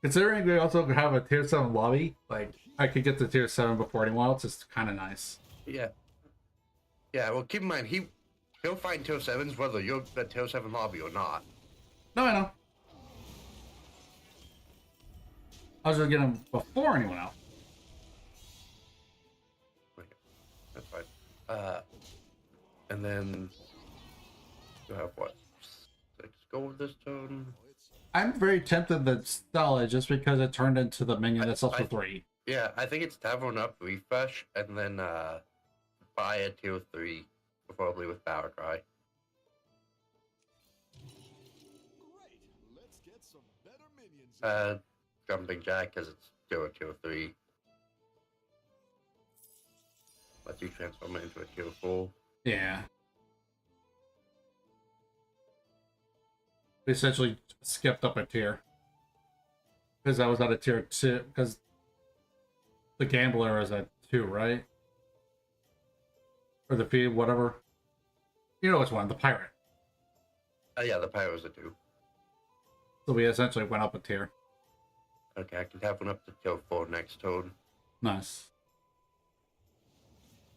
[SPEAKER 1] Considering we also have a tier 7 lobby, like, I could get to tier 7 before anyone else, it's kind of nice.
[SPEAKER 2] Yeah. Yeah, well, keep in mind, he'll find tier 7s whether you're a tier 7 lobby or not.
[SPEAKER 1] No, I know. I was just getting them before anyone else.
[SPEAKER 2] Okay, that's fine. And then you have what? 6 gold this turn?
[SPEAKER 1] I'm very tempted to sell it just because it turned into the minion that sells for 3.
[SPEAKER 2] Yeah, I think it's Tavern Up, Refresh, and then buy a tier 3, preferably with Power Cry.
[SPEAKER 3] Great. Let's get some better minions.
[SPEAKER 2] Jumping Jack, because it's still a tier 3. Lets you transform it into a tier 4.
[SPEAKER 1] Yeah. We essentially skipped up a tier. Because I was at a tier 2. Because the Gambler is at 2, right? Or the Feed, whatever. You know which one, the Pirate.
[SPEAKER 2] Yeah, the Pyro was a 2.
[SPEAKER 1] So we essentially went up a tier.
[SPEAKER 2] Okay, I can tap one up to tier 4 next turn.
[SPEAKER 1] Nice.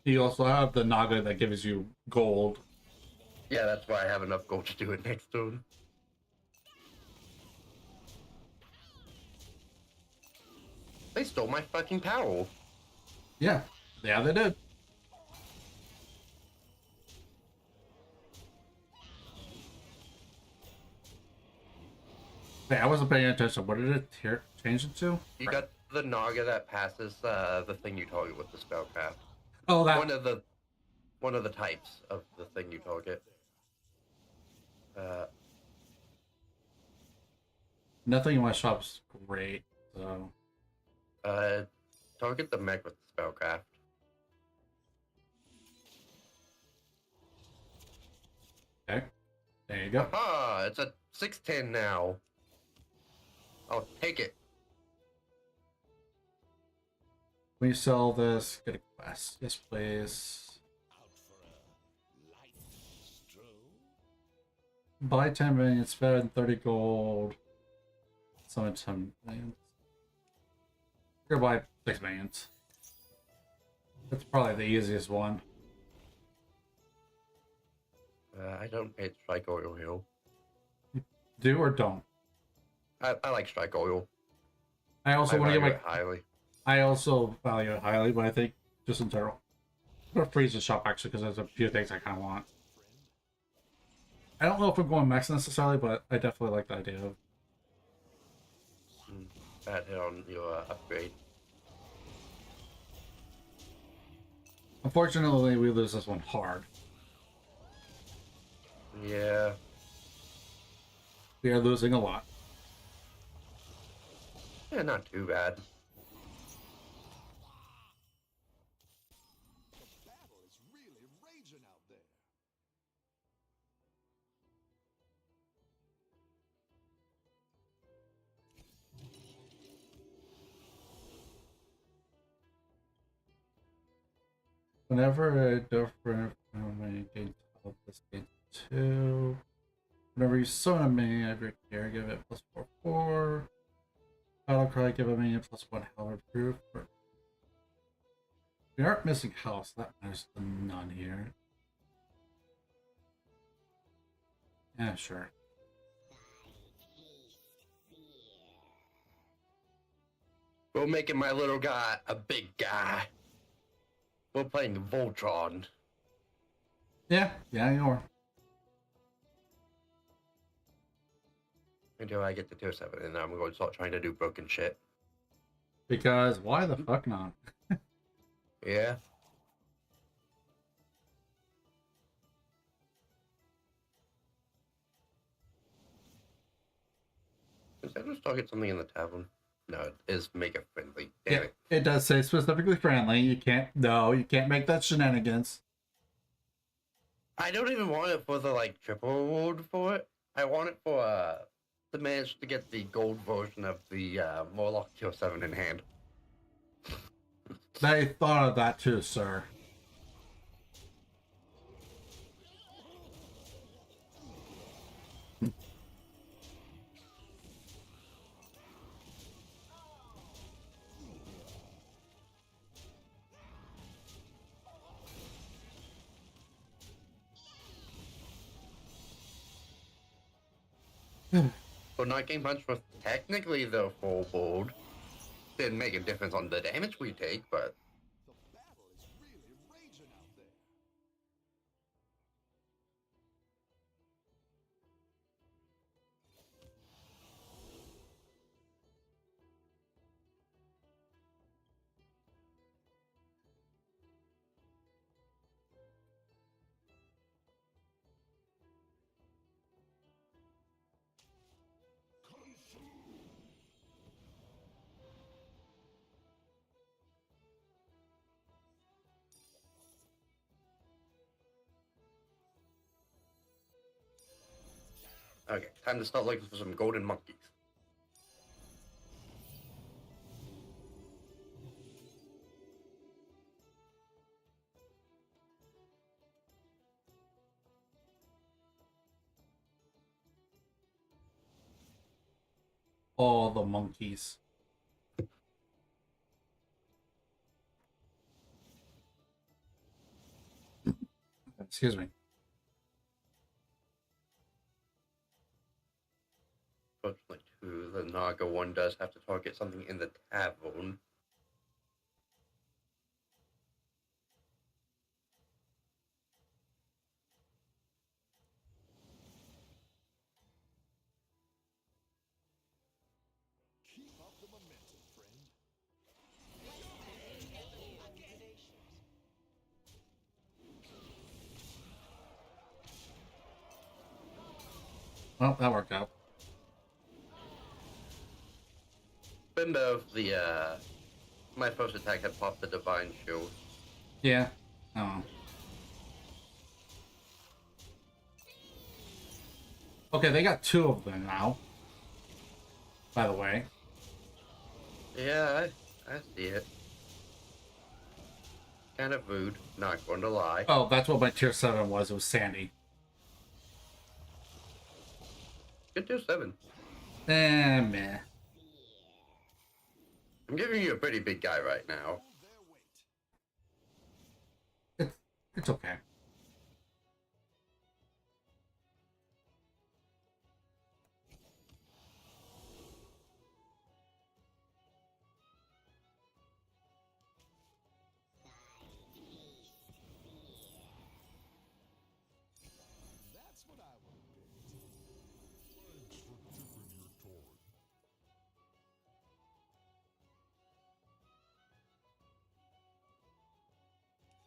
[SPEAKER 1] You also have the Naga that gives you gold.
[SPEAKER 2] Yeah, that's why I have enough gold to do it next turn. They stole my fucking power.
[SPEAKER 1] Yeah, they did. Hey, I wasn't paying attention. What did it change it to?
[SPEAKER 2] You got the Naga that passes the thing you target with the spellcraft.
[SPEAKER 1] Oh, that.
[SPEAKER 2] One of the types of the thing you target.
[SPEAKER 1] Nothing in my shop's great. So
[SPEAKER 2] Target the mech with the spellcraft.
[SPEAKER 1] okay, there you go.
[SPEAKER 2] Aha! It's a 610 now. I'll take it.
[SPEAKER 1] When you sell this, get a quest. Yes, please.
[SPEAKER 6] Out for a light stroll?
[SPEAKER 1] Buy 10 million. It's better than 30 gold. Summon 10 million. You're gonna buy 6 millions. That's probably the easiest one.
[SPEAKER 2] I don't hate strike oil here.
[SPEAKER 1] Do or don't.
[SPEAKER 2] I like strike oil.
[SPEAKER 1] I also want to
[SPEAKER 2] value
[SPEAKER 1] get
[SPEAKER 2] it highly.
[SPEAKER 1] I also value it highly, but I think just in general. I'm gonna freeze the shop actually because there's a few things I kind of want. I don't know if I'm going max necessarily, but I definitely like the idea of.
[SPEAKER 2] Bad hit on your upgrade.
[SPEAKER 1] Unfortunately, we lose this one hard.
[SPEAKER 2] Yeah.
[SPEAKER 1] We are losing a lot.
[SPEAKER 2] Yeah, not too bad.
[SPEAKER 3] The battle is really raging out there.
[SPEAKER 1] Whenever a different enemy gains health, this gains 2. Whenever you summon a minion of your care, give it +4/4. Battle cry, give a minion +1 health improve. We aren't missing health, so that matters to none here. Yeah, sure.
[SPEAKER 2] We're making my little guy a big guy. We're playing Voltron.
[SPEAKER 1] Yeah, you are.
[SPEAKER 2] Until I get to tier 7, and then I'm going to start trying to do broken shit.
[SPEAKER 1] Because why the fuck not?
[SPEAKER 2] Yeah. Did I just target something in the tavern? No, it is make it friendly. Damn
[SPEAKER 1] Yeah,
[SPEAKER 2] it.
[SPEAKER 1] it does say specifically friendly. You can't make that shenanigans.
[SPEAKER 2] I don't even want it for the like triple reward for it. I want it for to manage to get the gold version of the Morlock tier 7 in hand.
[SPEAKER 1] They thought of that too, sir.
[SPEAKER 2] So not Game Punch was technically the full board. Didn't make a difference on the damage we take, but
[SPEAKER 3] The battle is really raging out there.
[SPEAKER 2] okay, time to start looking for some golden monkeys.
[SPEAKER 1] All the monkeys. Excuse me.
[SPEAKER 2] Fortunately, too, the Naga one does have to target something in the tavern.
[SPEAKER 3] Keep up the momentum, friend.
[SPEAKER 1] Well, that worked out.
[SPEAKER 2] Even though the my first attack had popped the divine shield.
[SPEAKER 1] Yeah. Oh. Okay, they got 2 of them now. By the way.
[SPEAKER 2] Yeah, I see it. Kind of rude, not going to lie.
[SPEAKER 1] Oh, that's what my tier 7 was. It was Sandy.
[SPEAKER 2] Good tier 7.
[SPEAKER 1] Meh.
[SPEAKER 2] I'm giving you a pretty big guy right now.
[SPEAKER 3] Hold their weight.
[SPEAKER 1] It's okay.
[SPEAKER 3] That's what I would have picked.
[SPEAKER 6] Thanks for dipping your toe.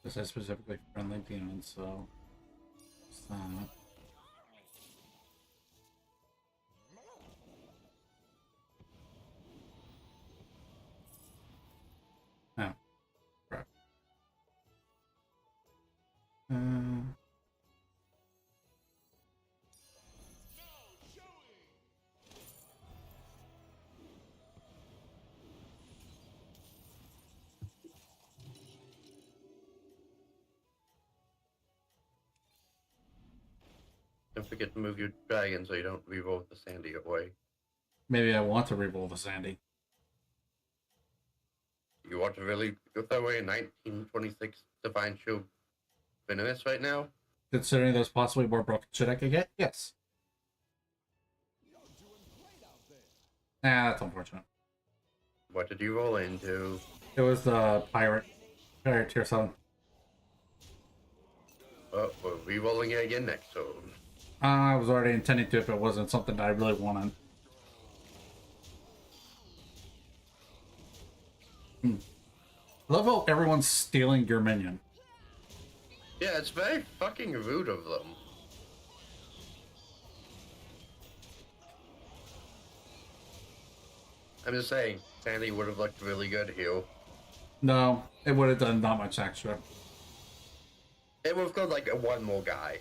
[SPEAKER 1] This is specifically friendly demons, so it's that. Oh, crap.
[SPEAKER 2] Don't forget to move your dragon so you don't reroll the Sandy away.
[SPEAKER 1] Maybe I want to reroll the Sandy.
[SPEAKER 2] You want to really go that way in 1926 Divine Shield Venomous right now?
[SPEAKER 1] Considering there's possibly more broken shit I could get, yes.
[SPEAKER 3] You're doing great out there.
[SPEAKER 1] That's unfortunate.
[SPEAKER 2] What did you roll into?
[SPEAKER 1] It was the pirate tier 7.
[SPEAKER 2] Oh, we're re-rolling it again next turn.
[SPEAKER 1] I was already intending to if it wasn't something that I really wanted. I love how everyone's stealing your minion.
[SPEAKER 2] Yeah, it's very fucking rude of them. I'm just saying, Sandy would have looked really good here.
[SPEAKER 1] No, it would have done not much extra.
[SPEAKER 2] It would have got like one more guy.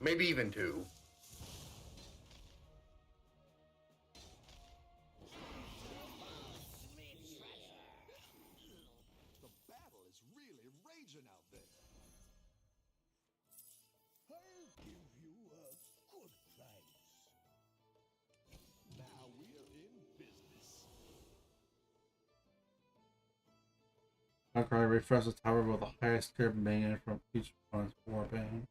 [SPEAKER 2] Maybe even 2.
[SPEAKER 3] The battle is really raging out there. I'll give you a good price. Now we're in business.
[SPEAKER 1] After I refresh the tower with the highest tier minion from each opponent's warband.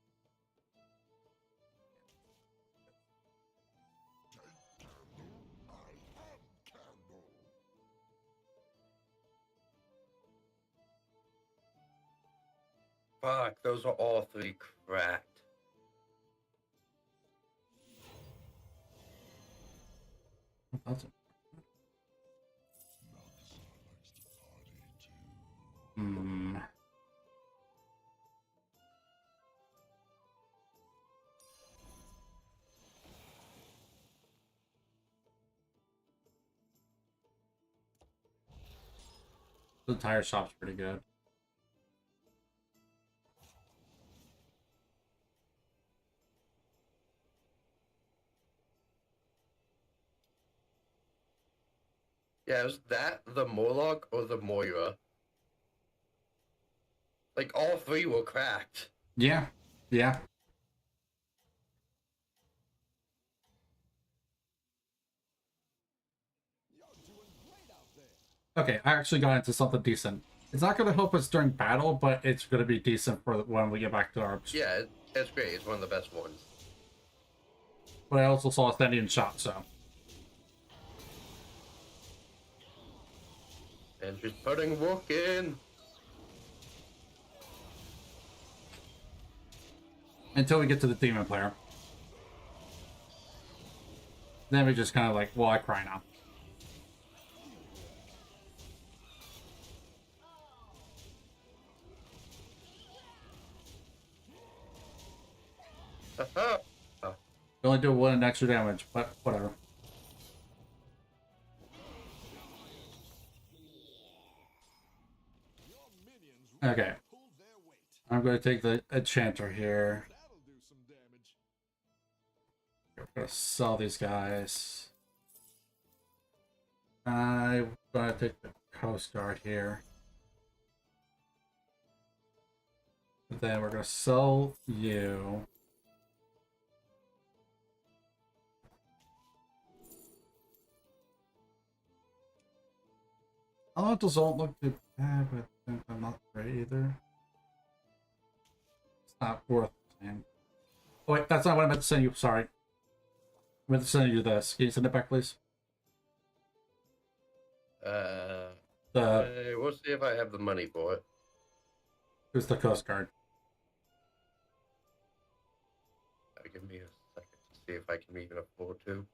[SPEAKER 2] Fuck, those are all 3 cracked.
[SPEAKER 1] That's it.
[SPEAKER 6] Likes to party too.
[SPEAKER 1] Hmm. The tire shop's pretty good.
[SPEAKER 2] Yeah, was that the Morlock or the Moira? Like, all 3 were cracked.
[SPEAKER 1] Yeah, yeah.
[SPEAKER 3] You're doing great out there.
[SPEAKER 1] Okay, I actually got into something decent. It's not going to help us during battle, but it's going to be decent for when we get back to our...
[SPEAKER 2] Yeah, it's great. It's one of the best ones.
[SPEAKER 1] But I also saw a Thendian shot, so...
[SPEAKER 2] And she's putting work in.
[SPEAKER 1] Until we get to the demon player. Then we just kind of like, well, I cry now.
[SPEAKER 2] Oh,
[SPEAKER 1] We only do 1 extra damage, but whatever.
[SPEAKER 3] Your minions
[SPEAKER 1] Okay.
[SPEAKER 3] pulled their weight.
[SPEAKER 1] I'm going to take the enchanter here.
[SPEAKER 3] That'll do some damage.
[SPEAKER 1] We're going to sell these guys. I'm going to take the Coast Guard here. Then we're going to sell you. Elementals don't look too bad, but I'm not great either. It's not worth it, man. Oh, wait, that's not what I meant to send you. Sorry. I meant to send you this. Can you send it back, please?
[SPEAKER 2] we'll see if I have the money for it.
[SPEAKER 1] Here's the Coast Guard.
[SPEAKER 2] Give me a second to see if I can even afford to.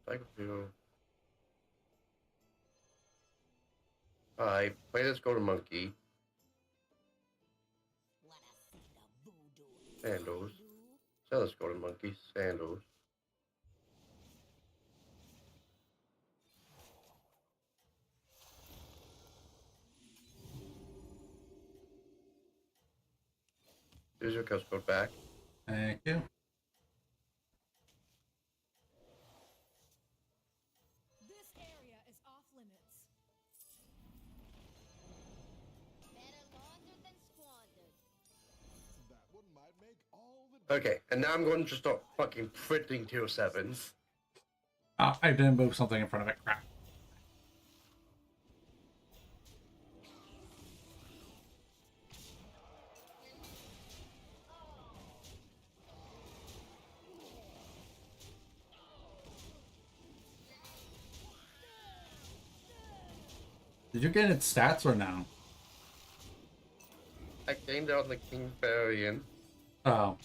[SPEAKER 2] Thank you. Alright, play this golden monkey. Sandals. Sell this golden monkey. Sandals. Here's your coast code back.
[SPEAKER 1] Thank you.
[SPEAKER 4] This area is off limits.
[SPEAKER 5] Better laundered than squandered.
[SPEAKER 3] That one might make all the
[SPEAKER 2] Okay, and now I'm going to start fucking printing tier 7s.
[SPEAKER 1] I didn't move something in front of it. Crap. Did you get its stats or no?
[SPEAKER 2] I gained out the King Varian.
[SPEAKER 1] Oh.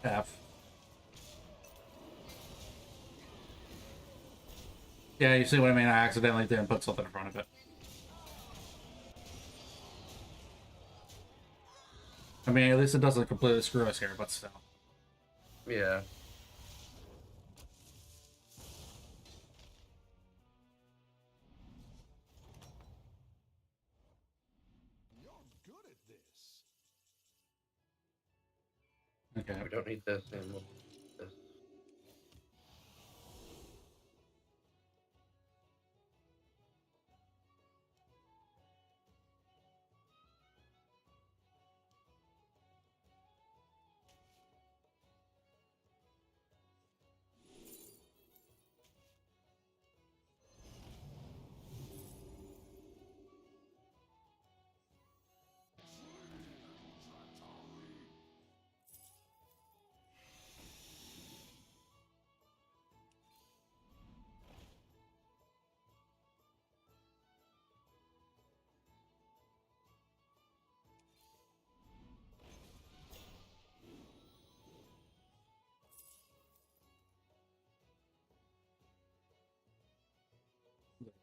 [SPEAKER 1] F. Yeah, you see what I mean? I accidentally didn't put something in front of it. I mean, at least it doesn't completely screw us here, but still.
[SPEAKER 2] Yeah.
[SPEAKER 3] You're good at this.
[SPEAKER 1] Okay.
[SPEAKER 2] We don't need this anymore. This.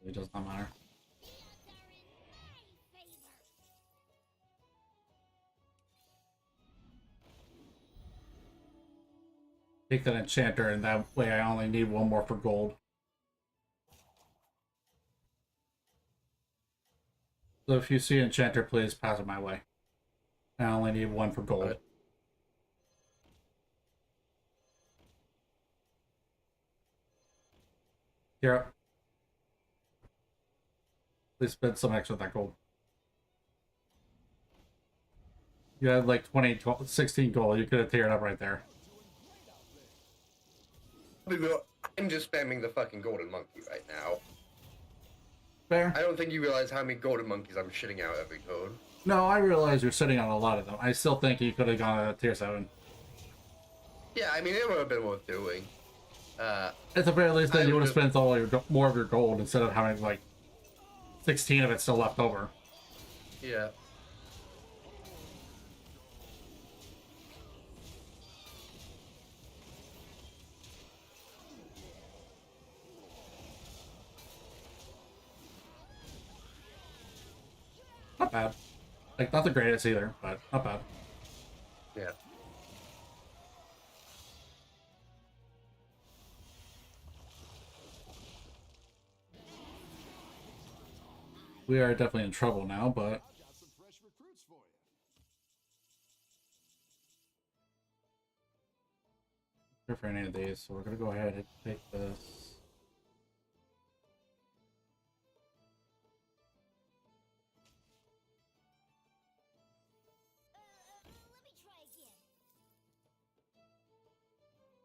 [SPEAKER 1] It does not matter.
[SPEAKER 5] The odds are in my favor.
[SPEAKER 1] Take that enchanter, and that way I only need 1 more for gold. So if you see enchanter, please pass it my way. I only need 1 for gold.
[SPEAKER 2] Alright.
[SPEAKER 1] Here up. Please spend some extra of that gold. You had like 20, 12, 16 gold. You could have teared up right there.
[SPEAKER 2] I'm just spamming the fucking golden monkey right now.
[SPEAKER 1] Fair.
[SPEAKER 2] I don't think you realize how many golden monkeys I'm shitting out every turn.
[SPEAKER 1] No, I realize you're sitting on a lot of them. I still think you could have gone to tier 7.
[SPEAKER 2] Yeah, I mean, it would have been worth doing.
[SPEAKER 1] At the very least, then
[SPEAKER 2] I
[SPEAKER 1] you would have
[SPEAKER 2] would've-
[SPEAKER 1] spent all your more of your gold instead of having like 16 of it still left over.
[SPEAKER 2] Yeah.
[SPEAKER 1] Not bad. Like, not the greatest either, but not bad.
[SPEAKER 2] Yeah.
[SPEAKER 1] We are definitely in trouble now, but
[SPEAKER 3] I've got some fresh recruits for you.
[SPEAKER 1] here for any of these, so we're gonna go ahead and take this.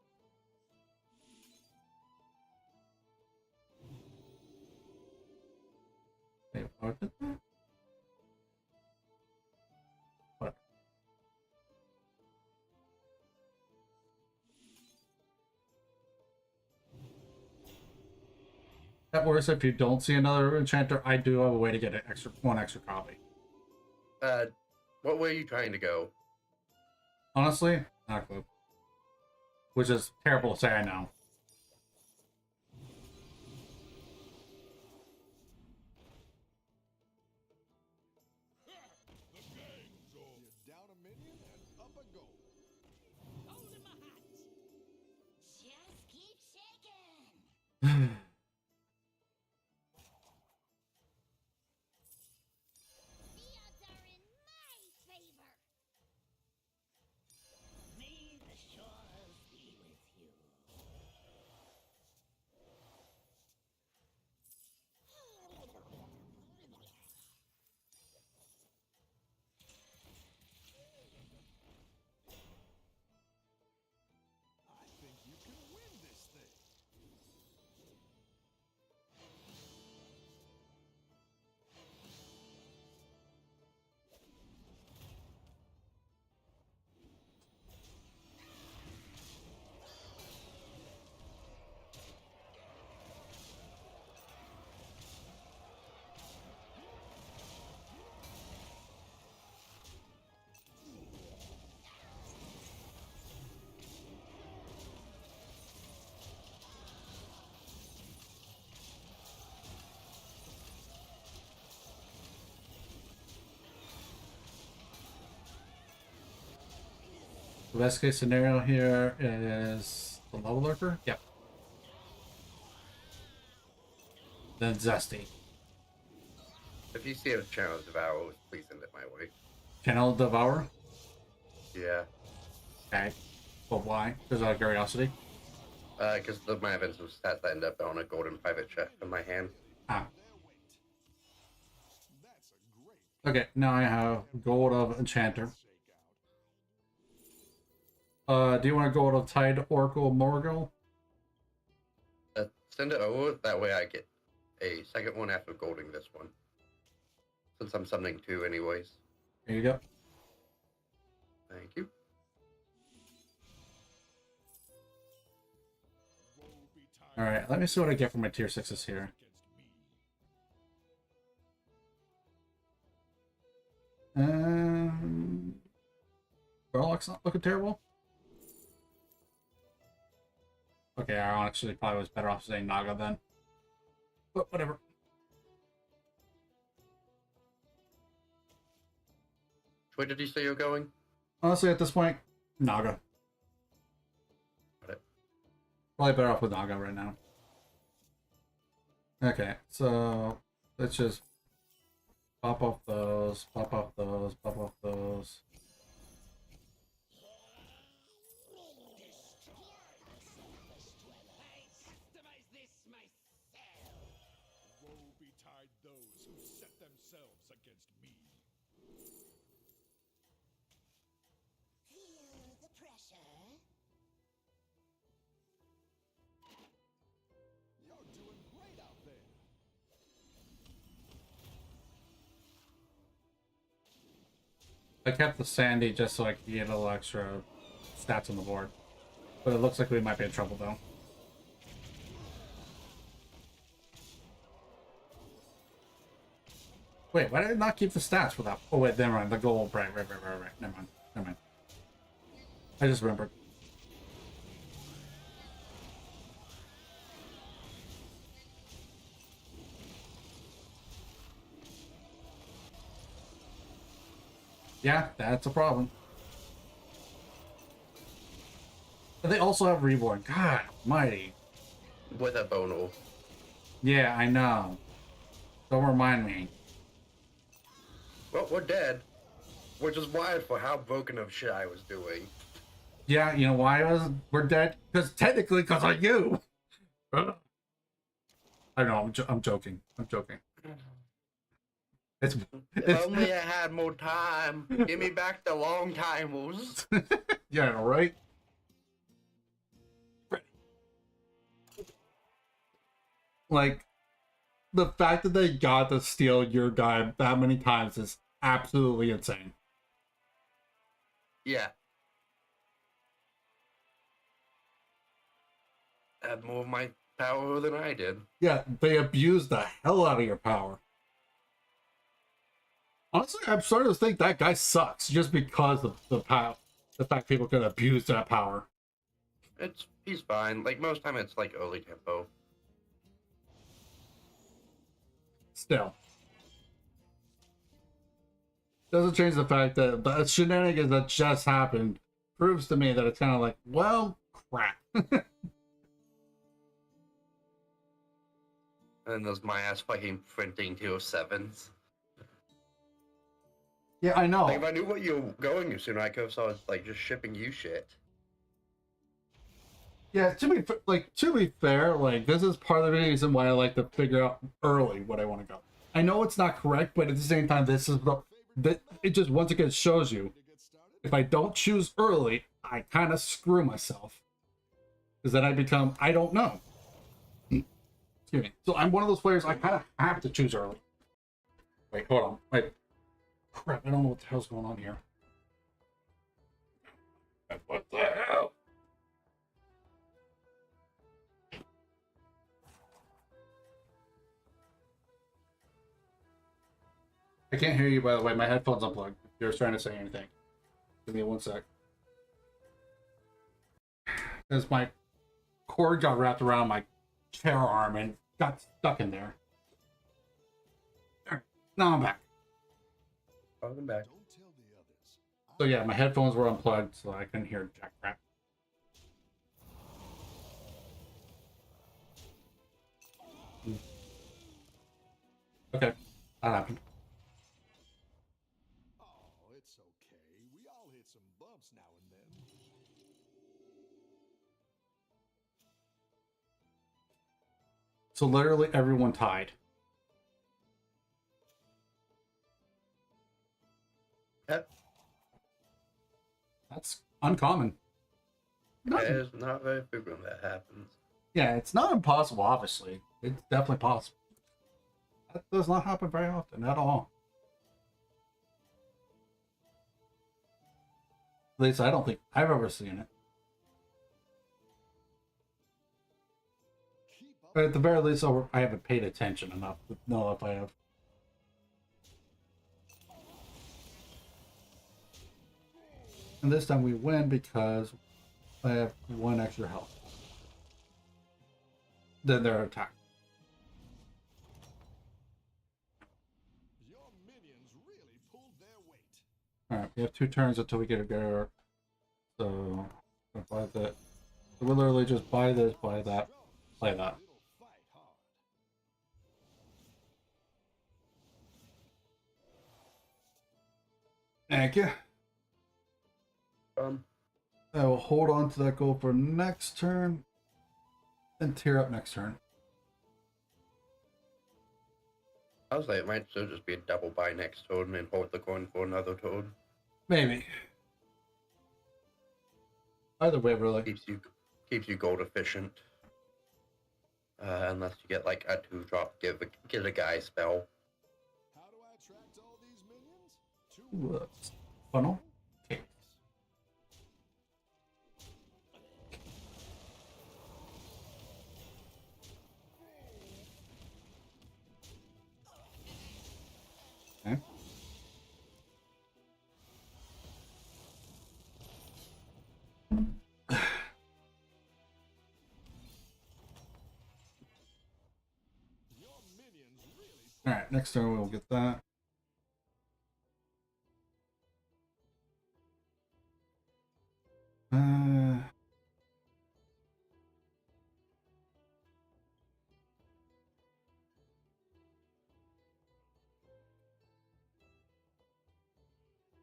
[SPEAKER 5] Let me try again.
[SPEAKER 1] Wait, what did that? What? That works if you don't see another enchanter. I do have a way to get one extra copy.
[SPEAKER 2] What way are you trying to go?
[SPEAKER 1] Honestly, not a clue. Which is terrible to say, I know.
[SPEAKER 3] You're down a minion and up a goal.
[SPEAKER 4] Holding my hat.
[SPEAKER 5] Just keep shaking. The odds are in my favor.
[SPEAKER 4] May the shores be with you.
[SPEAKER 3] I think you can win this thing.
[SPEAKER 1] The best case scenario here is the level lurker. Yep. Then Zesty.
[SPEAKER 2] If you see a channel of Devour, please send it my way.
[SPEAKER 1] Channel Devour.
[SPEAKER 2] Yeah.
[SPEAKER 1] Okay. But why? Just out of curiosity.
[SPEAKER 2] Because my events of stats that end up on a golden private chest in my hand.
[SPEAKER 1] Ah.
[SPEAKER 3] Their weight. That's a great
[SPEAKER 1] Okay, now I have gold of Enchanter.
[SPEAKER 3] shakeout.
[SPEAKER 1] Do you want to gold of Tide Oracle Morgul?
[SPEAKER 2] Send it over, that way I get a second one after golding this one. Since I'm summoning two anyways.
[SPEAKER 1] There you go.
[SPEAKER 2] Thank you.
[SPEAKER 3] Woe betide
[SPEAKER 1] Alright, let me see what I get for my tier 6s here.
[SPEAKER 3] against me.
[SPEAKER 1] Warlock's not looking terrible. Okay, I actually probably was better off saying Naga then. But whatever.
[SPEAKER 2] Where did you say you're going?
[SPEAKER 1] Honestly, at this point, Naga.
[SPEAKER 2] Got it.
[SPEAKER 1] Probably better off with Naga right now. Okay, so let's just pop off those, pop off those, pop off those.
[SPEAKER 4] Customize this myself.
[SPEAKER 3] Woe betide those who set themselves against me.
[SPEAKER 5] Feel the pressure.
[SPEAKER 1] I kept the Sandy just so I could get a little extra stats on the board. But it looks like we might be in trouble though. Wait, why did I not keep the stats without? Oh wait, never mind. The gold, right. Never mind. I just remembered. Yeah, that's a problem. But they also have Reborn. God almighty.
[SPEAKER 2] With a Bono.
[SPEAKER 1] Yeah, I know. Don't remind me.
[SPEAKER 2] Well, we're dead. Which is wild for how broken of shit I was doing.
[SPEAKER 1] Yeah, you know why we're dead? Because technically, because of you. I know. I'm joking. It's
[SPEAKER 2] If only I had more time. Give me back the long timers.
[SPEAKER 1] yeah, right. Like the fact that they got to steal your guy that many times is absolutely insane.
[SPEAKER 2] Yeah. Had more of my power than I did.
[SPEAKER 1] Yeah, they abused the hell out of your power. Honestly, I'm starting to think that guy sucks just because of the fact people can abuse that power.
[SPEAKER 2] He's fine. Like most time it's like early tempo.
[SPEAKER 1] Still. Doesn't change the fact that the shenanigans that just happened proves to me that it's kind of like, well, crap.
[SPEAKER 2] And there's my ass fucking printing 207s.
[SPEAKER 1] Yeah, I know.
[SPEAKER 2] Like if I knew what you were going to soon, I could have started like just shipping you shit.
[SPEAKER 1] Yeah, to be fair, like this is part of the reason why I like to figure out early what I want to go. I know it's not correct, but at the same time, this is it just once again shows you if I don't choose early, I kind of screw myself because then I become I don't know. Excuse me. So I'm one of those players I kind of have to choose early. Wait, hold on. Wait. Crap! I don't know what the hell's going on here. What the hell? I can't hear you, by the way. My headphones unplugged. If you're trying to say anything, give me 1 sec. Because my cord got wrapped around my chair arm and got stuck in there. There. Now I'm back.
[SPEAKER 2] Welcome back.
[SPEAKER 3] Don't tell the others.
[SPEAKER 1] So yeah, my headphones were unplugged, so I couldn't hear jack crap. Okay, that happened.
[SPEAKER 3] Oh, it's okay. We all hit some bumps now and then.
[SPEAKER 1] So literally everyone tied.
[SPEAKER 2] Yep.
[SPEAKER 1] That's uncommon.
[SPEAKER 2] It is not very frequent that happens.
[SPEAKER 1] Yeah, it's not impossible, obviously. It's definitely possible. That does not happen very often at all. At least I don't think I've ever seen it.
[SPEAKER 3] Keep up.
[SPEAKER 1] But at the very least, I haven't paid attention enough to know if I have. And this time we win because I have 1 extra health. Then their attack.
[SPEAKER 3] Your minions really pulled their weight.
[SPEAKER 1] Alright, we have 2 turns until we get a go. So, I'll buy that. So we'll literally just buy this, buy that, play that.
[SPEAKER 3] It'll fight hard.
[SPEAKER 1] Thank you. I will hold on to that goal for next turn and tear up next turn.
[SPEAKER 2] I was like, it might still just be a double buy next turn and hold the coin for another turn.
[SPEAKER 1] Maybe. Either way, really.
[SPEAKER 2] Keeps you gold efficient. Unless you get like a 2-drop, get a guy spell.
[SPEAKER 3] How do I attract all these minions? 2
[SPEAKER 1] Whoops. funnel cakes. Okay.
[SPEAKER 3] Your minions really
[SPEAKER 1] All right, next turn we'll get that.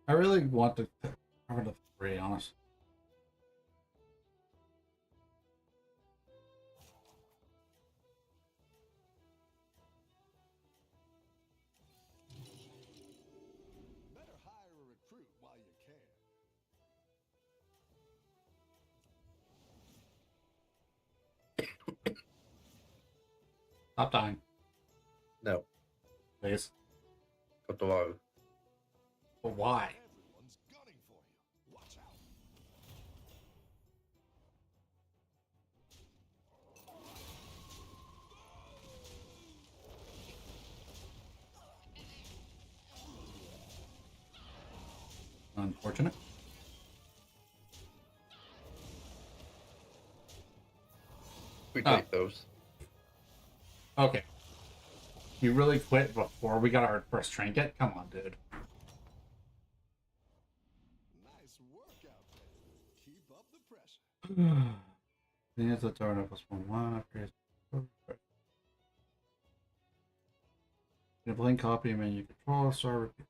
[SPEAKER 1] I really want to cover the 3, honestly.
[SPEAKER 3] better hire a recruit while you can.
[SPEAKER 1] Stop dying,
[SPEAKER 2] No,
[SPEAKER 1] please.
[SPEAKER 2] go to low.
[SPEAKER 1] But why?
[SPEAKER 3] Everyone's gunning for you. Watch out.
[SPEAKER 1] Unfortunate.
[SPEAKER 2] We
[SPEAKER 1] Oh.
[SPEAKER 2] take those.
[SPEAKER 1] Okay. You really quit before we got our first trinket? Come on, dude.
[SPEAKER 3] Nice work out there. Keep up the pressure.
[SPEAKER 1] Here's the turn up +1 upgrades. In a blank copy menu control, start repeat.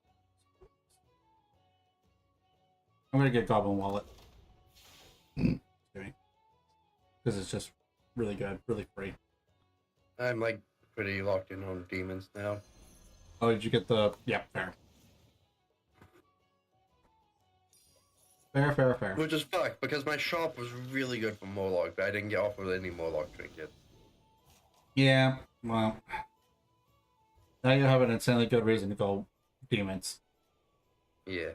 [SPEAKER 1] I'm gonna get Goblin Wallet. Because it's just really good, really free.
[SPEAKER 2] I'm like pretty locked in on demons now.
[SPEAKER 1] Oh, did you get the... Yeah, fair. Fair.
[SPEAKER 2] Which is fucked because my shop was really good for Morlock, but I didn't get offered any Morlock trinkets.
[SPEAKER 1] Yeah, well... Now you have an insanely good reason to go demons.
[SPEAKER 2] Yeah.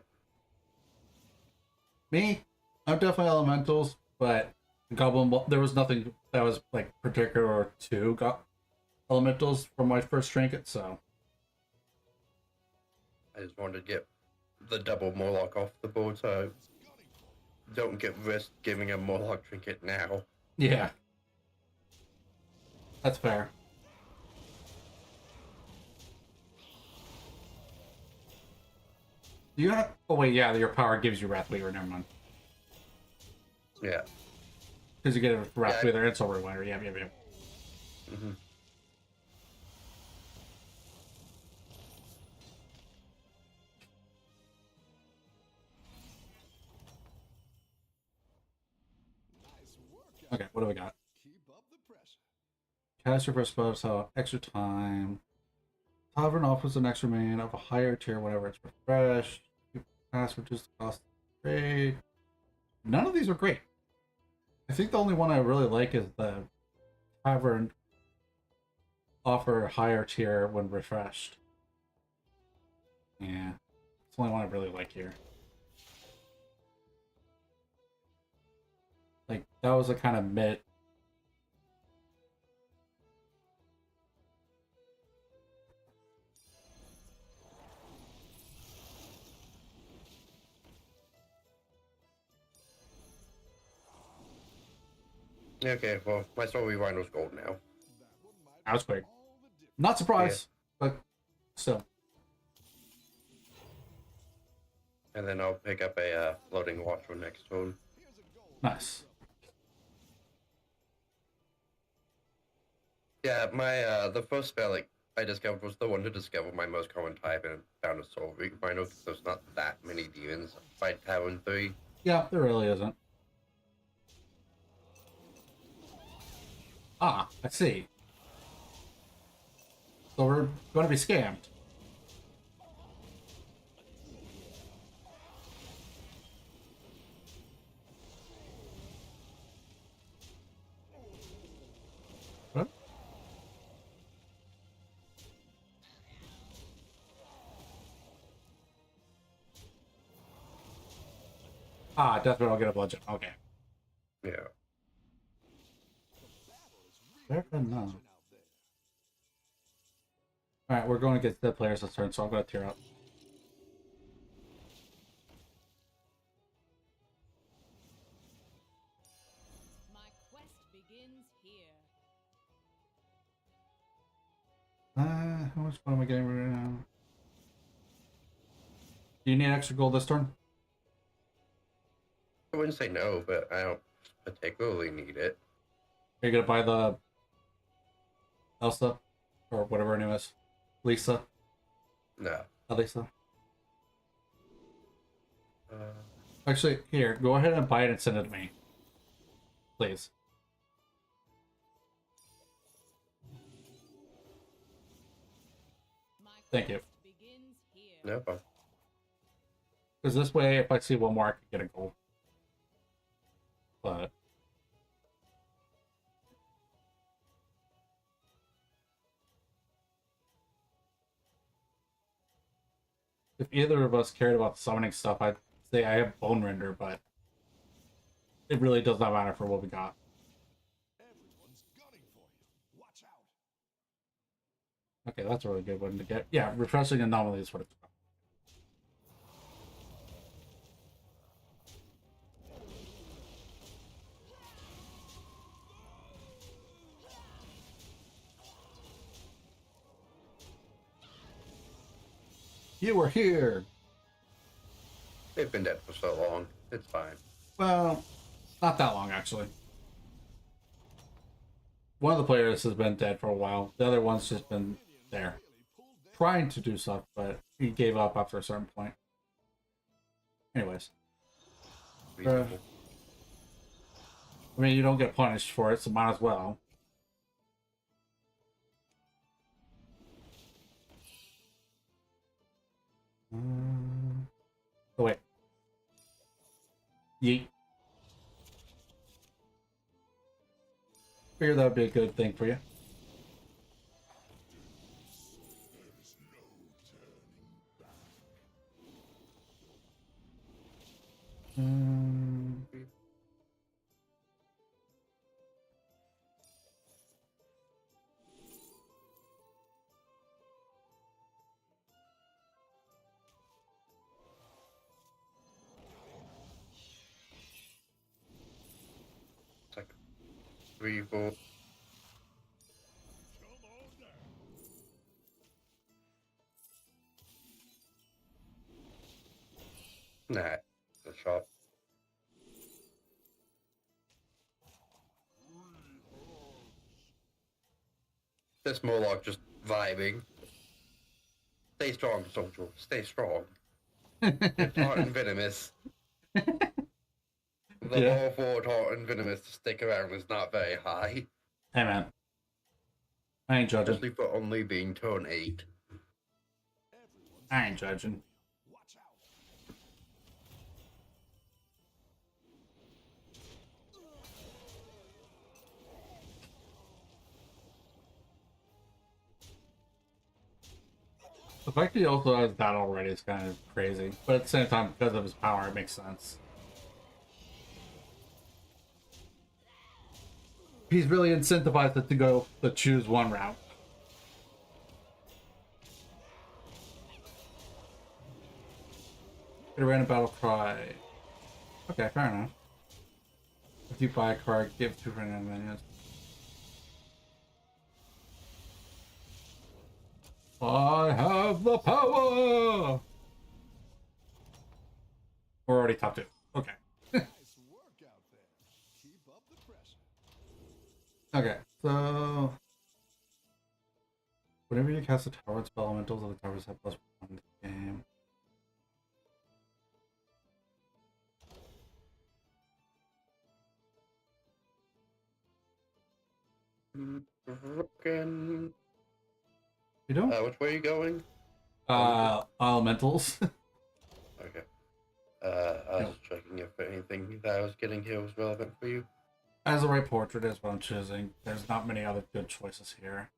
[SPEAKER 1] Me? I'm definitely elementals, but Goblin... There was nothing that was, like, particular to elementals from my first trinket, so...
[SPEAKER 2] I just wanted to get the double Morlock off the board, so don't get risk giving a Morlock trinket now.
[SPEAKER 1] Yeah. That's fair. Do you have... Oh, wait, yeah, your power gives you Wrathweaver, never mind.
[SPEAKER 2] Yeah.
[SPEAKER 1] Because you get a Wrathweaver
[SPEAKER 2] Yeah.
[SPEAKER 1] and Soul Rewinder, yeah.
[SPEAKER 2] Mm-hmm.
[SPEAKER 3] Nice work out
[SPEAKER 1] Okay, what do we got?
[SPEAKER 3] Keep up the pressure.
[SPEAKER 1] Cast your first spell, so extra time. Tavern offers an extra main of a higher tier whenever it's refreshed. You cast reduce the cost of the trade. None of these are great. I think the only one I really like is the Tavern offer higher tier when refreshed. Yeah, it's the only one I really like here. Like, that was a kind of mid.
[SPEAKER 2] Okay, well, my Soul Rewinder's gold now.
[SPEAKER 3] That one might
[SPEAKER 1] That was quick.
[SPEAKER 3] all the difference.
[SPEAKER 1] Not surprised, but still.
[SPEAKER 2] And then I'll pick up a floating watch for next turn.
[SPEAKER 3] Here's a gold.
[SPEAKER 1] Nice.
[SPEAKER 2] Yeah, my the first spell like I discovered was the one to discover my most common type and found a Soul Rewinder because there's not that many demons by Tavern 3.
[SPEAKER 1] Yeah, there really isn't. Ah, I see. So we're going to be scammed. What? Ah, Death Metal get a bludgeon. Okay.
[SPEAKER 2] Yeah.
[SPEAKER 1] Fair enough. Alright, we're going to get the players this turn, so I'm going to tear up.
[SPEAKER 4] My quest begins here.
[SPEAKER 1] How much fun am I getting right now? Do you need extra gold this turn?
[SPEAKER 2] I wouldn't say no, but I don't particularly need it.
[SPEAKER 1] Are you going to buy the Elsa? Or whatever her name is? Lisa?
[SPEAKER 2] No.
[SPEAKER 1] Elisa?
[SPEAKER 2] Uh,
[SPEAKER 1] Actually, here, go ahead and buy it and send it to me. Please.
[SPEAKER 4] My
[SPEAKER 1] Thank you.
[SPEAKER 4] quest begins here.
[SPEAKER 2] no problem.
[SPEAKER 1] Because this way, if I see one more, I can get a gold. But... if either of us cared about summoning stuff, I'd say I have Bone Render, but it really does not matter for what we got.
[SPEAKER 3] Everyone's gunning for you. Watch out.
[SPEAKER 1] Okay, that's a really good one to get. Yeah, refreshing anomaly is what it's about. You were here!
[SPEAKER 2] They've been dead for so long. It's fine.
[SPEAKER 1] Well, not that long, actually. One of the players has been dead for a while. The other one's just been there. Trying to do stuff, but he gave up after a certain point. Anyways.
[SPEAKER 2] Reasonable.
[SPEAKER 1] I mean, you don't get punished for it, so might as well. Oh, wait. Yeet. Figure that would be a good thing for you.
[SPEAKER 2] It's like 3, 4. Nah. The shot. This Moloch just vibing. Stay strong, soldier. Stay strong. It's hot and venomous. The
[SPEAKER 1] Yeah.
[SPEAKER 2] law for hot and venomous to stick around is not very high.
[SPEAKER 1] Hey, man. I ain't judging.
[SPEAKER 2] Especially for only being turn 8.
[SPEAKER 1] I ain't judging.
[SPEAKER 3] Watch out.
[SPEAKER 1] The fact that he also has that already is kind of crazy. But at the same time, because of his power, it makes sense. He's really incentivized to go to choose one route. Get a random battle cry. Okay, fair enough. If you buy a card, give 2 random minions. I have the power! We're already top 2. Okay.
[SPEAKER 3] Nice work out there. Keep up the pressure.
[SPEAKER 1] Okay, so... whenever you cast a tower, spell elementals of the towers have +1 in the game.
[SPEAKER 2] Broken.
[SPEAKER 1] You don't?
[SPEAKER 2] Which way are you going?
[SPEAKER 1] Elementals.
[SPEAKER 2] Okay. I was checking if anything that I was getting here was relevant for you.
[SPEAKER 1] As the right portrait is what I'm choosing. There's not many other good choices here.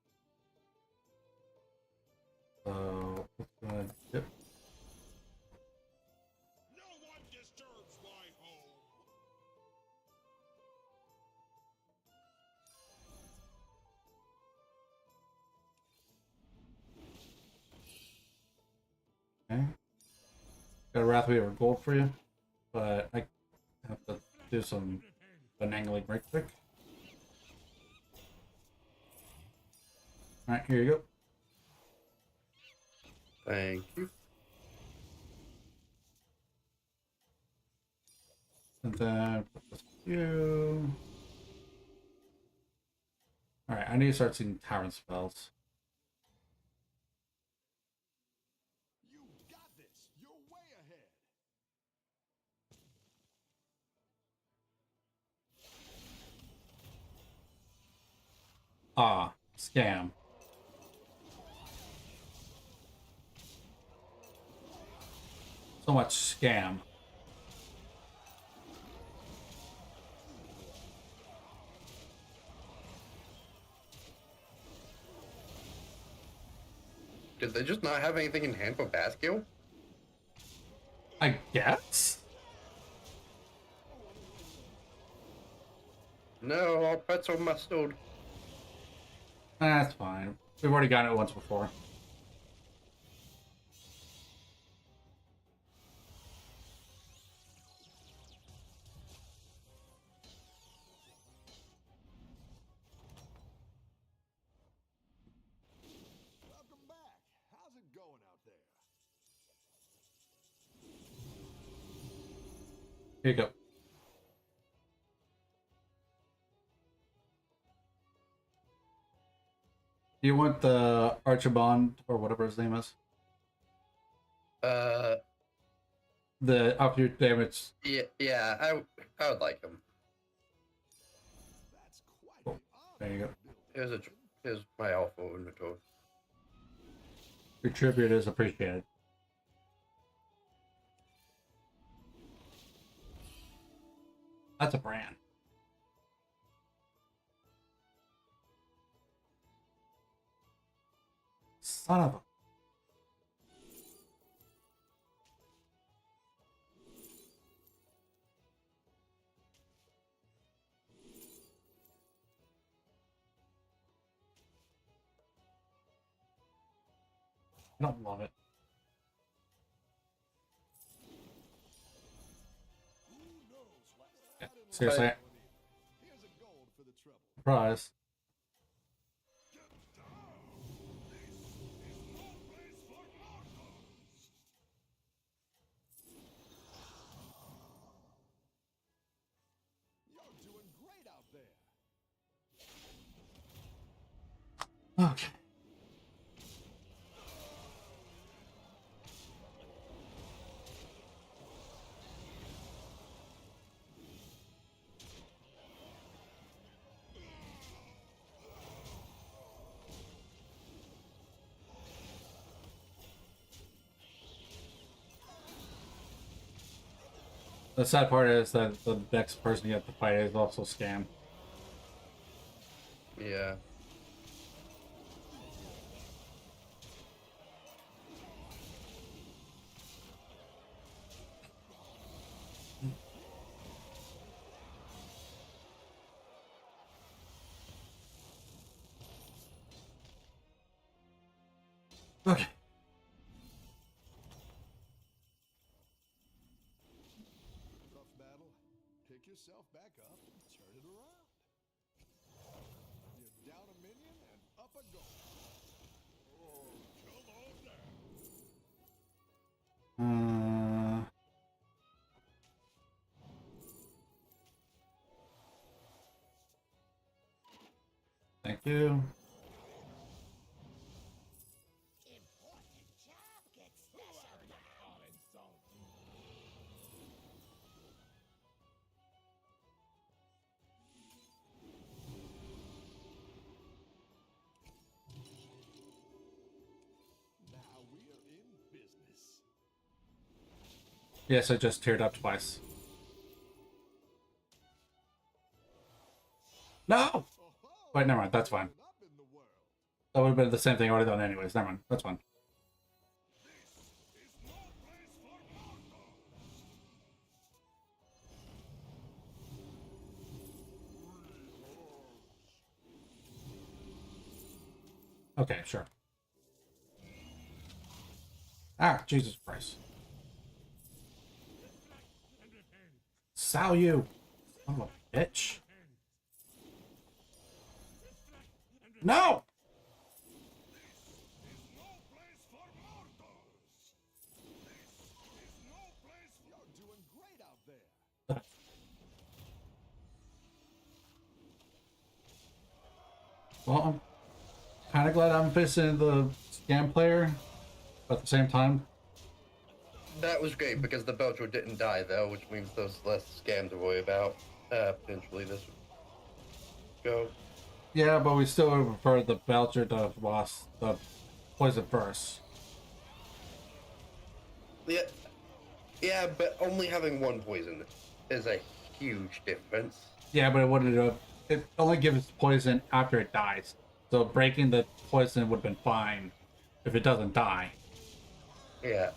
[SPEAKER 1] So, let's go ahead. Yep.
[SPEAKER 6] No one disturbs my home.
[SPEAKER 1] Okay. Got a Wrathweaver gold for you, but I have to do some finagling right quick. Alright, here you go.
[SPEAKER 2] Thank you.
[SPEAKER 1] And then put this with you. Alright, I need to start seeing Tyrant spells.
[SPEAKER 3] You got this. You're way ahead.
[SPEAKER 1] Ah, scam. So much scam.
[SPEAKER 2] Did they just not have anything in hand for Basquiat?
[SPEAKER 1] I guess?
[SPEAKER 2] No, our pets are mustard.
[SPEAKER 1] That's fine. We've already gotten it once before.
[SPEAKER 3] Welcome back. How's it going out there?
[SPEAKER 1] Here you go. Do you want the Archibald or whatever his name is?
[SPEAKER 2] Uh,
[SPEAKER 1] The up-your damage.
[SPEAKER 2] yeah, I would like him.
[SPEAKER 3] That's quite
[SPEAKER 1] Cool.
[SPEAKER 3] the
[SPEAKER 1] There you go.
[SPEAKER 2] Here's my alpha inventory.
[SPEAKER 1] Your tribute is appreciated. That's a brand. Son of a. I don't love it. Yeah, seriously,
[SPEAKER 3] Here's a gold for the trouble.
[SPEAKER 1] surprise.
[SPEAKER 3] You're doing great out there.
[SPEAKER 1] Okay. The sad part is that the next person you have to fight is also scam.
[SPEAKER 2] Yeah.
[SPEAKER 1] Okay.
[SPEAKER 3] Tough battle. Pick yourself back up and turn it around. You're down a minion and up a goal. Oh, come on down.
[SPEAKER 1] Thank you.
[SPEAKER 5] Important job gets special now.
[SPEAKER 3] Now we're in business.
[SPEAKER 1] Yes, I just teared up twice. No!
[SPEAKER 3] Oh,
[SPEAKER 1] Wait, never mind. That's fine.
[SPEAKER 3] up in the world.
[SPEAKER 1] That would have been the same thing I would have done anyways. Never mind. That's fine. Okay, sure. Ah, Jesus Christ. Sal you! Son of a bitch. No!
[SPEAKER 3] No place for mortals! This is no place. You're doing great out there.
[SPEAKER 1] Well, I'm kind of glad I'm facing the scam player, but at the same time,
[SPEAKER 2] That was great because the Belcher didn't die though, which means there's less scam to worry about. Potentially this would go.
[SPEAKER 1] yeah, but we still would prefer the Belcher to lost the poison first.
[SPEAKER 2] Yeah, yeah, but only having one poison is a huge difference.
[SPEAKER 1] Yeah, but it wouldn't have. It only gives poison after it dies. So breaking the poison would have been fine if it doesn't die.
[SPEAKER 2] Yeah,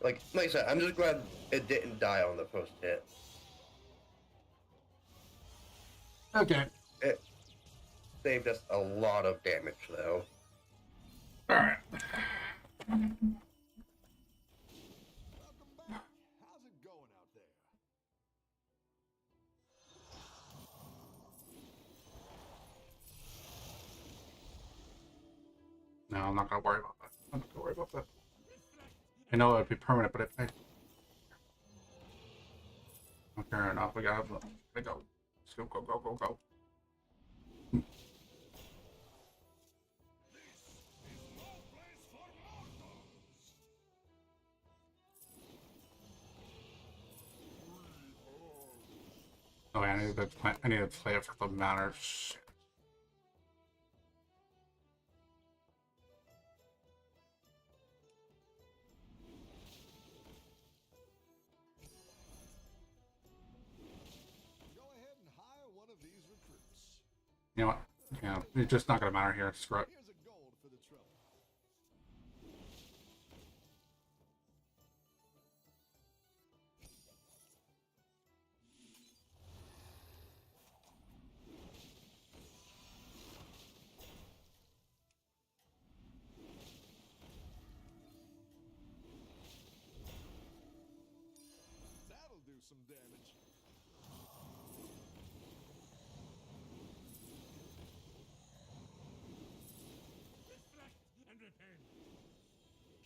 [SPEAKER 2] like I said, I'm just glad it didn't die on the first hit.
[SPEAKER 1] Okay.
[SPEAKER 2] It saved us a lot of damage though.
[SPEAKER 1] Alright.
[SPEAKER 3] Welcome back. How's it going out there?
[SPEAKER 1] No, I'm not gonna worry about that. I'm not gonna worry about that. I know it would be permanent, but if I. Okay, fair enough. We gotta go. Let's go, go, go, go, go.
[SPEAKER 3] This is no place for mortals!
[SPEAKER 1] Oh, yeah, I need to play it for the matter. Shit.
[SPEAKER 3] Go ahead and hire one of these recruits.
[SPEAKER 1] You know what? Yeah, it's just not gonna matter here. Screw it.
[SPEAKER 3] Here's a gold for the trouble. That'll do some damage.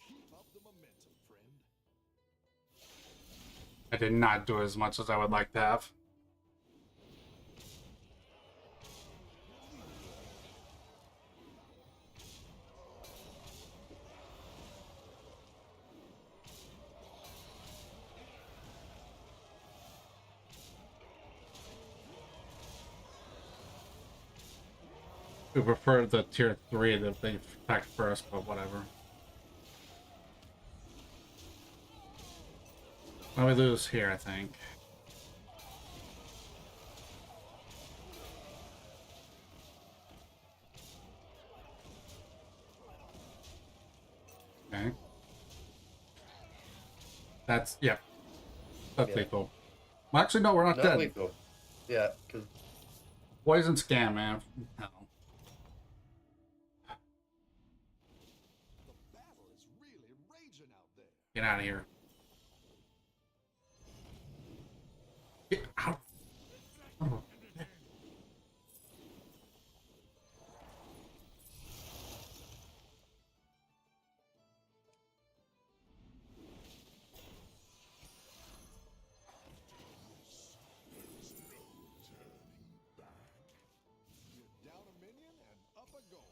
[SPEAKER 3] Keep up the momentum, friend.
[SPEAKER 1] I did not do as much as I would like to have. We prefer the tier 3 that they attack first, but whatever. Well, we lose here, I think. Okay. That's, yeah. That's
[SPEAKER 2] Yeah.
[SPEAKER 1] lethal. Well, actually, no, we're not
[SPEAKER 2] Not
[SPEAKER 1] dead.
[SPEAKER 2] lethal. Yeah, because
[SPEAKER 1] Poison scam, man. No.
[SPEAKER 3] The battle is really raging out there.
[SPEAKER 1] Get out of here. Get out. Oh.
[SPEAKER 3] You're down a minion and up a gold.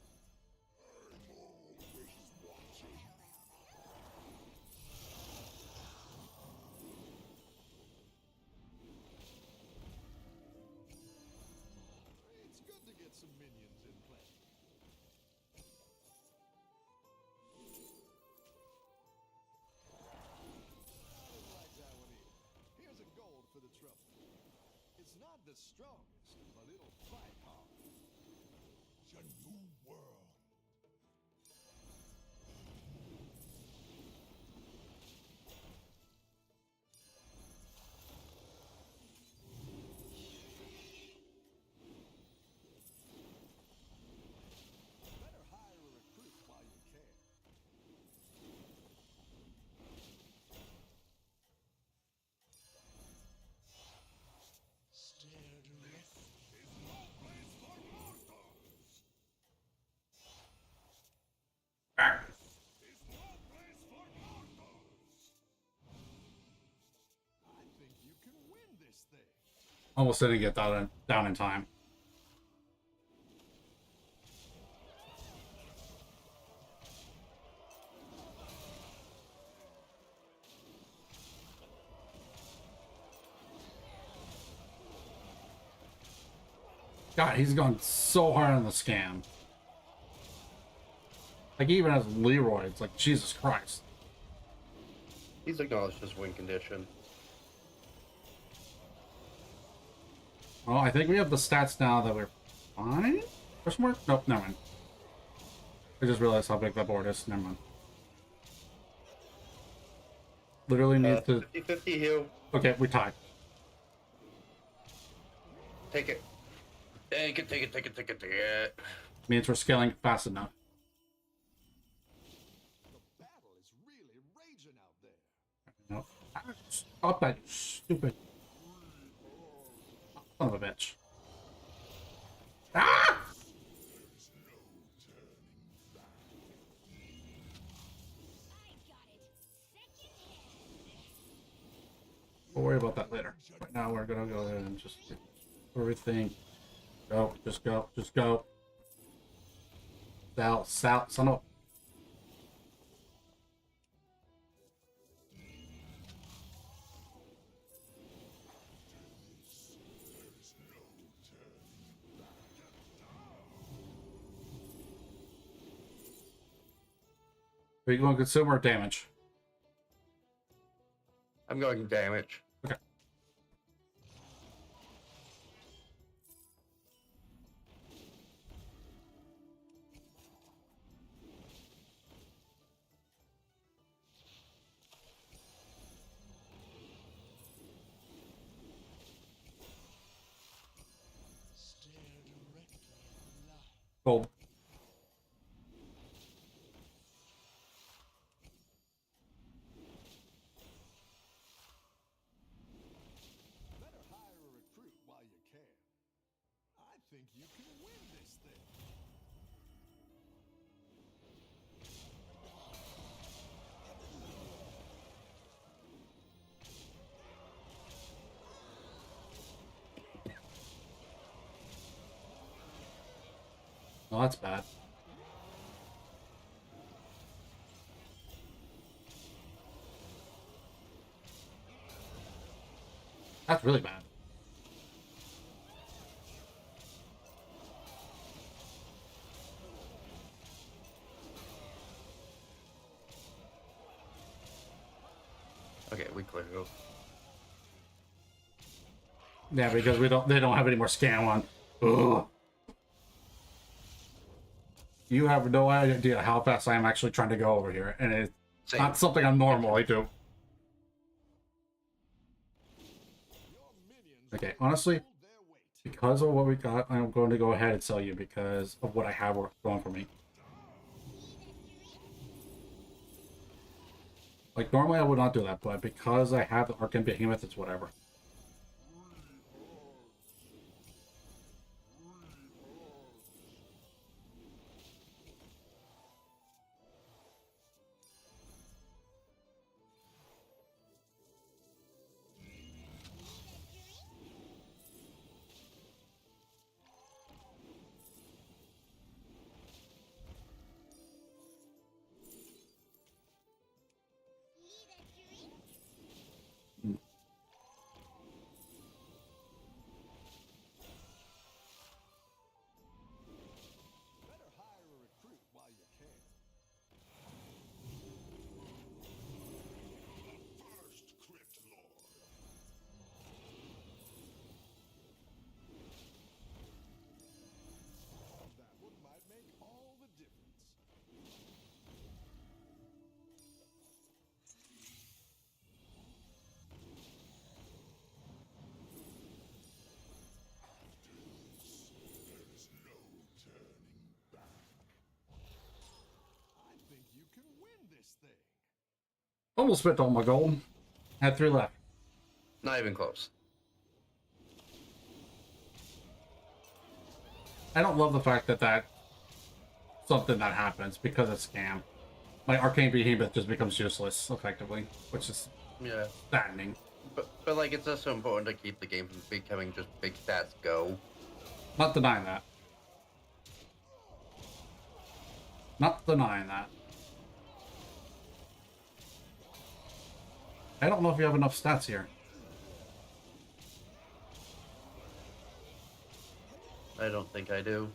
[SPEAKER 3] It's good to get some minions in play. I didn't like that one either. Here's a gold for the trouble. It's not the strongest, but it'll fight hard.
[SPEAKER 6] It's a new world.
[SPEAKER 3] Better hire a recruit while you can. thing.
[SPEAKER 1] Almost didn't get down in time. God, he's gone so hard on the scam. Like, even as Leroy, it's like, Jesus Christ.
[SPEAKER 2] He's acknowledged his win condition.
[SPEAKER 1] Well, I think we have the stats now that we're fine? Question mark? Nope, never mind. I just realized how big that board is. Never mind. Literally need to...
[SPEAKER 2] 50-50 heal.
[SPEAKER 1] Okay, we tied.
[SPEAKER 2] Take it. Take it, take it, take it, take it, take it.
[SPEAKER 1] Means we're scaling fast enough.
[SPEAKER 3] The battle is really raging out there.
[SPEAKER 1] Nope. Stop that stupid son of a bitch. Ah! We'll worry about that later. Right now, we're gonna go ahead and just get everything. Go, just go, just go. Sal, son of. Are you going consumer damage?
[SPEAKER 2] I'm going damage.
[SPEAKER 1] Okay. Gold.
[SPEAKER 3] Better hire a recruit while you can. I think you can win this thing.
[SPEAKER 1] Oh, that's bad. That's really bad.
[SPEAKER 2] Okay, we cleared it.
[SPEAKER 1] Yeah, because they don't have any more scam on. Ugh. You have no idea how fast I am actually trying to go over here, and it's
[SPEAKER 2] Same.
[SPEAKER 1] not something I normally do.
[SPEAKER 3] Your minions
[SPEAKER 1] Okay, honestly,
[SPEAKER 3] hold their weight.
[SPEAKER 1] because of what we got, I'm going to go ahead and sell you because of what I have going for me. Like, normally I would not do that, but because I have the Arcane Behemoth, it's whatever.
[SPEAKER 3] Better hire a recruit while you can.
[SPEAKER 6] First Crypt Lord.
[SPEAKER 3] That one might make all the difference.
[SPEAKER 6] There is no turning back.
[SPEAKER 3] I think you can win this thing.
[SPEAKER 1] Almost spent all my gold. Had 3 left.
[SPEAKER 2] Not even close.
[SPEAKER 1] I don't love the fact that something that happens because it's scam. My Arcane Behemoth just becomes useless, effectively, which is
[SPEAKER 2] Yeah.
[SPEAKER 1] saddening.
[SPEAKER 2] But like, it's also important to keep the game from becoming just big stats go.
[SPEAKER 1] Not denying that. Not denying that. I don't know if you have enough stats here.
[SPEAKER 2] I don't think I do.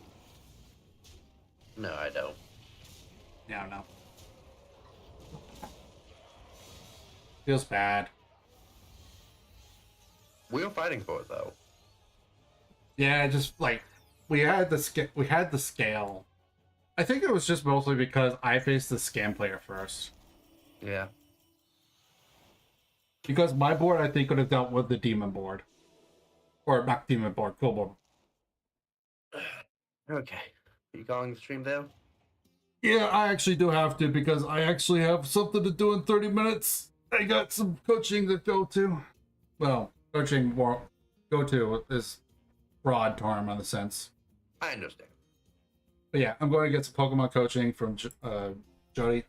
[SPEAKER 2] No, I don't.
[SPEAKER 1] Yeah, I don't know. Feels bad.
[SPEAKER 2] We were fighting for it though.
[SPEAKER 1] Yeah, just like we had the scale. I think it was just mostly because I faced the scam player first.
[SPEAKER 2] Yeah.
[SPEAKER 1] Because my board, I think, could have dealt with the demon board. Or not demon board, cool board.
[SPEAKER 2] Okay. You calling the stream though?
[SPEAKER 1] Yeah, I actually do have to because I actually have something to do in 30 minutes. I got some coaching to go to. Well, coaching more go to is broad term in the sense.
[SPEAKER 2] I understand.
[SPEAKER 1] But yeah, I'm going to get some Pokemon coaching from Jody.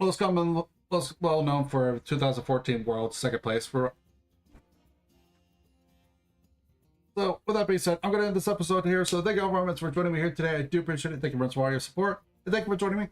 [SPEAKER 1] Most well known for 2014 World second place for. So, with that being said, I'm going to end this episode here. So, thank you all very much for joining me here today. I do appreciate it. Thank you very much for all your support. And thank you for joining me.